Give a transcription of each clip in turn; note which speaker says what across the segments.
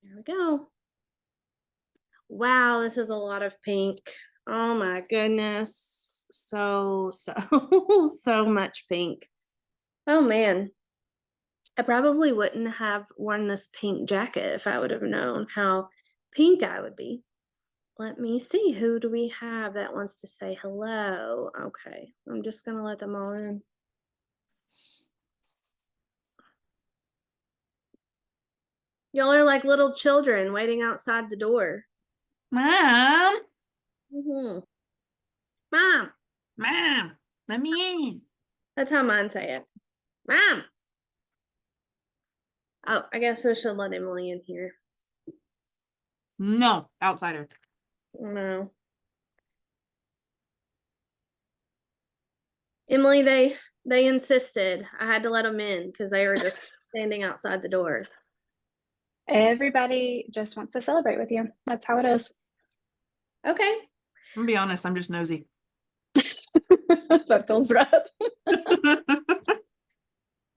Speaker 1: There we go. Wow, this is a lot of pink. Oh my goodness. So much pink. Oh man. I probably wouldn't have worn this pink jacket if I would have known how pink I would be. Let me see. Who do we have that wants to say hello? Okay. I'm just going to let them all in. Y'all are like little children waiting outside the door.
Speaker 2: Mom,
Speaker 1: Hmm. Mom.
Speaker 2: Mom, let me in.
Speaker 1: That's how mine say it. Mom. Oh, I guess I should let Emily in here.
Speaker 2: No, outsider.
Speaker 1: No. Emily, they insisted. I had to let them in because they were just standing outside the door.
Speaker 3: Everybody just wants to celebrate with you. That's how it is.
Speaker 1: Okay.
Speaker 2: I'm gonna be honest, I'm just nosy.
Speaker 3: That feels right.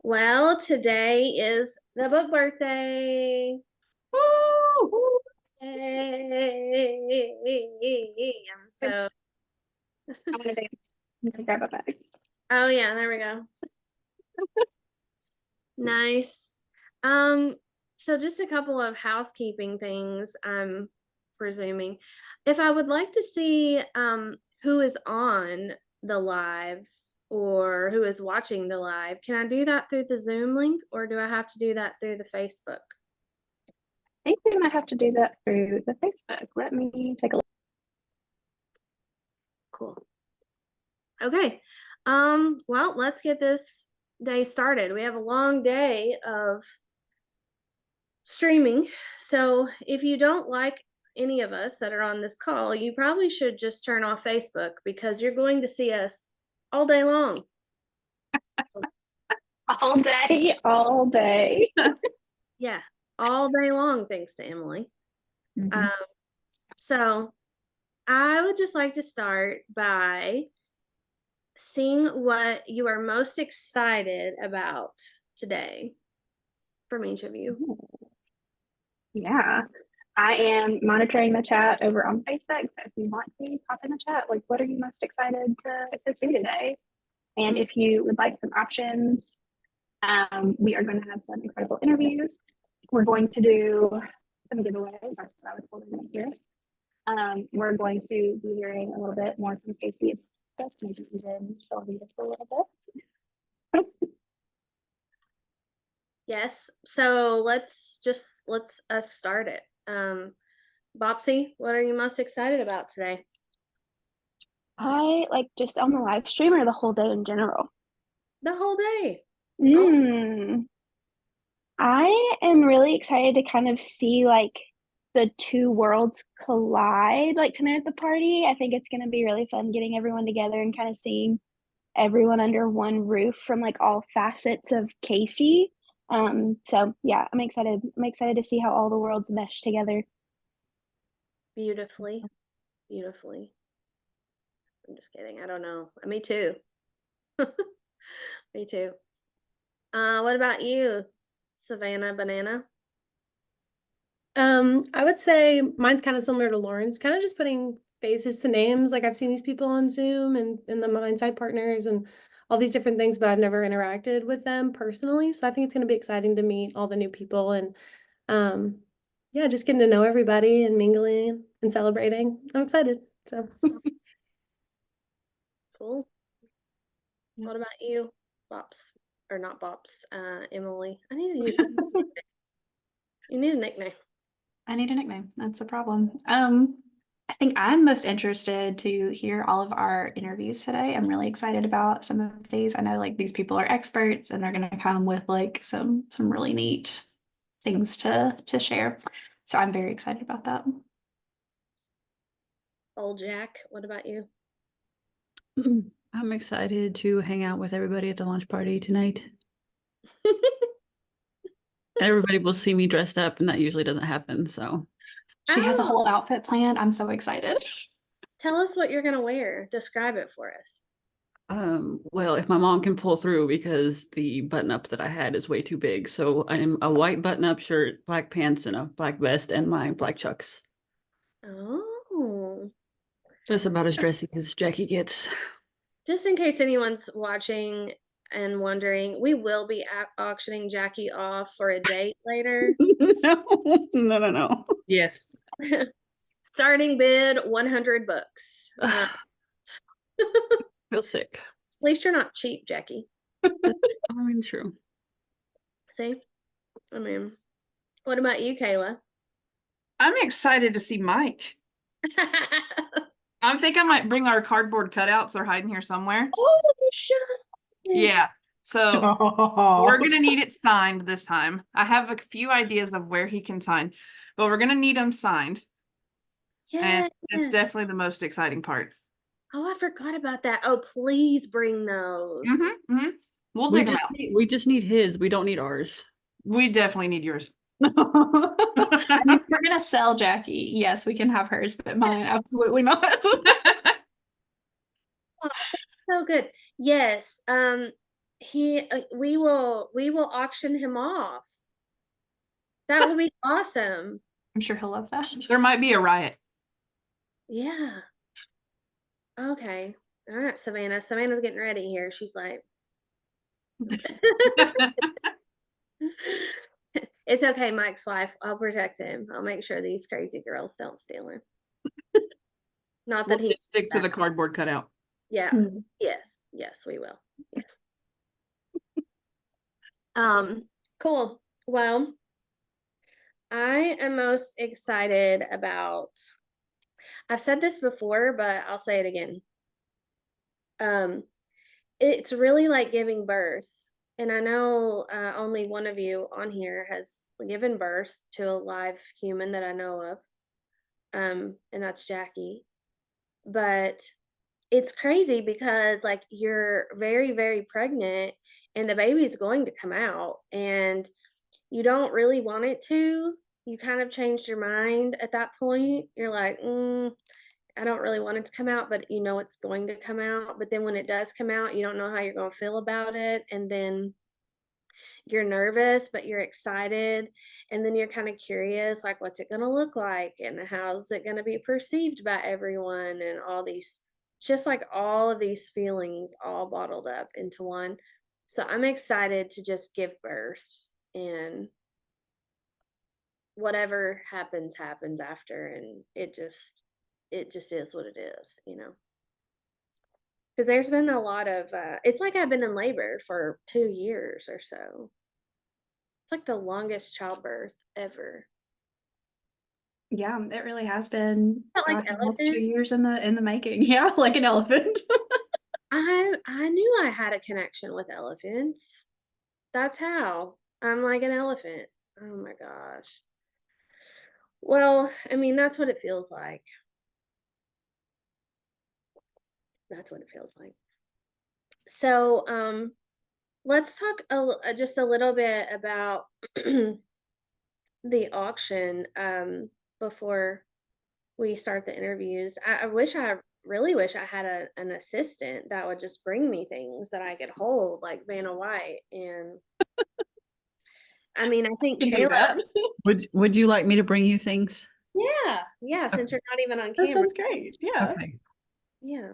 Speaker 1: Well, today is the book birthday.
Speaker 2: Woo!
Speaker 1: Yay. So,
Speaker 3: I'm gonna grab a bag.
Speaker 1: oh yeah, there we go. Nice. So just a couple of housekeeping things, I'm presuming. If I would like to see who is on the live or who is watching the live, can I do that through the Zoom link or do I have to do that through the Facebook?
Speaker 3: I think we're gonna have to do that through the Facebook. Let me take a look.
Speaker 1: Cool. Okay. Well, let's get this day started. We have a long day of streaming. So if you don't like any of us that are on this call, you probably should just turn off Facebook because you're going to see us all day long.
Speaker 3: All day, all day.
Speaker 1: Yeah, all day long, thanks to Emily. So I would just like to start by seeing what you are most excited about today from each of you.
Speaker 3: Yeah. I am monitoring the chat over on Facebook. So if you want to pop in the chat, like what are you most excited to see today? And if you would like some options, we are going to have some incredible interviews. We're going to do some giveaways. That's what I was holding right here. We're going to be hearing a little bit more from Casey. Maybe even she'll read us a little bit.
Speaker 1: Yes. So let's us start it. Bopsy, what are you most excited about today?
Speaker 3: I like just on the live stream or the whole day in general.
Speaker 1: The whole day.
Speaker 3: I am really excited to kind of see like the two worlds collide like tonight at the party. I think it's going to be really fun getting everyone together and kind of seeing everyone under one roof from like all facets of Casey. So yeah, I'm excited. I'm excited to see how all the worlds mesh together.
Speaker 1: Beautifully. Beautifully. I'm just kidding. I don't know. Me too. Me too. What about you, Savannah Banana?
Speaker 4: I would say mine's kind of similar to Lauren's, kind of just putting faces to names. Like I've seen these people on Zoom and in the Mindside Partners and all these different things, but I've never interacted with them personally. So I think it's going to be exciting to meet all the new people and yeah, just getting to know everybody and mingling and celebrating. I'm excited. So
Speaker 1: Cool. What about you, Bops? Or not Bops, Emily. I need you. You need a nickname.
Speaker 5: I need a nickname. That's a problem. I think I'm most interested to hear all of our interviews today. I'm really excited about some of these. I know like these people are experts and they're gonna come with like some really neat things to share. So I'm very excited about that.
Speaker 1: Old Jack, what about you?
Speaker 6: I'm excited to hang out with everybody at the launch party tonight. Everybody will see me dressed up, and that usually doesn't happen. So
Speaker 5: She has a whole outfit planned. I'm so excited.
Speaker 1: Tell us what you're gonna wear. Describe it for us.
Speaker 6: Well, if my mom can pull through because the button up that I had is way too big. So I'm a white button up shirt, black pants, and a black vest, and my black chucks.
Speaker 1: Oh,
Speaker 6: That's about as dressy as Jackie gets.
Speaker 1: just in case anyone's watching and wondering, we will be auctioning Jackie off for a date later.
Speaker 6: No, no, no, no.
Speaker 2: Yes.
Speaker 1: Starting bid $100. At
Speaker 6: Feel sick.
Speaker 1: least you're not cheap, Jackie.
Speaker 6: I mean, true.
Speaker 1: See? I mean, what about you, Kayla?
Speaker 2: I'm excited to see Mike. I think I might bring our cardboard cutouts. They're hiding here somewhere.
Speaker 1: Oh, shut
Speaker 2: Yeah. So
Speaker 5: Stop.
Speaker 2: we're gonna need it signed this time. I have a few ideas of where he can sign, but we're gonna need them signed.
Speaker 1: Yeah.
Speaker 2: And it's definitely the most exciting part.
Speaker 1: Oh, I forgot about that. Oh, please bring those.
Speaker 2: We'll
Speaker 6: We
Speaker 2: dig them
Speaker 6: just,
Speaker 2: out.
Speaker 6: we just need his. We don't need ours.
Speaker 2: We definitely need yours.
Speaker 5: I mean, we're gonna sell Jackie. Yes, we can have hers, but mine absolutely not.
Speaker 1: So good. Yes. We will auction him off. That will be awesome.
Speaker 5: I'm sure he'll love that.
Speaker 2: There might be a riot.
Speaker 1: Yeah. Okay. All right, Savannah. Savannah's getting ready here. She's like, it's okay, Mike's wife. I'll protect him. I'll make sure these crazy girls don't steal him. Not
Speaker 2: We'll
Speaker 1: that he
Speaker 2: just stick to the cardboard cutout.
Speaker 1: Yeah.
Speaker 5: Mm.
Speaker 1: Yes. Yes, we will. Yes. Cool. Well, I am most excited about, I've said this before, but I'll say it again. It's really like giving birth. And I know only one of you on here has given birth to a live human that I know of. And that's Jackie. But it's crazy because like you're very, very pregnant and the baby's going to come out and you don't really want it to. You kind of changed your mind at that point. You're like, I don't really want it to come out, but you know it's going to come out. But then when it does come out, you don't know how you're going to feel about it. And then you're nervous, but you're excited. And then you're kind of curious, like, what's it going to look like? And how's it going to be perceived by everyone? And all these, just like all of these feelings all bottled up into one. So I'm excited to just give birth and whatever happens after. And it just is what it is, you know? Because there's been a lot of, it's like I've been in labor for 2 years or so. It's like the longest childbirth ever.
Speaker 5: Yeah, it really has been
Speaker 1: Felt like
Speaker 5: almost 2
Speaker 1: elephant.
Speaker 5: years in the making. Yeah, like an elephant.
Speaker 1: I knew I had a connection with elephants. That's how. I'm like an elephant. Oh my gosh. Well, I mean, that's what it feels like. That's what it feels like. So, let's talk just a little bit about the auction before we start the interviews. I really wish I had an assistant that would just bring me things that I could hold, like Vanna White. And I mean, I think
Speaker 5: Can do
Speaker 1: Kayla,
Speaker 5: that.
Speaker 6: Would you like me to bring you things?
Speaker 1: yeah, since you're not even on
Speaker 5: That
Speaker 1: camera.
Speaker 5: sounds great. Yeah.
Speaker 6: Okay.
Speaker 1: Yeah.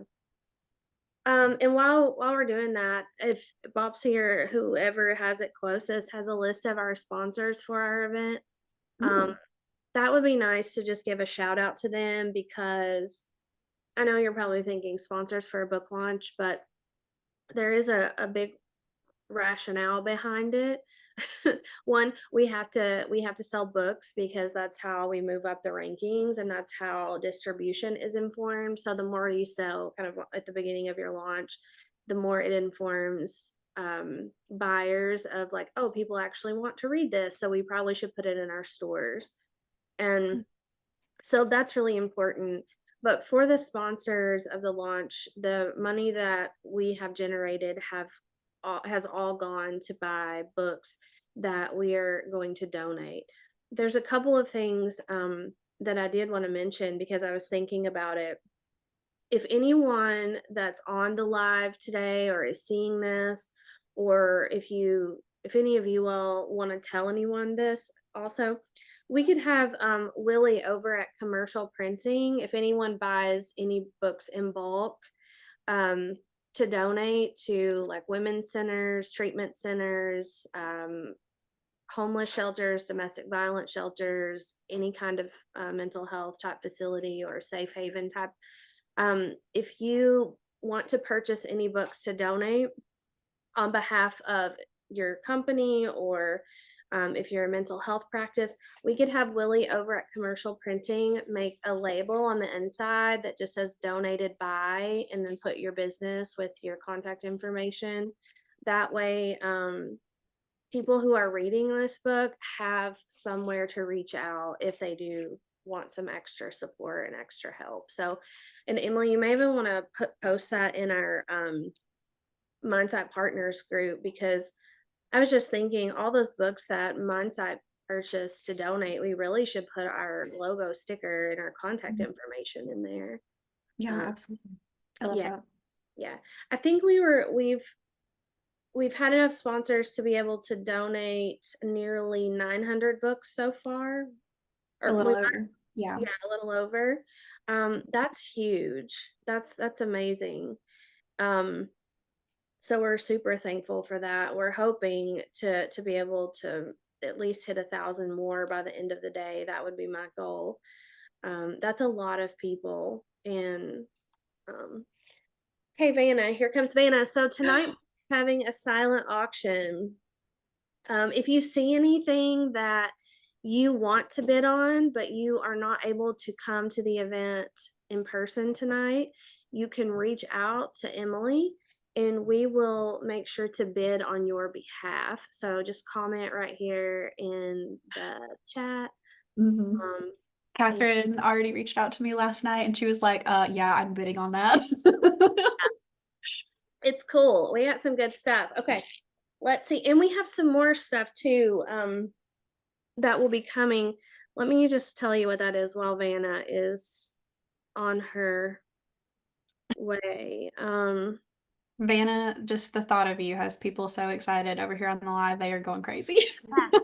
Speaker 1: And while we're doing that, if Bobsy or whoever has it closest has a list of our sponsors for our event, that would be nice to just give a shout out to them, because I know you're probably thinking sponsors for a book launch, but there is a big rationale behind it. One, we have to sell books because that's how we move up the rankings and that's how distribution is informed. So the more you sell kind of at the beginning of your launch, the more it informs buyers of like, oh, people actually want to read this, so we probably should put it in our stores. And so that's really important. But for the sponsors of the launch, the money that we have generated has all gone to buy books that we are going to donate. There's a couple of things that I did want to mention because I was thinking about it. if anyone that's on the live today or is seeing this, or if any of you all want to tell anyone this also, we could have Willie over at Commercial Printing, if anyone buys any books in bulk, to donate to like women's centers, treatment centers, homeless shelters, domestic violence shelters, any kind of mental health type facility or safe haven type. If you want to purchase any books to donate on behalf of your company, or if you're a mental health practice, we could have Willie over at Commercial Printing make a label on the inside that just says donated by, and then put your business with your contact information. That way, people who are reading this book have somewhere to reach out if they do want some extra support and extra help. So, and Emily, you may even want to post that in our Mindsight Partners group, because I was just thinking all those books that Mindsight purchased to donate, we really should put our logo sticker and our contact information in there.
Speaker 5: Yeah, absolutely. I love
Speaker 1: yeah.
Speaker 5: that.
Speaker 1: Yeah. I think we've had enough sponsors to be able to donate nearly 900 books so far.
Speaker 5: A little over. Yeah.
Speaker 1: Yeah, a little over. That's huge. That's amazing. So we're super thankful for that. We're hoping to be able to at least hit 1,000 more by the end of the day. That would be my goal. That's a lot of people. And okay, Vanna, here comes Vanna. So tonight we're having a silent auction. If you see anything that you want to bid on, but you are not able to come to the event in person tonight, you can reach out to Emily and we will make sure to bid on your behalf. So just comment right here in the chat.
Speaker 5: Mm-hmm. Catherine already reached out to me last night and she was like, yeah, I'm bidding on that.
Speaker 1: It's cool. We got some good stuff. Okay, let's see. And we have some more stuff too that will be coming. Let me just tell you what that is while Vanna is on her way.
Speaker 5: Vanna, just the thought of you has people so excited over here on the live. They are going crazy.
Speaker 1: They're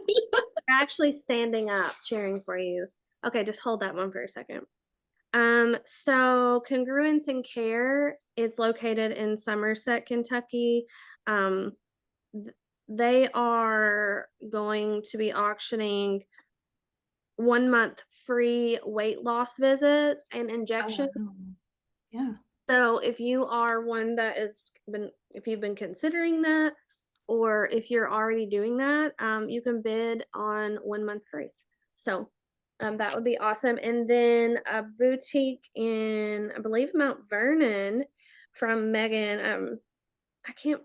Speaker 1: actually standing up cheering for you. Okay, just hold that one for a second. So Congruence and Care is located in Somerset, Kentucky. They are going to be auctioning 1 month free weight loss visit and injections.
Speaker 5: Oh, yeah.
Speaker 1: So if you are one that if you've been considering that, or if you're already doing that, you can bid on 1 month free. So that would be awesome. And then a boutique in, I believe, Mount Vernon from Megan.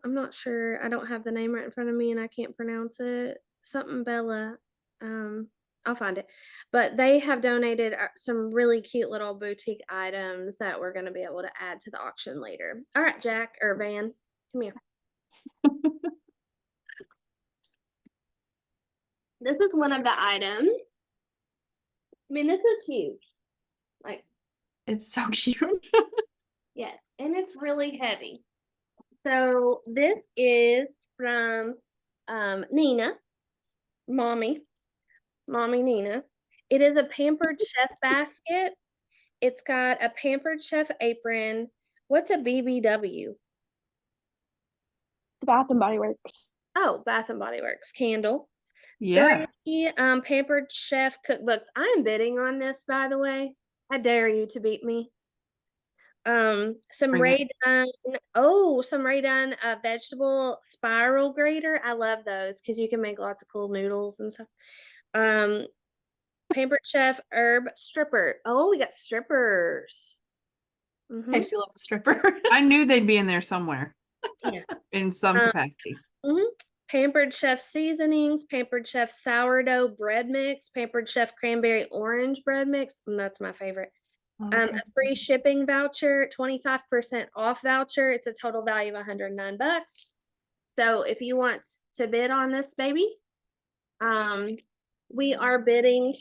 Speaker 1: I'm not sure. I don't have the name right in front of me and I can't pronounce it. Something Bella. I'll find it. But they have donated some really cute little boutique items that we're going to be able to add to the auction later. All right, Jack or Van, come here. This is one of the items. I mean, this is huge. Like,
Speaker 5: it's so cute.
Speaker 1: yes, and it's really heavy. So this is from Nina, mommy Nina. It is a Pampered Chef basket. It's got a Pampered Chef apron. What's a BBW?
Speaker 3: Bath and Body Works.
Speaker 1: Oh, Bath and Body Works candle.
Speaker 2: Yeah.
Speaker 1: 3 Pampered Chef cookbooks. I'm bidding on this, by the way. I dare you to beat me. Some Rae Dunn vegetable spiral grater. I love those because you can make lots of cool noodles and stuff. Pampered Chef herb stripper. Oh, we got strippers.
Speaker 5: Casey loves a stripper.
Speaker 2: I knew they'd be in there somewhere.
Speaker 1: Yeah.
Speaker 2: In some capacity.
Speaker 1: Pampered Chef seasonings, Pampered Chef sourdough bread mix, Pampered Chef cranberry orange bread mix. And that's my favorite. A free shipping voucher, 25% off voucher. It's a total value of $109. So if you want to bid on this baby, we are bidding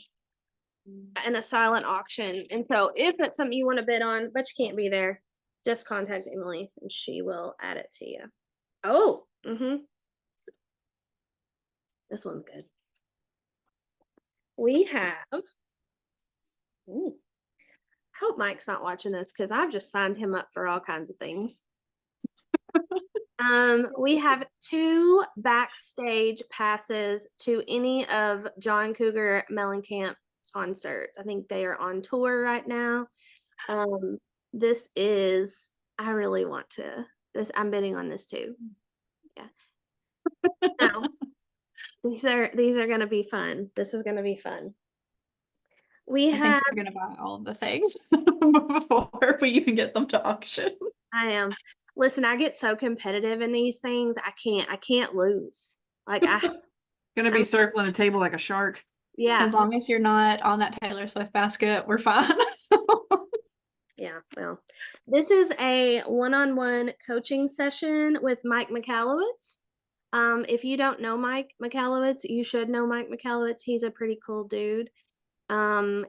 Speaker 1: in a silent auction. And so if it's something you want to bid on, but you can't be there, just contact Emily and she will add it to you. Oh, this one's good. We have, ooh, I hope Mike's not watching this because I've just signed him up for all kinds of things. We have 2 backstage passes to any of John Cougar Mellencamp concerts. I think they are on tour right now. This is, I really want to, I'm bidding on this too. Yeah. No. These are gonna be fun. This is gonna be fun. We
Speaker 5: I
Speaker 1: have,
Speaker 5: think we're gonna buy all of the things before we even get them to auction.
Speaker 1: I am. Listen, I get so competitive in these things. I can't lose. Like
Speaker 2: Gonna be
Speaker 1: I'm-
Speaker 2: circling the table like a shark.
Speaker 1: yeah.
Speaker 5: As long as you're not on that Taylor Swift basket, we're fine.
Speaker 1: Yeah, well, this is a one-on-one coaching session with Mike Michalowicz. If you don't know Mike Michalowicz, you should know Mike Michalowicz. He's a pretty cool dude.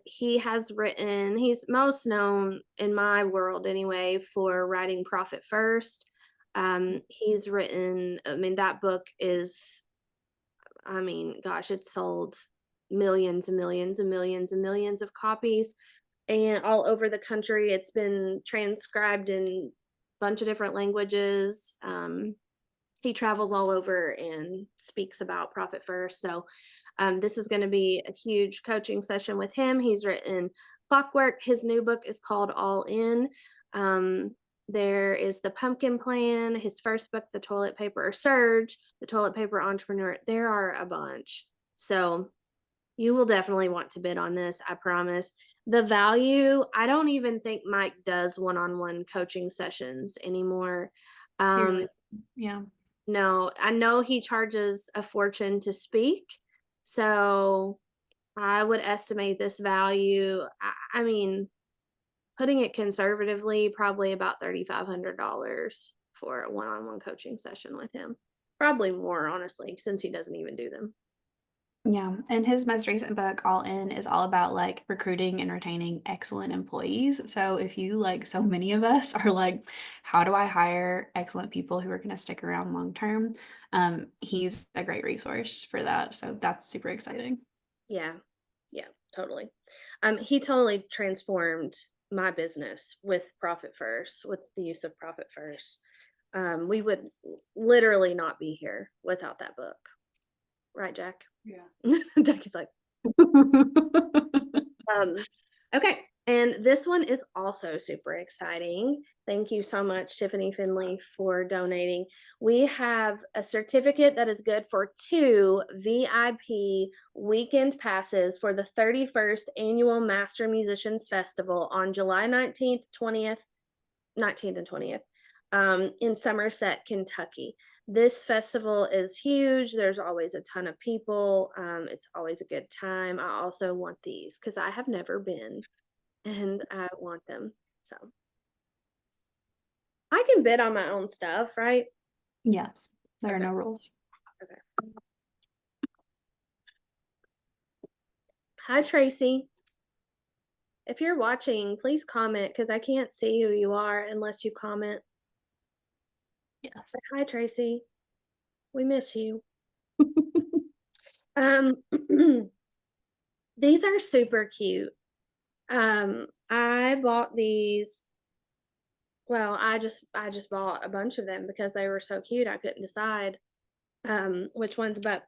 Speaker 1: He's most known in my world anyway for writing Profit First. He's written, I mean, that book is, I mean, gosh, it's sold millions and millions and millions and millions of copies. And all over the country, it's been transcribed in a bunch of different languages. He travels all over and speaks about Profit First. So this is going to be a huge coaching session with him. He's written Clockwork. His new book is called All In. There is The Pumpkin Plan. His first book, The Toilet Paper Surge, The Toilet Paper Entrepreneur. There are a bunch. So you will definitely want to bid on this, I promise. The value, I don't even think Mike does one-on-one coaching sessions anymore.
Speaker 5: Really? Yeah.
Speaker 1: No, I know he charges a fortune to speak. So I would estimate this value, I mean, putting it conservatively, probably about $3,500 for a one-on-one coaching session with him. Probably more, honestly, since he doesn't even do them.
Speaker 5: Yeah. And his most recent book, All In, is all about like recruiting and retaining excellent employees. So if you, like so many of us, are like, how do I hire excellent people who are going to stick around long term? He's a great resource for that. So that's super exciting.
Speaker 1: Yeah, totally. He totally transformed my business with Profit First, with the use of Profit First. We would literally not be here without that book. Right, Jack?
Speaker 2: Yeah.
Speaker 1: Jackie's like, okay. And this one is also super exciting. Thank you so much, Tiffany Finley, for donating. We have a certificate that is good for 2 VIP weekend passes for the 31st Annual Master Musicians Festival on July 19th and 20th in Somerset, Kentucky. This festival is huge. There's always a ton of people. It's always a good time. I also want these because I have never been and I want them. So I can bid on my own stuff, right?
Speaker 5: Yes. There are
Speaker 1: Okay.
Speaker 5: no rules.
Speaker 1: Okay. Hi, Tracy. If you're watching, please comment because I can't see who you are unless you comment.
Speaker 5: Yes.
Speaker 1: But hi, Tracy. We miss you. These are super cute. I bought these. Well, I just bought a bunch of them because they were so cute. I couldn't decide which ones, but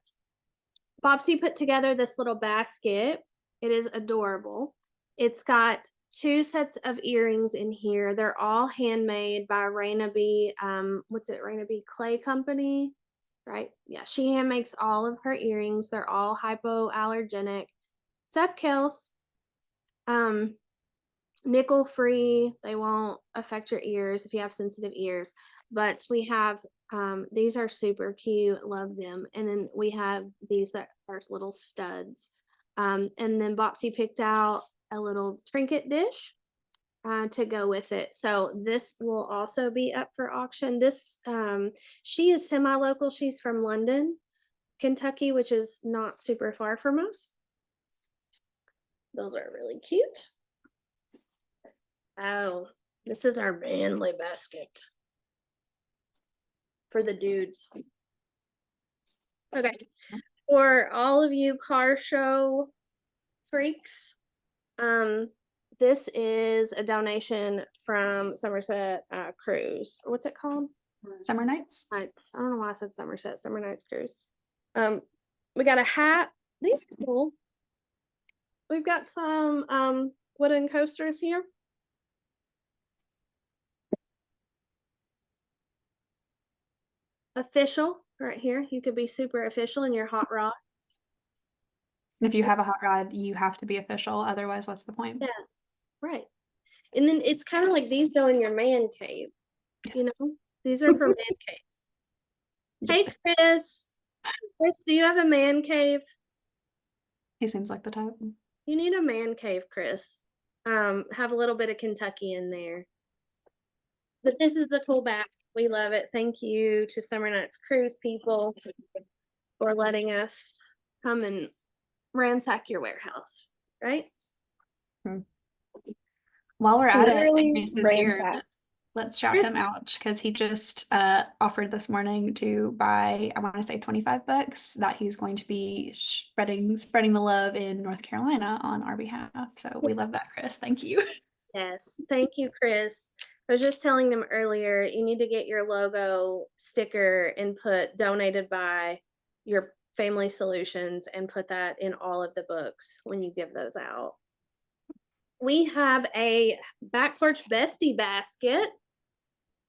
Speaker 1: Bobsy put together this little basket. It is adorable. It's got 2 sets of earrings in here. They're all handmade by Raina B. Raina B. Clay Company, right? Yeah, she hand makes all of her earrings. They're all hypoallergenic. What's up, Kels? Nickel free. They won't affect your ears if you have sensitive ears. But we have these are super cute. Love them. And then we have these that are little studs. And then Bopsy picked out a little trinket dish to go with it. So this will also be up for auction. This she is semi-local. She's from London, Kentucky, which is not super far from us. Those are really cute. Oh, This is our manly basket for the dudes. Okay, for all of you car show freaks, this is a donation from Somerset Cruise. What's it called?
Speaker 5: Summer nights.
Speaker 1: Nights. I don't know why I said Somerset. Summer Nights Cruise. We got a hat. These are cool. We've got some wooden coasters here. Official right here. You could be super official in your hot rod.
Speaker 5: If you have a hot rod, you have to be official. Otherwise, what's the point?
Speaker 1: Yeah. Right. And then it's kind of like these go in your man cave. You know, these are for man caves. Hey, Chris. Chris, do you have a man cave?
Speaker 5: He seems like the type.
Speaker 1: You need a man cave, Chris. Have a little bit of Kentucky in there. But this is the cool basket. We love it. Thank you to Summer Nights Cruise people for letting us come and ransack your warehouse, right?
Speaker 5: While we're at it,
Speaker 3: Literally
Speaker 5: Chris is here.
Speaker 3: ransack.
Speaker 5: Let's shout him out because he just offered this morning to buy, I want to say 25 books that he's going to be spreading the love in North Carolina on our behalf. So we love that, Chris. Thank you.
Speaker 1: Yes. Thank you, Chris. I was just telling them earlier, you need to get your logo sticker and put donated by your family solutions and put that in all of the books when you give those out. We have a Back Porch Bestie basket.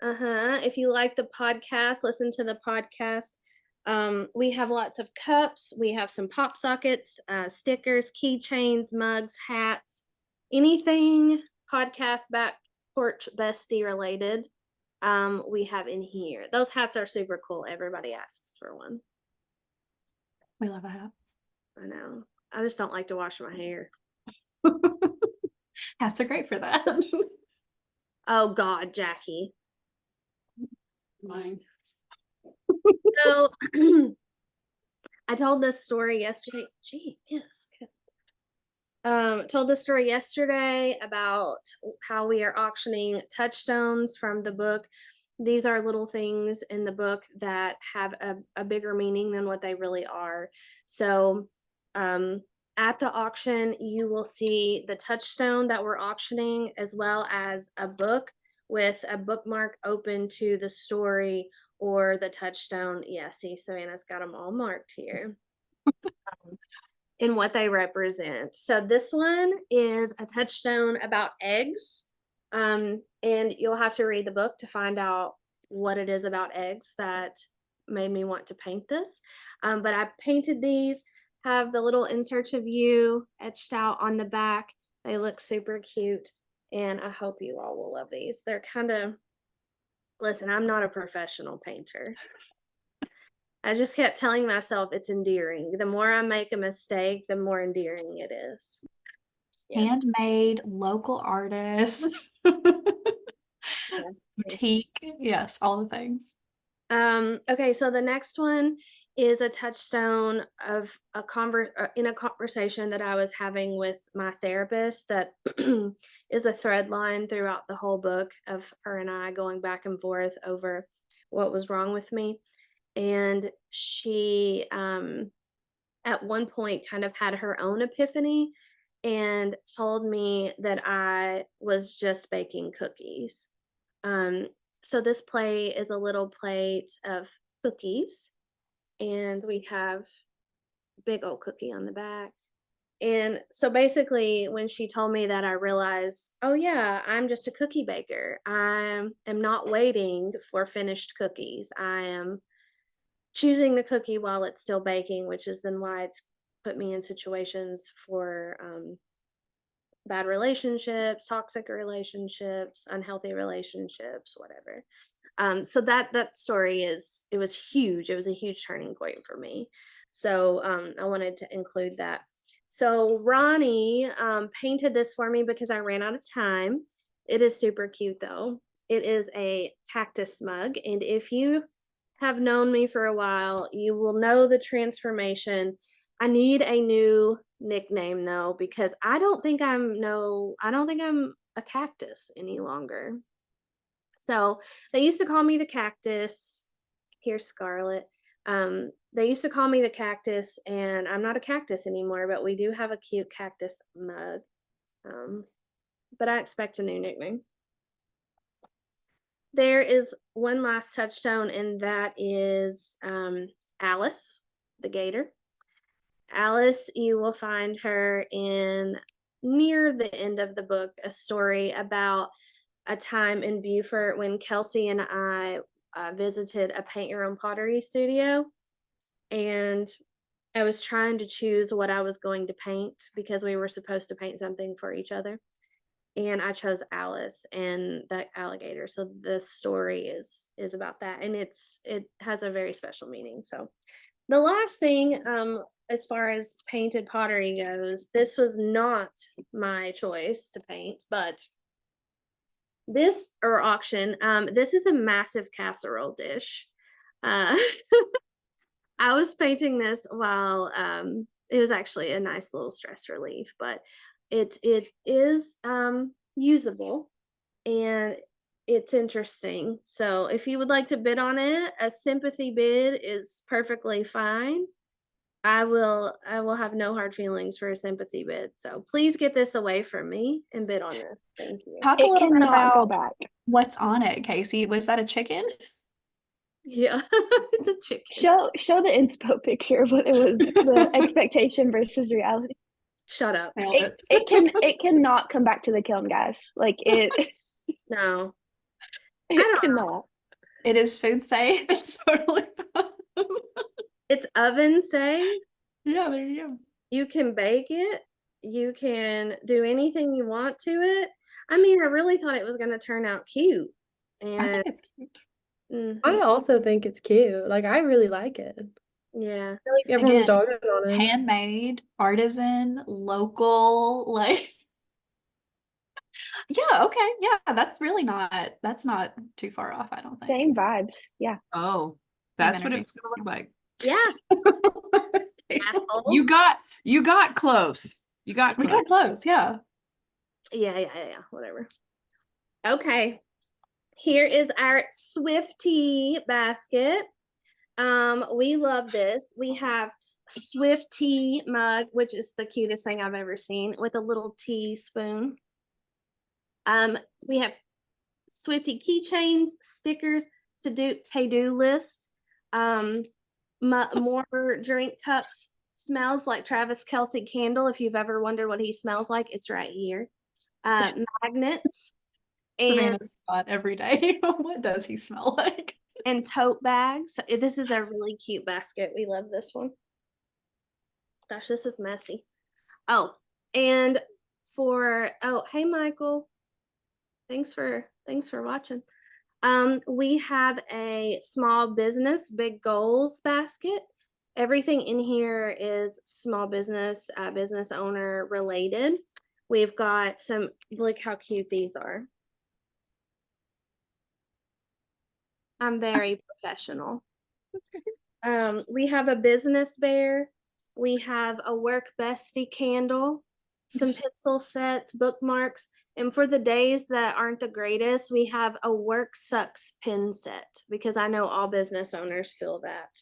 Speaker 1: If you like the podcast, listen to the podcast. We have lots of cups. We have some pop sockets, stickers, keychains, mugs, hats, anything podcast Back Porch Bestie related. We have in here. Those hats are super cool. Everybody asks for one.
Speaker 5: We love a hat.
Speaker 1: I know. I just don't like to wash my hair.
Speaker 5: Hats are great for that.
Speaker 1: Oh God, Jackie.
Speaker 6: Mine.
Speaker 1: So I told this story yesterday. Gee, yes, good. Told the story yesterday about how we are auctioning touchstones from the book. These are little things in the book that have a bigger meaning than what they really are. So at the auction, you will see the touchstone that we're auctioning, as well as a book with a bookmark open to the story or the touchstone. Yeah, see, Savannah's got them all marked here. In what they represent. So this one is a touchstone about eggs. And you'll have to read the book to find out what it is about eggs that made me want to paint this. But I painted these, have the little inserts of you etched out on the back. They look super cute. And I hope you all will love these. They're kind of, listen, I'm not a professional painter. I just kept telling myself it's endearing. The more I make a mistake, the more endearing it is. Yeah.
Speaker 5: Handmade, local artist, boutique. Yes, all the things.
Speaker 1: Okay, so the next one is a touchstone of in a conversation that I was having with my therapist that is a thread line throughout the whole book of her and I going back and forth over what was wrong with me. And she at one point kind of had her own epiphany and told me that I was just baking cookies. So this plate is a little plate of cookies, and we have a big old cookie on the back. And so basically when she told me that, I realized, oh yeah, I'm just a cookie baker. I am not waiting for finished cookies. I am choosing the cookie while it's still baking, which is then why it's put me in situations for bad relationships, toxic relationships, unhealthy relationships, whatever. So that story it was huge. It was a huge turning point for me. So I wanted to include that. So Ronnie painted this for me because I ran out of time. It is super cute though. It is a cactus mug, and if you have known me for a while, you will know the transformation. I need a new nickname though, because I don't think I'm a cactus any longer. So they used to call me the cactus. Here's Scarlett. They used to call me the cactus, and I'm not a cactus anymore, but we do have a cute cactus mug. But I expect a new nickname. There is one last touchstone, and that is Alice, the gator. Alice, you will find her in near the end of the book, a story about a time in Beaufort when Kelsey and I visited a paint your own pottery studio, and I was trying to choose what I was going to paint because we were supposed to paint something for each other. And I chose Alice and the alligator. So the story is about that, and it has a very special meaning. So the last thing, as far as painted pottery goes, this was not my choice to paint, but this or auction. This is a massive casserole dish. I was painting this while it was actually a nice little stress relief, but it is usable and it's interesting. So if you would like to bid on it, a sympathy bid is perfectly fine. I will have no hard feelings for a sympathy bid. So please get this away from me and bid on this. Thank you.
Speaker 5: Talk a
Speaker 3: It
Speaker 5: little bit
Speaker 3: cannot go
Speaker 5: about
Speaker 3: back.
Speaker 5: what's on it, Casey. Was that a chicken?
Speaker 1: Yeah, it's a chicken.
Speaker 3: Show the inspo picture of what it was, the expectation versus reality.
Speaker 1: Shut up.
Speaker 5: Nailed
Speaker 3: It cannot come back to the kiln, guys. Like it
Speaker 1: No.
Speaker 3: it cannot.
Speaker 5: It is food safe. It's totally fine.
Speaker 1: It's oven safe.
Speaker 5: Yeah, there you go.
Speaker 1: You can bake it. You can do anything you want to it. I mean, I really thought it was going to turn out cute.
Speaker 5: I
Speaker 1: And
Speaker 5: think it's cute.
Speaker 4: I
Speaker 1: mhm,
Speaker 4: also think it's cute. Like I really like it.
Speaker 1: yeah.
Speaker 4: I feel like everyone's
Speaker 5: Again,
Speaker 4: dogging on it.
Speaker 5: handmade, artisan, local, like yeah, okay. Yeah, that's not too far off, I don't think.
Speaker 3: Same vibes. Yeah.
Speaker 2: Oh,
Speaker 5: Same
Speaker 2: that's what
Speaker 5: energy.
Speaker 2: it's gonna look like.
Speaker 1: Yeah, asshole.
Speaker 2: You got close. You got
Speaker 5: We
Speaker 2: close.
Speaker 5: got close, yeah.
Speaker 1: Yeah, whatever. Okay. Here is our Swifty basket. We love this. We have Swift tea mug, which is the cutest thing I've ever seen, with a little teaspoon. We have Swifty keychains, stickers, to-do list. More drink cups. Smells like Travis Kelce candle. If you've ever wondered what he smells like, it's right here. Magnets and
Speaker 5: Savannah's thought every day. What does he smell like?
Speaker 1: and tote bags. This is a really cute basket. We love this one. Gosh, this is messy. Oh, and hey Michael. Thanks for watching. We have a small business, big goals basket. Everything in here is small business, business owner related. We've got look how cute these are. I'm very professional. We have a business bear. We have a work bestie candle, some pencil sets, bookmarks, and for the days that aren't the greatest, we have a work sucks pin set because I know all business owners feel that.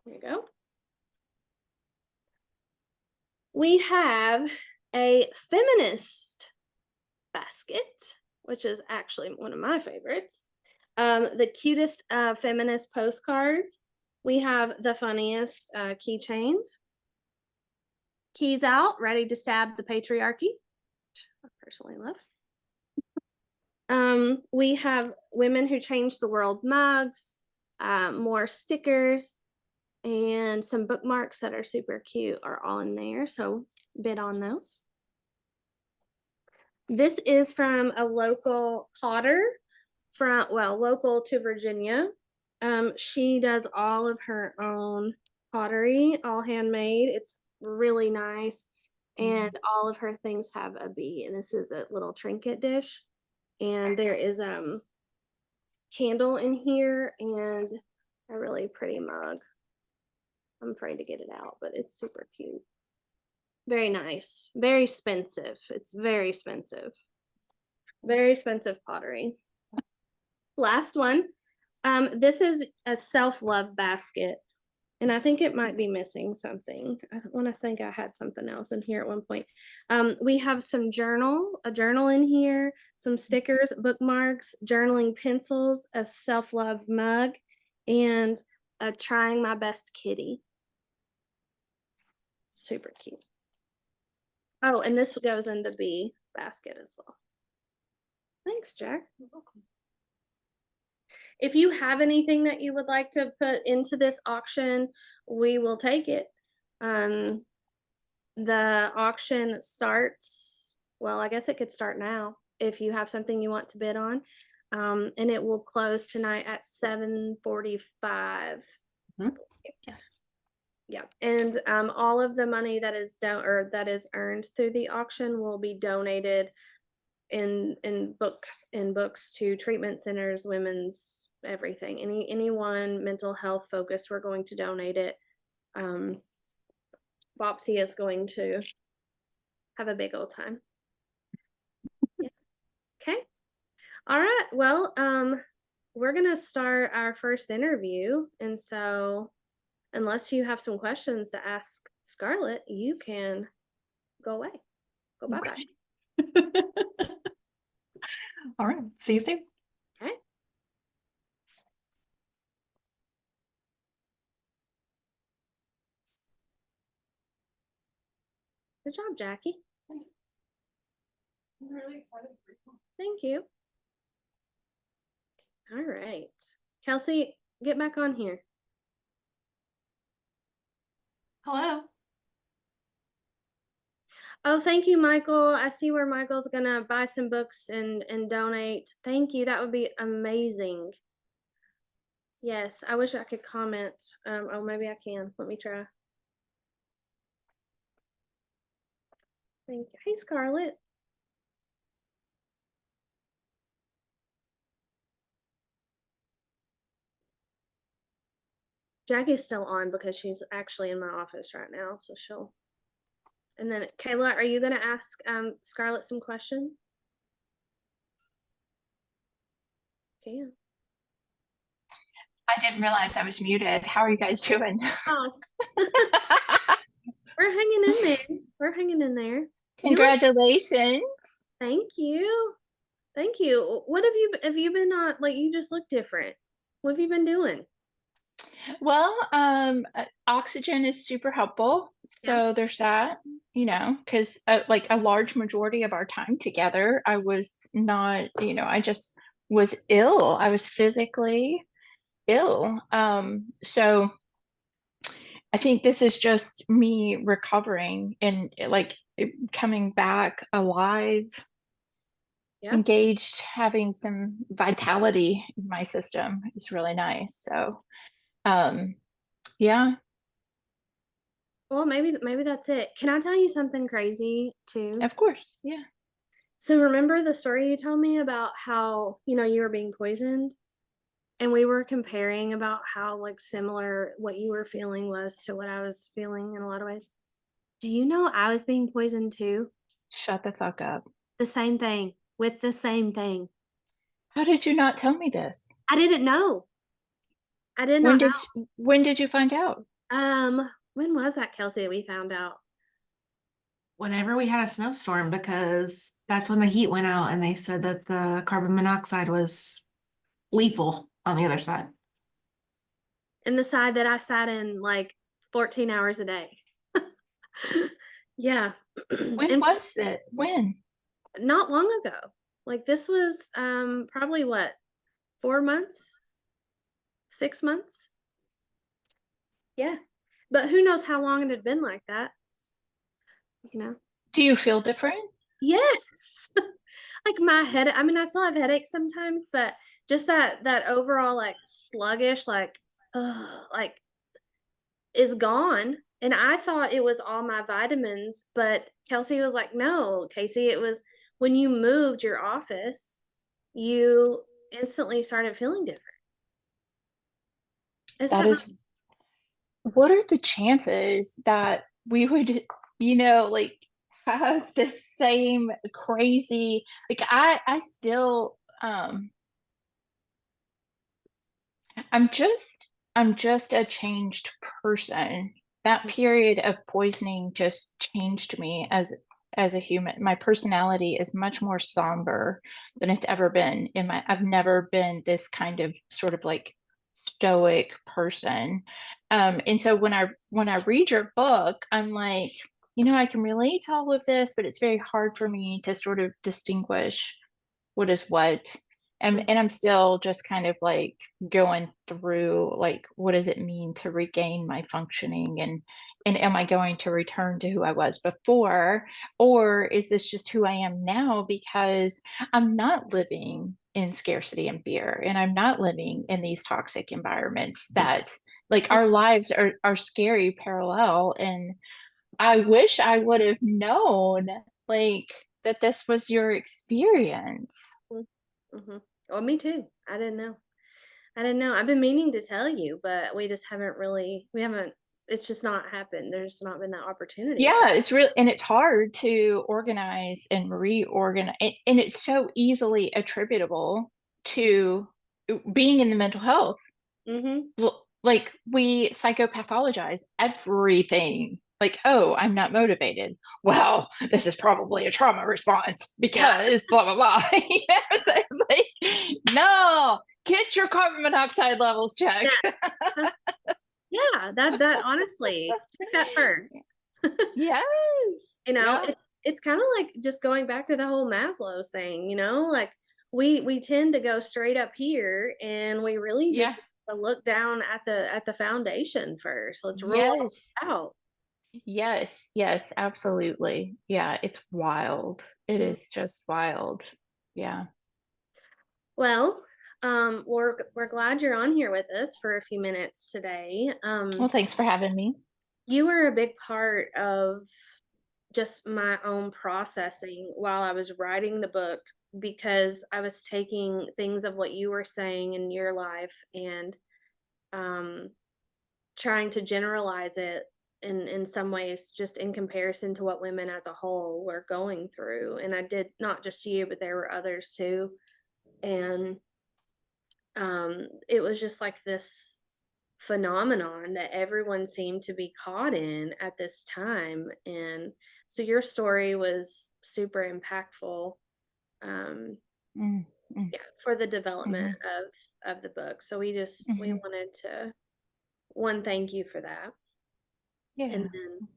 Speaker 1: There you go. We have a feminist basket, which is actually one of my favorites. The cutest feminist postcards. We have the funniest keychains. Keys out, ready to stab the patriarchy, which I personally love. We have women who changed the world mugs, more stickers, and some bookmarks that are super cute are all in there. So bid on those. This is from a local potter local to Virginia. She does all of her own pottery, all handmade. It's really nice. And all of her things have a bee. And this is a little trinket dish. And there is candle in here and a really pretty mug. I'm afraid to get it out, but it's super cute. Very nice. Very expensive. It's very expensive. Very expensive pottery. Last one. This is a self-love basket. And I think it might be missing something. I want to think I had something else in here at one point. We have a journal in here, some stickers, bookmarks, journaling pencils, a self-love mug, and a trying my best kitty. Super cute. Oh, and this goes in the bee basket as well. Thanks, Jack. You're welcome. If you have anything that you would like to put into this auction, we will take it. The auction starts, well, I guess it could start now if you have something you want to bid on. And it will close tonight at 7:45.
Speaker 5: Yes.
Speaker 1: Yeah, and all of the money that is that is earned through the auction will be donated in books to treatment centers, women's everything. Anyone mental health focused, we're going to donate it. Bopsy is going to have a big old time. Yeah. Okay. All right. Well, we're gonna start our first interview, and so unless you have some questions to ask Scarlett, you can go away. Go bye-bye.
Speaker 5: All right. See you soon.
Speaker 1: Okay. Good job, Jackie.
Speaker 2: I'm really excited for you.
Speaker 1: Thank you. All right. Kelsey, get back on here.
Speaker 5: Hello.
Speaker 1: Oh, thank you, Michael. I see where Michael's gonna buy some books and donate. Thank you. That would be amazing. Yes, I wish I could comment. Oh, maybe I can. Let me try. Thank you. Hey, Scarlett. Jackie's still on because she's actually in my office right now, so she'll. And then Kayla, are you gonna ask Scarlett some questions? Okay.
Speaker 7: I didn't realize I was muted. How are you guys doing?
Speaker 1: Oh. We're hanging in there. We're hanging in there.
Speaker 7: Congratulations.
Speaker 1: Thank you. Thank you. What have you been on? Like, you just look different. What have you been doing?
Speaker 7: Well, oxygen is super helpful. So there's that, because like a large majority of our time together, I was not, I just was ill. I was physically ill. So I think this is just me recovering and like coming back alive, engaged, having some vitality in my system is really nice. So, yeah.
Speaker 1: Well, maybe that's it. Can I tell you something crazy too?
Speaker 7: Of course, yeah.
Speaker 1: So remember the story you told me about how, you were being poisoned? And we were comparing about how like similar what you were feeling was to what I was feeling in a lot of ways. Do you know I was being poisoned too?
Speaker 7: Shut the fuck up.
Speaker 1: The same thing, with the same thing.
Speaker 7: How did you not tell me this?
Speaker 1: I didn't know. I did not know.
Speaker 7: When did you find out?
Speaker 1: When was that, Kelsey, that we found out?
Speaker 8: Whenever we had a snowstorm, because that's when the heat went out and they said that the carbon monoxide was lethal on the other side.
Speaker 1: And the side that I sat in like 14 hours a day. Yeah.
Speaker 7: When was it? When?
Speaker 1: Not long ago. Like this was probably what, 4 months? 6 months? Yeah. But who knows how long it had been like that?
Speaker 7: Do you feel different?
Speaker 1: Yes. Like my head, I mean, I still have headaches sometimes, but just that overall like sluggish, like is gone. And I thought it was all my vitamins, but Kelsey was like, no, Casey, it was when you moved your office, you instantly started feeling different.
Speaker 7: What are the chances that we would like have the same crazy, like I still, I'm just a changed person. That period of poisoning just changed me as a human. My personality is much more somber than it's ever been I've never been this kind of sort of like stoic person. And so when I read your book, I'm like, I can relate to all of this, but it's very hard for me to sort of distinguish what is what. And I'm still just kind of like going through like what does it mean to regain my functioning, and am I going to return to who I was before, or is this just who I am now because I'm not living in scarcity and fear, and I'm not living in these toxic environments that like our lives are scary parallel. And I wish I would have known like that this was your experience.
Speaker 1: Mm-hmm. Well, me too. I didn't know. I've been meaning to tell you, but we just haven't really, it's just not happened. There's not been that opportunity. So,
Speaker 7: Yeah, it's real, and it's hard to organize and reorganize, and it's so easily attributable to being in the mental health. Like we psychopathologize everything. Like, oh, I'm not motivated. Well, this is probably a trauma response because blah blah blah. So like, no, get your carbon monoxide levels checked.
Speaker 1: Yeah, that honestly, check that first.
Speaker 7: Yes. Yeah.
Speaker 1: It's kind of like just going back to the whole Maslow's thing, like we tend to go straight up here, and we really just look down at the foundation first. Let's roll it out.
Speaker 7: Yes, absolutely. Yeah, it's wild. It
Speaker 1: Mhm.
Speaker 7: is just wild. Yeah.
Speaker 1: Well, we're glad you're on here with us for a few minutes today.
Speaker 7: Well, thanks for having me.
Speaker 1: You were a big part of just my own processing while I was writing the book, because I was taking things of what you were saying in your life and um, trying to generalize it in some ways, just in comparison to what women as a whole were going through. And I did, not just you, but there were others too. And it was just like this phenomenon that everyone seemed to be caught in at this time. And so your story was super impactful, um
Speaker 7: Mm, mm,
Speaker 1: yeah, for the development
Speaker 7: mhm,
Speaker 1: of the book. So we
Speaker 7: mhm.
Speaker 1: wanted to thank you for that. And
Speaker 7: Yeah.
Speaker 1: then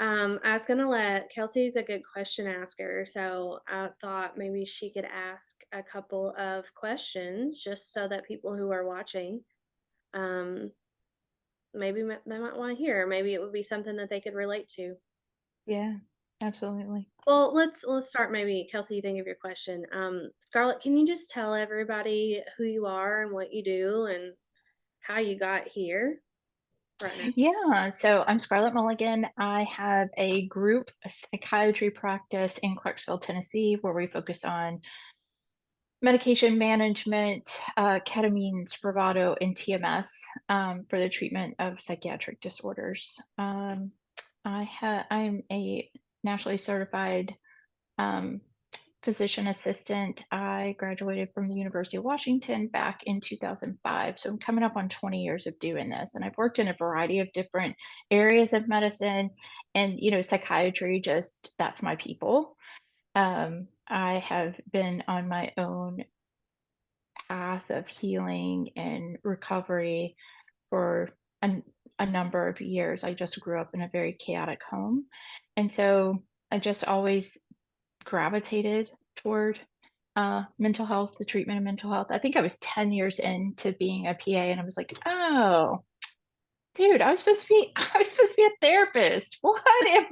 Speaker 1: I was gonna let Kelsey's a good question asker, so I thought maybe she could ask a couple of questions just so that people who are watching, um maybe they might want to hear. Maybe it would be something that they could relate to.
Speaker 7: Yeah, absolutely.
Speaker 1: Well, let's start. Maybe Kelsey, you think of your question. Scarlett, can you just tell everybody who you are and what you do and how you got here right now?
Speaker 7: Yeah, so I'm Scarlett Mulligan. I have a group a psychiatry practice in Clarksville, Tennessee, where we focus on medication management, ketamine, Spravato, and TMS for the treatment of psychiatric disorders. I'm a nationally certified um, physician assistant. I graduated from the University of Washington back in 2005. So I'm coming up on 20 years of doing this. And I've worked in a variety of different areas of medicine, and, psychiatry, just that's my people. I have been on my own path of healing and recovery for a number of years. I just grew up in a very chaotic home. And so I just always gravitated toward mental health, the treatment of mental health. I think I was 10 years into being a PA, and I was like, oh, dude, I was supposed to be a therapist. What am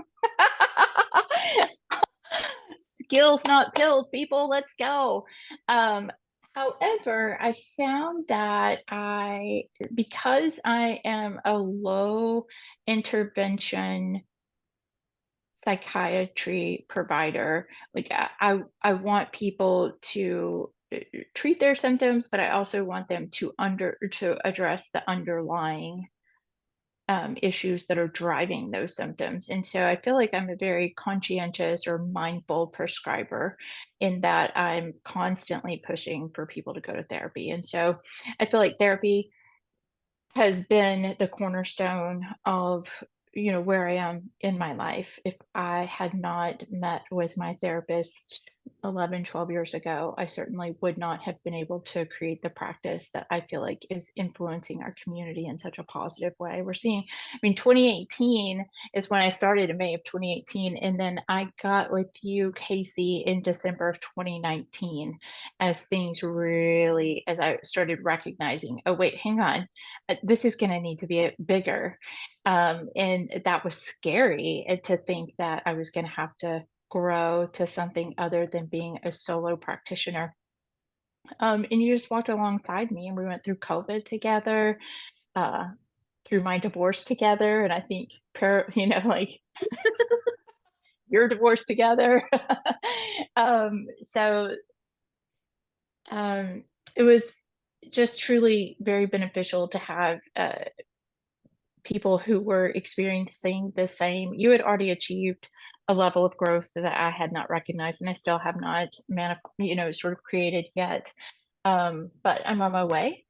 Speaker 7: skills, not pills, people, let's go. However, I found that because I am a low intervention psychiatry provider, like I want people to treat their symptoms, but I also want them to address the underlying issues that are driving those symptoms. And so I feel like I'm a very conscientious or mindful prescriber in that I'm constantly pushing for people to go to therapy. And so I feel like therapy has been the cornerstone of, where I am in my life. If I had not met with my therapist 11, 12 years ago, I certainly would not have been able to create the practice that I feel like is influencing our community in such a positive way. We're seeing, 2018 is when I started, in May of 2018, and then I got with you, Casey, in December of 2019, as things really, as I started recognizing, oh wait, hang on, this is going to need to be bigger. And that was scary, to think that I was going to have to grow to something other than being a solo practitioner. And you just walked alongside me, and we went through COVID together, uh, through my divorce together. And I think, like your divorce together. So it was just truly very beneficial to have people who were experiencing the same. You had already achieved a level of growth that I had not recognized, and I still have not sort of created yet. But I'm on my way,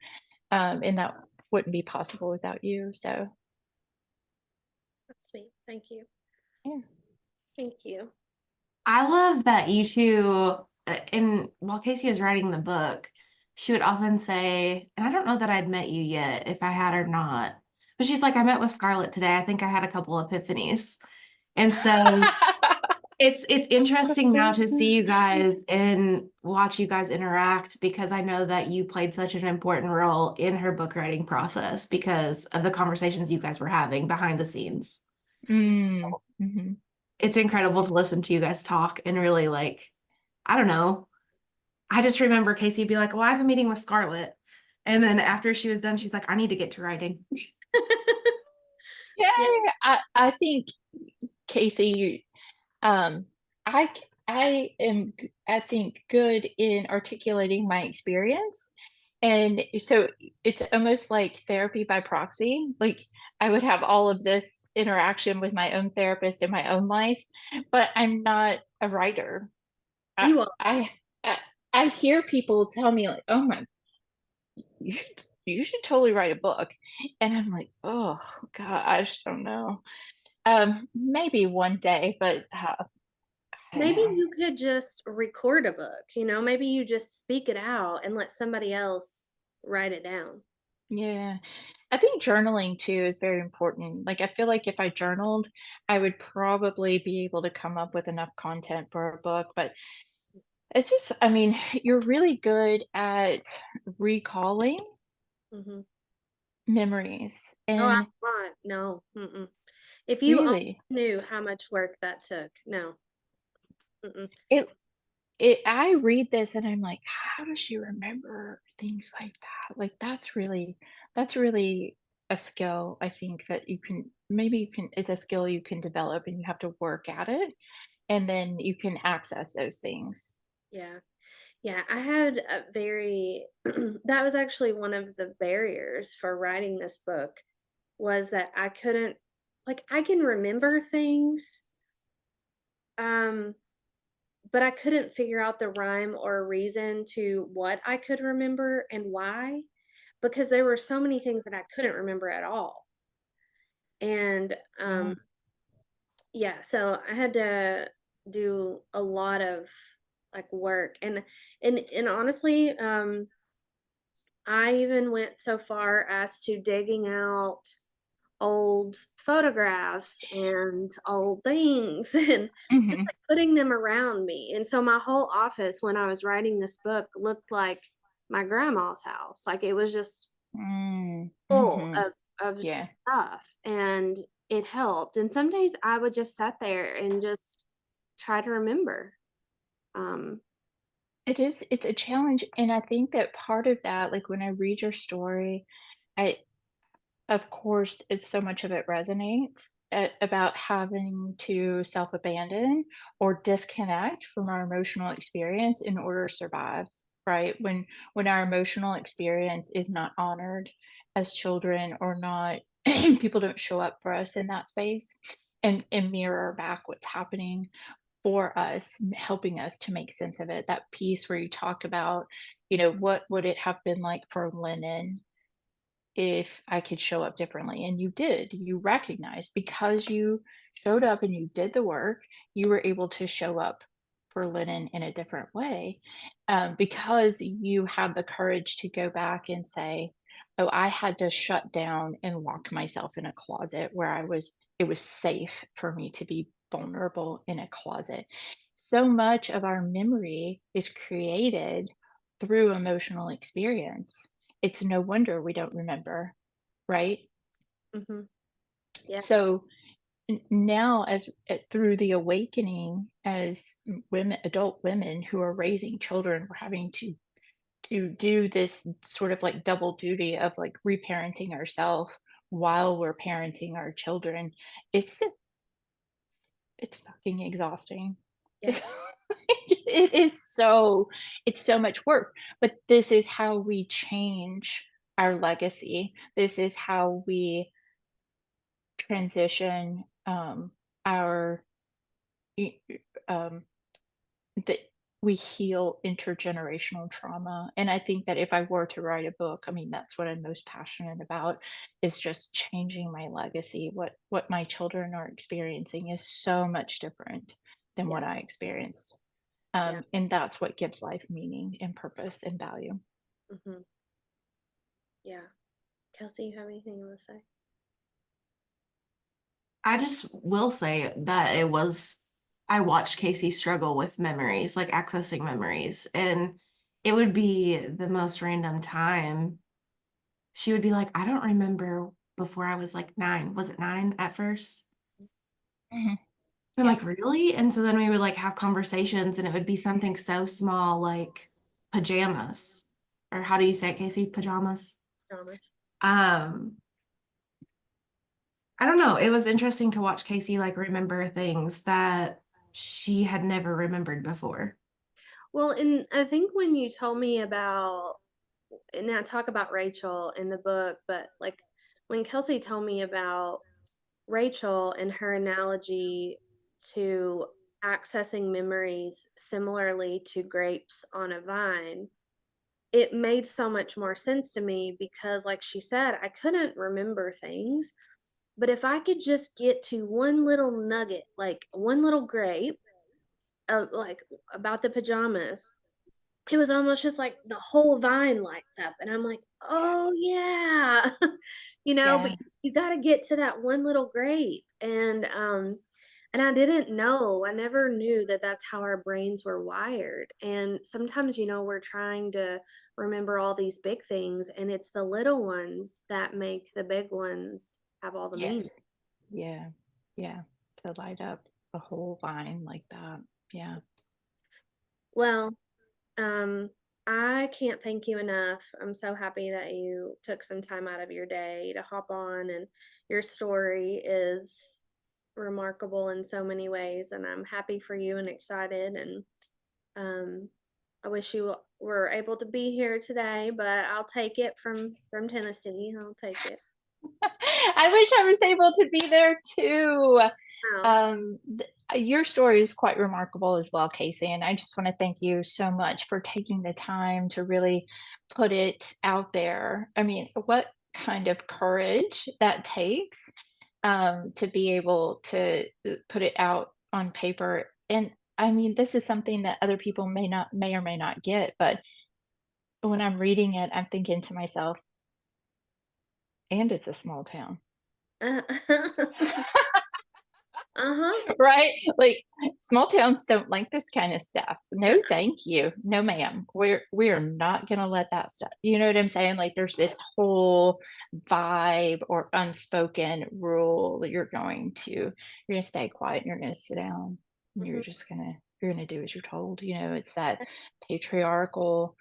Speaker 7: and that wouldn't be possible without you. So
Speaker 1: That's sweet. Thank you.
Speaker 7: yeah.
Speaker 1: Thank you.
Speaker 8: I love that you two, and while Casey was writing the book, she would often say, and I don't know that I'd met you yet, if I had or not, but she's like, I met with Scarlett today. I think I had a couple epiphanies. And so it's interesting now to see you guys and watch you guys interact, because I know that you played such an important role in her book writing process because of the conversations you guys were having behind the scenes.
Speaker 7: Mm-hmm.
Speaker 8: It's incredible to listen to you guys talk and really, like, I don't know. I just remember Casey be like, well, I have a meeting with Scarlett. And then after she was done, she's like, I need to get to writing.
Speaker 7: Yeah, I think, Casey, I am, I think, good in articulating my experience. And so it's almost like therapy by proxy. Like, I would have all of this interaction with my own therapist in my own life, but I'm not a writer.
Speaker 1: You are.
Speaker 7: I hear people tell me, like, oh my, you should totally write a book. And I'm like, oh gosh, don't know. Maybe one day, but I don't
Speaker 1: Maybe
Speaker 7: know.
Speaker 1: you could just record a book, maybe you just speak it out and let somebody else write it down.
Speaker 7: Yeah. I think journaling too is very important. Like, I feel like if I journaled, I would probably be able to come up with enough content for a book. But it's just, you're really good at recalling
Speaker 1: Hmm.
Speaker 7: memories.
Speaker 1: Oh, I'm
Speaker 7: And
Speaker 1: not. No. Mm-mm. If you only
Speaker 7: really,
Speaker 1: knew how much work that took. No. Mm-mm.
Speaker 7: it I read this and I'm like, how does she remember things like that? Like, that's really a skill, I think, that it's a skill you can develop, and you have to work at it, and then you can access those things.
Speaker 1: Yeah. Yeah. I had a very, that was actually one of the barriers for writing this book, was that I couldn't, like, I can remember things, um, but I couldn't figure out the rhyme or reason to what I could remember and why, because there were so many things that I couldn't remember at all. And
Speaker 7: Yeah.
Speaker 1: yeah, so I had to do a lot of like work, and honestly, I even went so far as to digging out old photographs and old things and just
Speaker 7: Mhm.
Speaker 1: like putting them around me. And so my whole office when I was writing this book looked like my grandma's house. Like it was just
Speaker 7: Mm,
Speaker 1: full
Speaker 7: mhm.
Speaker 1: of
Speaker 7: Yeah.
Speaker 1: stuff, and it helped. And some days I would just sit there and just try to remember. Um
Speaker 7: It's a challenge, and I think that part of that, like, when I read your story, I of course, it's so much of it resonates, about having to self-abandon or disconnect from our emotional experience in order to survive, right? When our emotional experience is not honored as children, or not people don't show up for us in that space and mirror back what's happening for us, helping us to make sense of it. That piece where you talk about, what would it have been like for Lennon if I could show up differently? And you did. You recognized, because you showed up and you did the work, you were able to show up for Lennon in a different way, because you had the courage to go back and say, oh, I had to shut down and lock myself in a closet where it was safe for me to be vulnerable in a closet. So much of our memory is created through emotional experience. It's no wonder we don't remember, right?
Speaker 1: Hmm. Yeah.
Speaker 7: So now, through the awakening, as women, adult women who are raising children, we're having to do this sort of like double duty of like reparenting ourselves while we're parenting our children. It's fucking exhausting.
Speaker 1: Yeah.
Speaker 7: It is so, it's so much work, but this is how we change our legacy. This is how we transition our um that we heal intergenerational trauma. And I think that if I were to write a book, I mean, that's what I'm most passionate about, is just changing my legacy. What my children are experiencing is so much different than what I experienced. And that's what gives life meaning and purpose and value.
Speaker 1: Hmm. Yeah. Kelsey, you have anything you want to say?
Speaker 8: I just will say that I watched Casey struggle with memories, like accessing memories, and it would be the most random time. She would be like, I don't remember before I was like 9. Was it 9 at first?
Speaker 7: Mhm.
Speaker 8: I'm like, really? And so then we would like have conversations, and it would be something so small like pajamas. Or how do you say it, Casey? Pajamas?
Speaker 1: Promise.
Speaker 8: I don't know. It was interesting to watch Casey like remember things that she had never remembered before.
Speaker 1: Well, and I think when you told me about, and I talk about Rachel in the book, but like when Kelsey told me about Rachel and her analogy to accessing memories similarly to grapes on a vine, it made so much more sense to me because, like she said, I couldn't remember things. But if I could just get to one little nugget, like one little grape, like about the pajamas, it was almost just like the whole vine lights up. And I'm like, oh, yeah, but
Speaker 7: Yeah.
Speaker 1: you got to get to that one little grape. And I didn't know, I never knew that that's how our brains were wired. And sometimes, we're trying to remember all these big things, and it's the little ones that make the big ones have all the meaning.
Speaker 7: Yes. Yeah. Yeah. To light up a whole vine like that. Yeah.
Speaker 1: Well, I can't thank you enough. I'm so happy that you took some time out of your day to hop on, and your story is remarkable in so many ways, and I'm happy for you and excited. And I wish you were able to be here today, but I'll take it from Tennessee. I'll take it.
Speaker 7: I wish I was able to be there too.
Speaker 1: Wow.
Speaker 7: Your story is quite remarkable as well, Casey. And I just want to thank you so much for taking the time to really put it out there. I mean, what kind of courage that takes, to be able to put it out on paper. And I mean, this is something that other people may or may not get, but when I'm reading it, I'm thinking to myself, and it's a small town.
Speaker 1: Uh-huh.
Speaker 7: Right? Like, small towns don't like this kind of stuff. No, thank you. No, ma'am. We're not gonna let that stuff. You know what I'm saying? Like, there's this whole vibe or unspoken rule that you're gonna stay quiet and you're gonna sit down and
Speaker 1: Mhm.
Speaker 7: you're gonna do as you're told. It's that patriarchal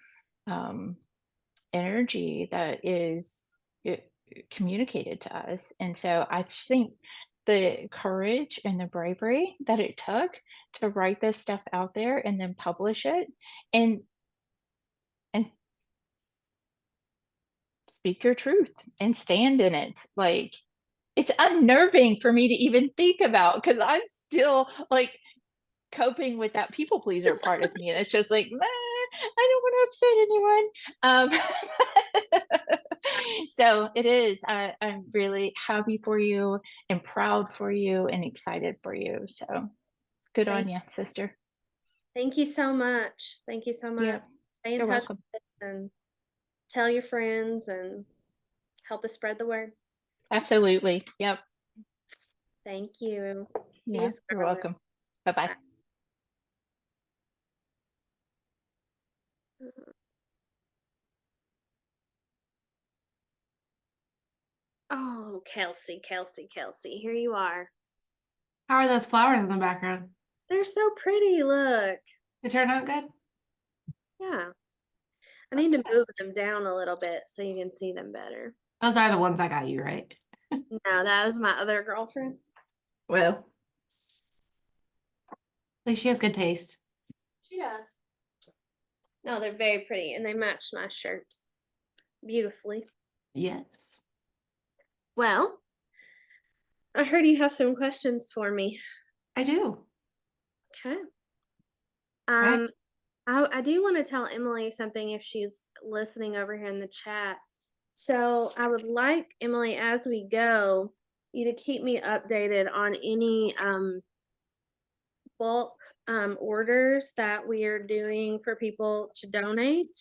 Speaker 7: energy that is communicated to us. And so I just think the courage and the bravery that it took to write this stuff out there and then publish it and and speak your truth and stand in it. Like, it's unnerving for me to even think about because I'm still like coping with that people pleaser part of me. And it's just like, I don't want to upset anyone. So it is. I'm really happy for you and proud for you and excited for you. So good on you, sister.
Speaker 1: Thank you so much. Thank you so much.
Speaker 7: Yeah,
Speaker 1: Stay in
Speaker 7: you're
Speaker 1: touch
Speaker 7: welcome.
Speaker 1: with us and tell your friends and help us spread the word.
Speaker 7: Absolutely. Yep.
Speaker 1: Thank you.
Speaker 7: Yeah,
Speaker 1: Thanks,
Speaker 7: you're
Speaker 1: Scarlett.
Speaker 7: welcome. Bye-bye.
Speaker 1: Oh, Kelsey, here you are.
Speaker 8: How are those flowers in the background?
Speaker 1: They're so pretty. Look.
Speaker 8: They turn out good?
Speaker 1: Yeah. I need to
Speaker 8: Okay.
Speaker 1: move them down a little bit so you can see them better.
Speaker 8: Those are the ones I got you, right?
Speaker 1: No, that was my other girlfriend.
Speaker 8: Well. At least she has good taste.
Speaker 1: She does. No, they're very pretty and they match my shirt beautifully.
Speaker 8: Yes.
Speaker 1: Well, I heard you have some questions for me.
Speaker 8: I do.
Speaker 1: Okay.
Speaker 8: Right.
Speaker 1: I do want to tell Emily something if she's listening over here in the chat. So I would like, Emily, as we go, you to keep me updated on any bulk orders that we are doing for people to donate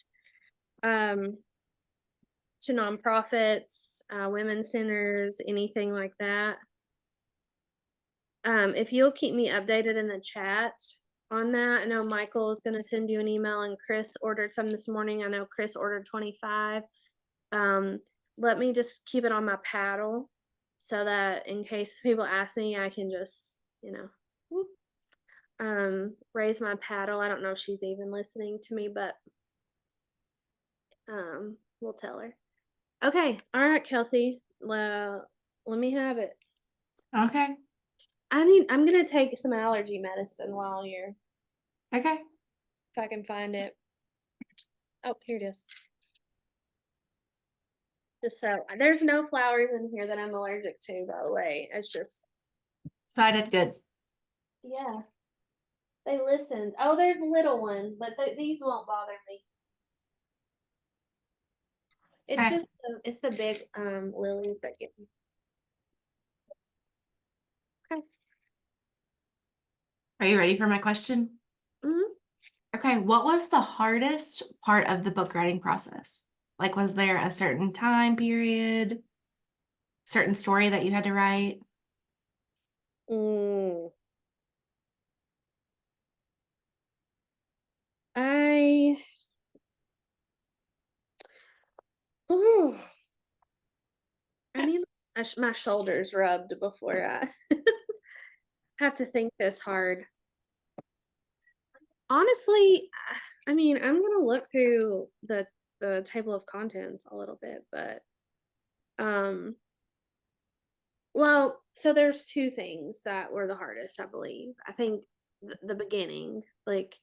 Speaker 1: to nonprofits, women's centers, anything like that. If you'll keep me updated in the chat on that. I know Michael is going to send you an email and Chris ordered some this morning. I know Chris ordered 25. Let me just keep it on my paddle so that in case people ask me, I can just, whoop, raise my paddle. I don't know if she's even listening to me, but we'll tell her. Okay. All right, Kelsey. Well, let me have it.
Speaker 8: Okay.
Speaker 1: I'm gonna take some allergy medicine while you're,
Speaker 8: Okay.
Speaker 1: if I can find it. Oh, here it is. Just so there's no flowers in here that I'm allergic to, by the way. It's just,
Speaker 8: So I did good.
Speaker 1: yeah. They listened. Oh, there's a little one, but these won't bother me. It's
Speaker 8: Okay.
Speaker 1: just it's the big lilies that get me. Okay.
Speaker 8: Are you ready for my question?
Speaker 1: Mm-hmm.
Speaker 8: Okay. What was the hardest part of the book writing process? Like, was there a certain time period, certain story that you had to write?
Speaker 1: Ooh, I need my shoulders rubbed before I have to think this hard. Honestly, I mean, I'm gonna look through the table of contents a little bit, but well, so there's two things that were the hardest, I believe. I think the beginning, like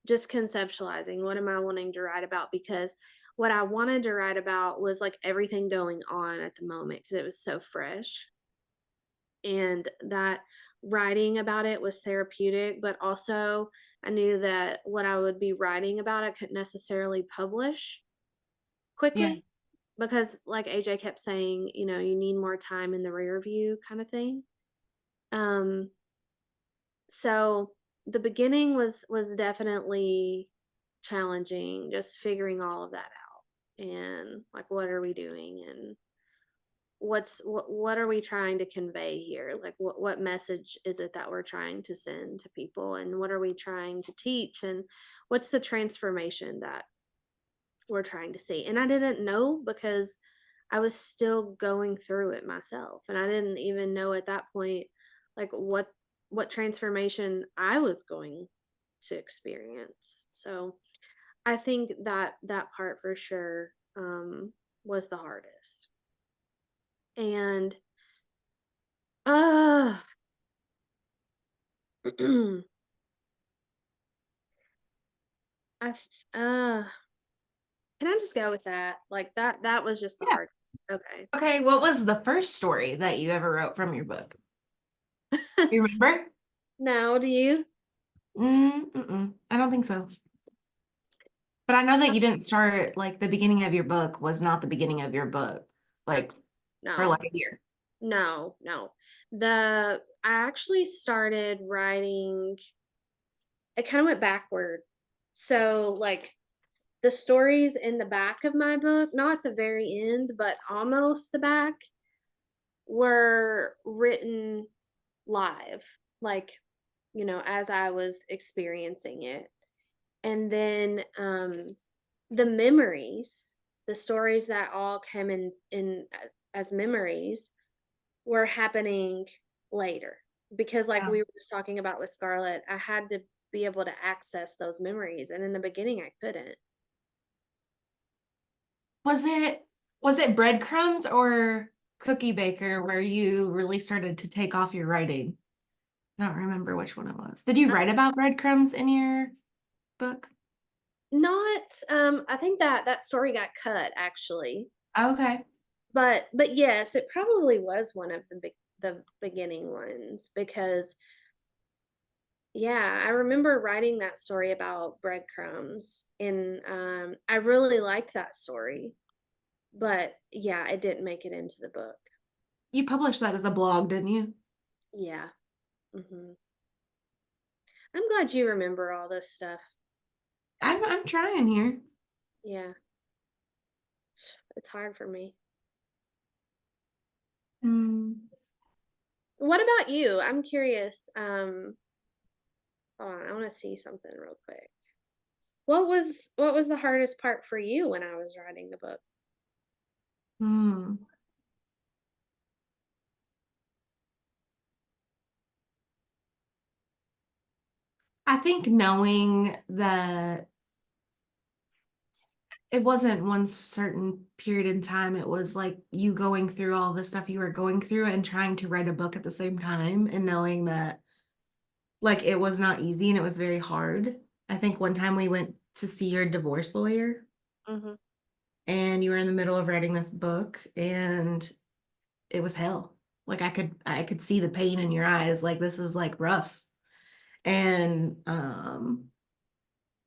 Speaker 1: just conceptualizing what am I wanting to write about, because what I wanted to write about was like everything going on at the moment because it was so fresh. And that writing about it was therapeutic, but also I knew that what I would be writing about I couldn't necessarily publish
Speaker 8: Yeah.
Speaker 1: quickly because like AJ kept saying, you need more time in the rear view kind of thing. So the beginning was definitely challenging, just figuring all of that out and like what are we doing and what are we trying to convey here, like what message is it that we're trying to send to people and what are we trying to teach and what's the transformation that we're trying to see. And I didn't know because I was still going through it myself and I didn't even know at that point like what transformation I was going to experience. So I think that part for sure was the hardest. And I can I just go with that? Like that was just the
Speaker 8: Yeah.
Speaker 1: hardest. Okay.
Speaker 8: Okay, what was the first story that you ever wrote from your book? You remember?
Speaker 1: No, do you?
Speaker 8: I don't think so. But I know that you didn't start, like, the beginning of your book was not the beginning of your book, like, for
Speaker 1: No.
Speaker 8: like a year.
Speaker 1: No, no. I actually started writing, it kind of went backward. So like the stories in the back of my book, not the very end, but almost the back, were written live, like, as I was experiencing it. And then the memories, the stories that all came in as memories were happening later, because like
Speaker 8: Yeah.
Speaker 1: we were just talking about with Scarlett, I had to be able to access those memories, and in the beginning I couldn't.
Speaker 8: Was it Breadcrumbs or Cookie Baker where you really started to take off your writing? I don't remember which one it was. Did you write about breadcrumbs in your book?
Speaker 1: Not I think that story got cut actually,
Speaker 8: Okay.
Speaker 1: but yes, it probably was one of the beginning ones, because yeah, I remember writing that story about breadcrumbs, and I really liked that story, but yeah, it didn't make it into the book.
Speaker 8: You published that as a blog, didn't you?
Speaker 1: Yeah. I'm glad you remember all this stuff.
Speaker 8: I'm trying here.
Speaker 1: Yeah. It's hard for me. What about you? I'm curious. Hold on, I want to see something real quick. What was the hardest part for you when I was writing the book?
Speaker 8: Hmm. I think knowing that it wasn't one certain period in time, it was like you going through all the stuff you were going through and trying to write a book at the same time, and knowing that like it was not easy and it was very hard. I think one time we went to see your divorce lawyer
Speaker 1: Mm-hmm.
Speaker 8: and you were in the middle of writing this book and it was hell. Like I could see the pain in your eyes, like this is like rough. And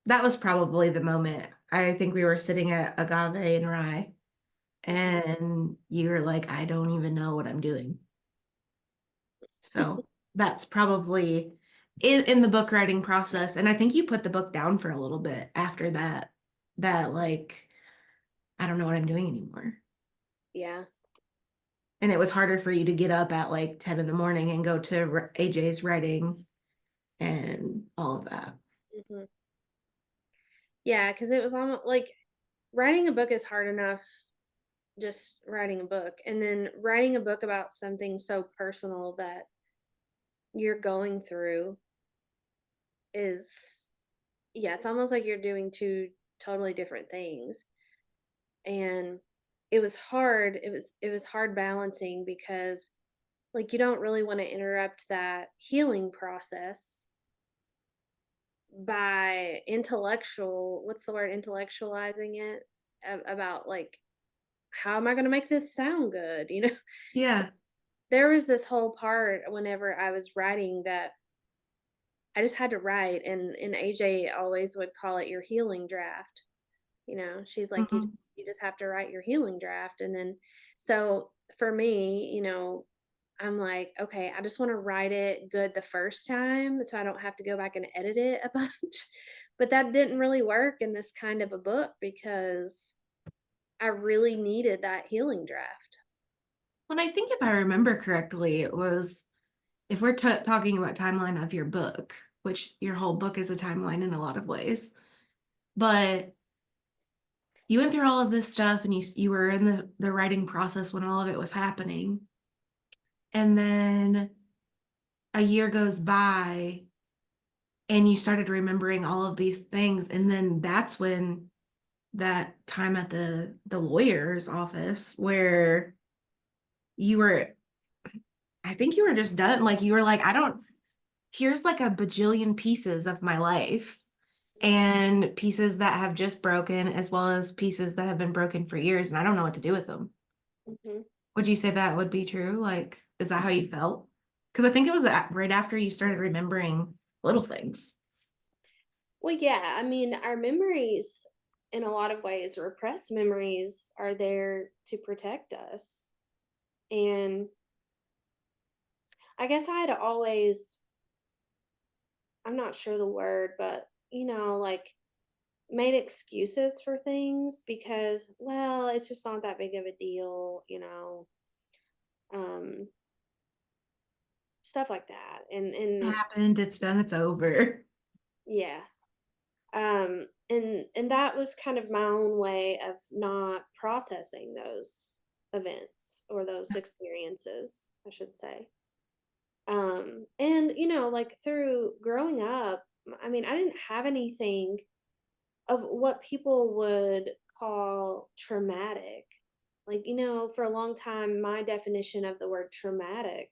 Speaker 8: that was probably the moment. I think we were sitting at Agave and Rye and you were like, I don't even know what I'm doing. So that's probably in the book writing process. And I think you put the book down for a little bit after that like, I don't know what I'm doing anymore.
Speaker 1: Yeah.
Speaker 8: And it was harder for you to get up at like 10 in the morning and go to AJ's writing and all of that.
Speaker 1: Mm-hmm. Yeah, because it was almost like writing a book is hard enough, just writing a book, and then writing a book about something so personal that you're going through is, yeah, it's almost like you're doing two totally different things. And it was hard balancing, because like you don't really want to interrupt that healing process by intellectualizing it, about like, how am I going to make this sound good, so
Speaker 8: Yeah.
Speaker 1: there was this whole part whenever I was writing that I just had to write, and AJ always would call it your healing draft. She's like, you
Speaker 8: Mhm.
Speaker 1: you just have to write your healing draft. And then so for me, I'm like, okay, I just want to write it good the first time so I don't have to go back and edit it a bunch. But that didn't really work in this kind of a book, because I really needed that healing draft.
Speaker 8: When I think if I remember correctly, it was if we're talking about timeline of your book, which your whole book is a timeline in a lot of ways, but you went through all of this stuff and you were in the writing process when all of it was happening. And then a year goes by and you started remembering all of these things. And then that's when that time at the lawyer's office where you were, I think you were just done. Like you were like, here's like a bajillion pieces of my life and pieces that have just broken as well as pieces that have been broken for years. And I don't know what to do with them.
Speaker 1: Mhm.
Speaker 8: Would you say that would be true? Like, is that how you felt? Because I think it was right after you started remembering little things.
Speaker 1: Well, yeah, I mean, our memories, in a lot of ways, repressed memories, are there to protect us. And I guess I had always, I'm not sure the word, but, like, made excuses for things because, well, it's just not that big of a deal. um, stuff like that.
Speaker 8: It
Speaker 1: And
Speaker 8: happened, it's done, it's over.
Speaker 1: yeah. And that was kind of my own way of not processing those events or those experiences, I should say. And like through growing up, I mean, I didn't have anything of what people would call traumatic. Like, for a long time, my definition of the word traumatic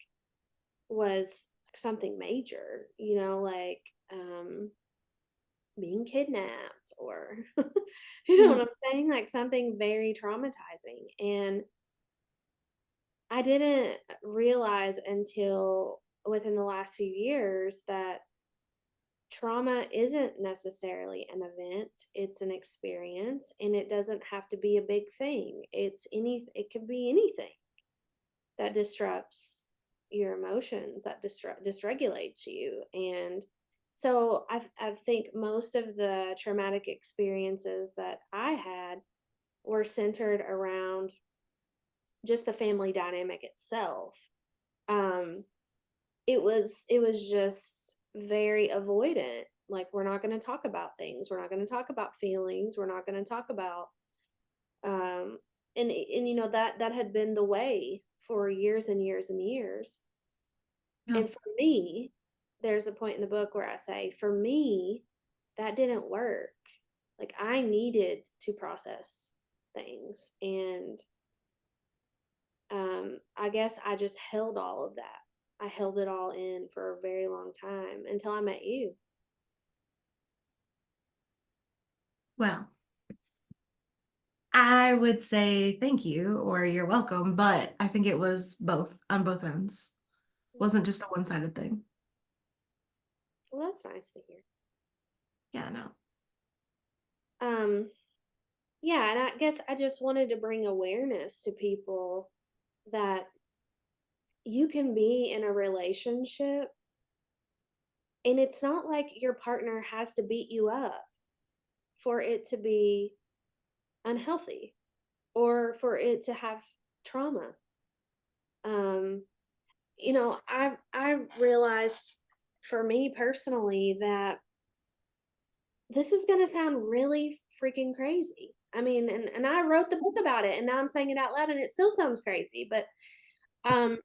Speaker 1: was something major, like being kidnapped or you know
Speaker 8: Yeah.
Speaker 1: what I'm saying? Like something very traumatizing. And I didn't realize until within the last few years that trauma isn't necessarily an event, it's an experience, and it doesn't have to be a big thing. It could be anything that disrupts your emotions, that dysregulates you. And so I think most of the traumatic experiences that I had were centered around just the family dynamic itself. um it was just very avoidant. Like, we're not going to talk about things, we're not going to talk about feelings, we're not going to talk about um and that had been the way for years and years and years.
Speaker 8: Yeah.
Speaker 1: And for me, there's a point in the book where I say, for me, that didn't work. Like, I needed to process things. And I guess I just held all of that. I held it all in for a very long time until I met you.
Speaker 8: Well, I would say thank you or you're welcome, but I think it was both on both ends. Wasn't just a one-sided thing.
Speaker 1: Well, that's nice to hear.
Speaker 8: Yeah, no.
Speaker 1: Yeah, and I guess I just wanted to bring awareness to people that you can be in a relationship and it's not like your partner has to beat you up for it to be unhealthy or for it to have trauma. Um, I realized for me personally that this is gonna sound really freaking crazy. I mean, and I wrote the book about it and now I'm saying it out loud and it still sounds crazy, but um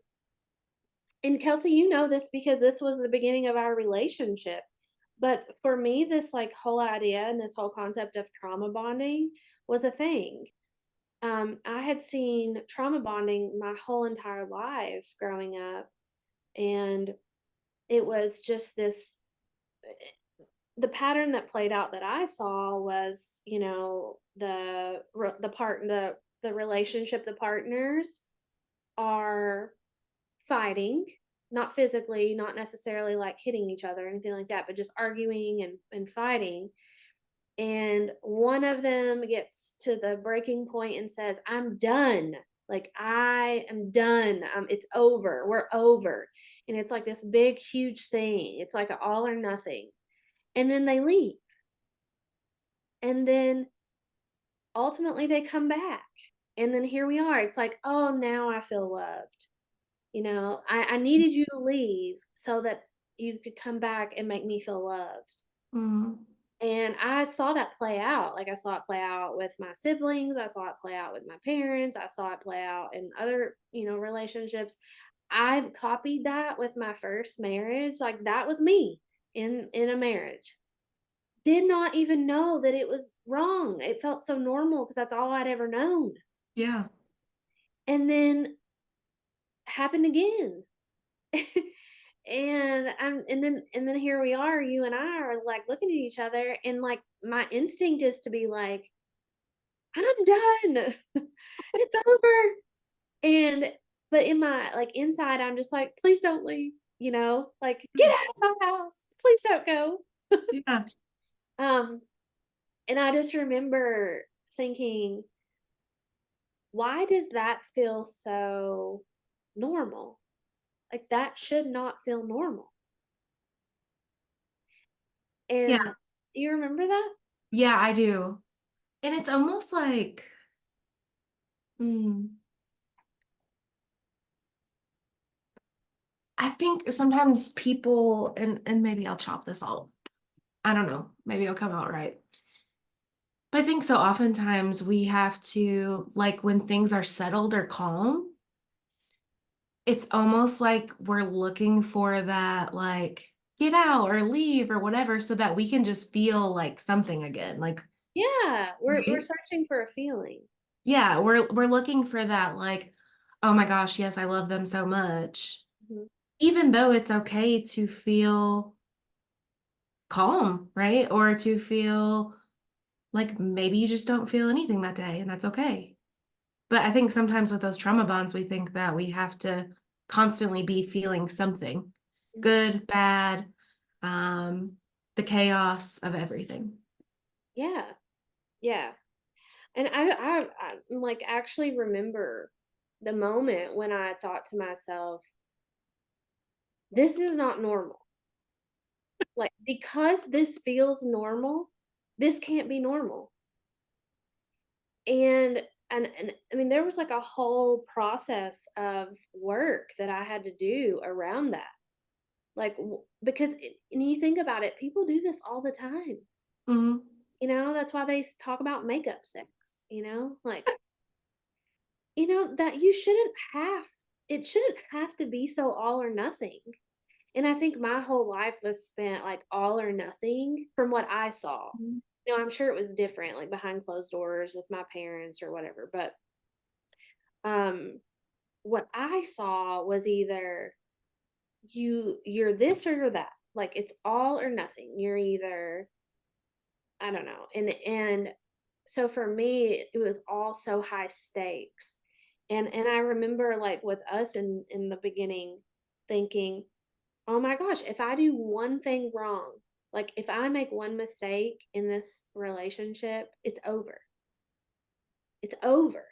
Speaker 1: and Kelsey, you know this because this was the beginning of our relationship. But for me, this like whole idea and this whole concept of trauma bonding was a thing. I had seen trauma bonding my whole entire life growing up, and it was just this. The pattern that played out that I saw was, the relationship, the partners are fighting, not physically, not necessarily like hitting each other or anything like that, but just arguing and fighting. And one of them gets to the breaking point and says, I'm done. Like, I am done. It's over. We're over. And it's like this big, huge thing. It's like an all or nothing. And then they leave. And then ultimately they come back. And then here we are. It's like, oh, now I feel loved. I needed you to leave so that you could come back and make me feel loved.
Speaker 8: Mm.
Speaker 1: And I saw that play out. Like, I saw it play out with my siblings. I saw it play out with my parents. I saw it play out in other, relationships. I copied that with my first marriage. Like, that was me in a marriage. Did not even know that it was wrong. It felt so normal because that's all I'd ever known.
Speaker 8: Yeah.
Speaker 1: And then happened again. And then here we are, you and I are like looking at each other, and like my instinct is to be like, I'm done. It's over. And but in my like inside, I'm just like, please don't leave, like get out of my house. Please don't go.
Speaker 8: Yeah.
Speaker 1: Um, and I just remember thinking, why does that feel so normal? Like that should not feel normal.
Speaker 8: Yeah.
Speaker 1: And you remember that?
Speaker 8: Yeah, I do. And it's almost like, I think sometimes people, and maybe I'll chop this all. I don't know. Maybe it'll come out right. But I think so oftentimes we have to, like, when things are settled or calm, it's almost like we're looking for that, like, get out or leave or whatever, so that we can just feel like something again. Like,
Speaker 1: Yeah, we're
Speaker 8: right?
Speaker 1: searching for a feeling.
Speaker 8: Yeah, we're looking for that, like, oh my gosh, yes, I love them so much.
Speaker 1: Mhm.
Speaker 8: Even though it's okay to feel calm, right? Or to feel like maybe you just don't feel anything that day, and that's okay. But I think sometimes with those trauma bonds, we think that we have to constantly be feeling something good, bad, the chaos of everything.
Speaker 1: Yeah. Yeah. And I like actually remember the moment when I thought to myself, this is not normal. Like, because this feels normal, this can't be normal. And I mean, there was like a whole process of work that I had to do around that. Like, because and you think about it, people do this all the time.
Speaker 8: Hmm.
Speaker 1: That's why they talk about makeup sex, like, that it shouldn't have to be so all or nothing. And I think my whole life was spent like all or nothing from what I saw. I'm sure it was different, like behind closed doors with my parents or whatever, but um what I saw was either you're this or you're that. Like it's all or nothing. You're either, I don't know. And so for me, it was all so high stakes. And I remember like with us in the beginning thinking, oh my gosh, if I do one thing wrong, like if I make one mistake in this relationship, it's over. It's over.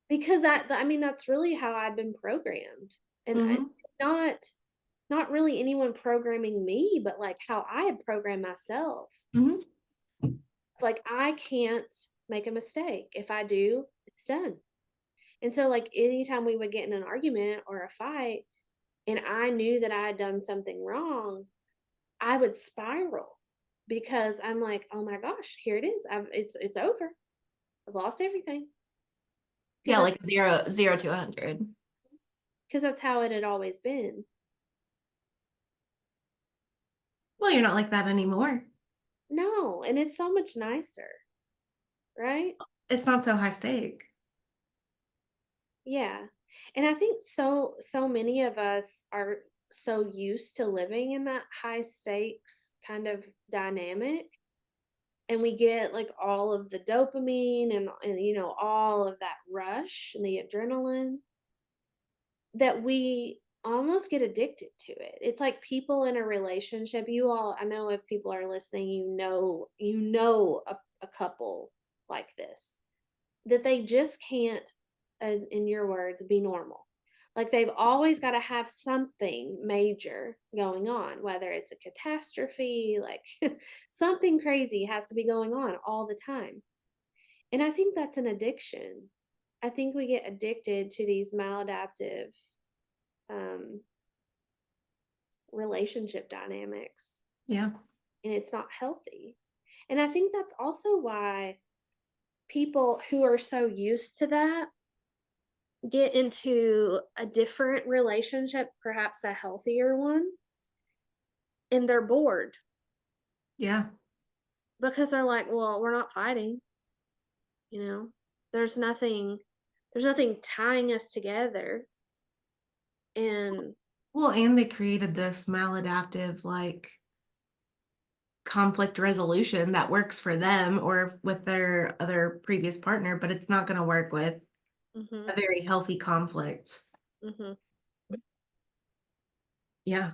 Speaker 1: Because I mean, that's really how I'd been programmed. And
Speaker 8: Hmm.
Speaker 1: not really anyone programming me, but like how I had programmed myself.
Speaker 8: Hmm.
Speaker 1: Like I can't make a mistake. If I do, it's done. And so like anytime we would get in an argument or a fight and I knew that I had done something wrong, I would spiral because I'm like, oh my gosh, here it is. It's over. I've lost everything.
Speaker 8: Yeah,
Speaker 1: Because
Speaker 8: like 0 to 100.
Speaker 1: that's how it had always been.
Speaker 8: Well, you're not like that anymore.
Speaker 1: No, and it's so much nicer, right?
Speaker 8: It's not so high stake.
Speaker 1: Yeah. And I think so many of us are so used to living in that high stakes kind of dynamic, and we get like all of the dopamine and all of that rush and the adrenaline that we almost get addicted to it. It's like people in a relationship, I know if people are listening, a couple like this, that they just can't, in your words, be normal. Like they've always got to have something major going on, whether it's a catastrophe, like something crazy has to be going on all the time. And I think that's an addiction. I think we get addicted to these maladaptive um, relationship dynamics,
Speaker 8: Yeah.
Speaker 1: and it's not healthy. And I think that's also why people who are so used to that get into a different relationship, perhaps a healthier one, and they're bored
Speaker 8: Yeah.
Speaker 1: because they're like, well, we're not fighting, you know. There's nothing tying us together. And
Speaker 8: Well, and they created this maladaptive, like, conflict resolution that works for them or with their other previous partner, but it's not going to work with
Speaker 1: Mm-hmm.
Speaker 8: a very healthy conflict.
Speaker 1: Mm-hmm.
Speaker 8: Yeah.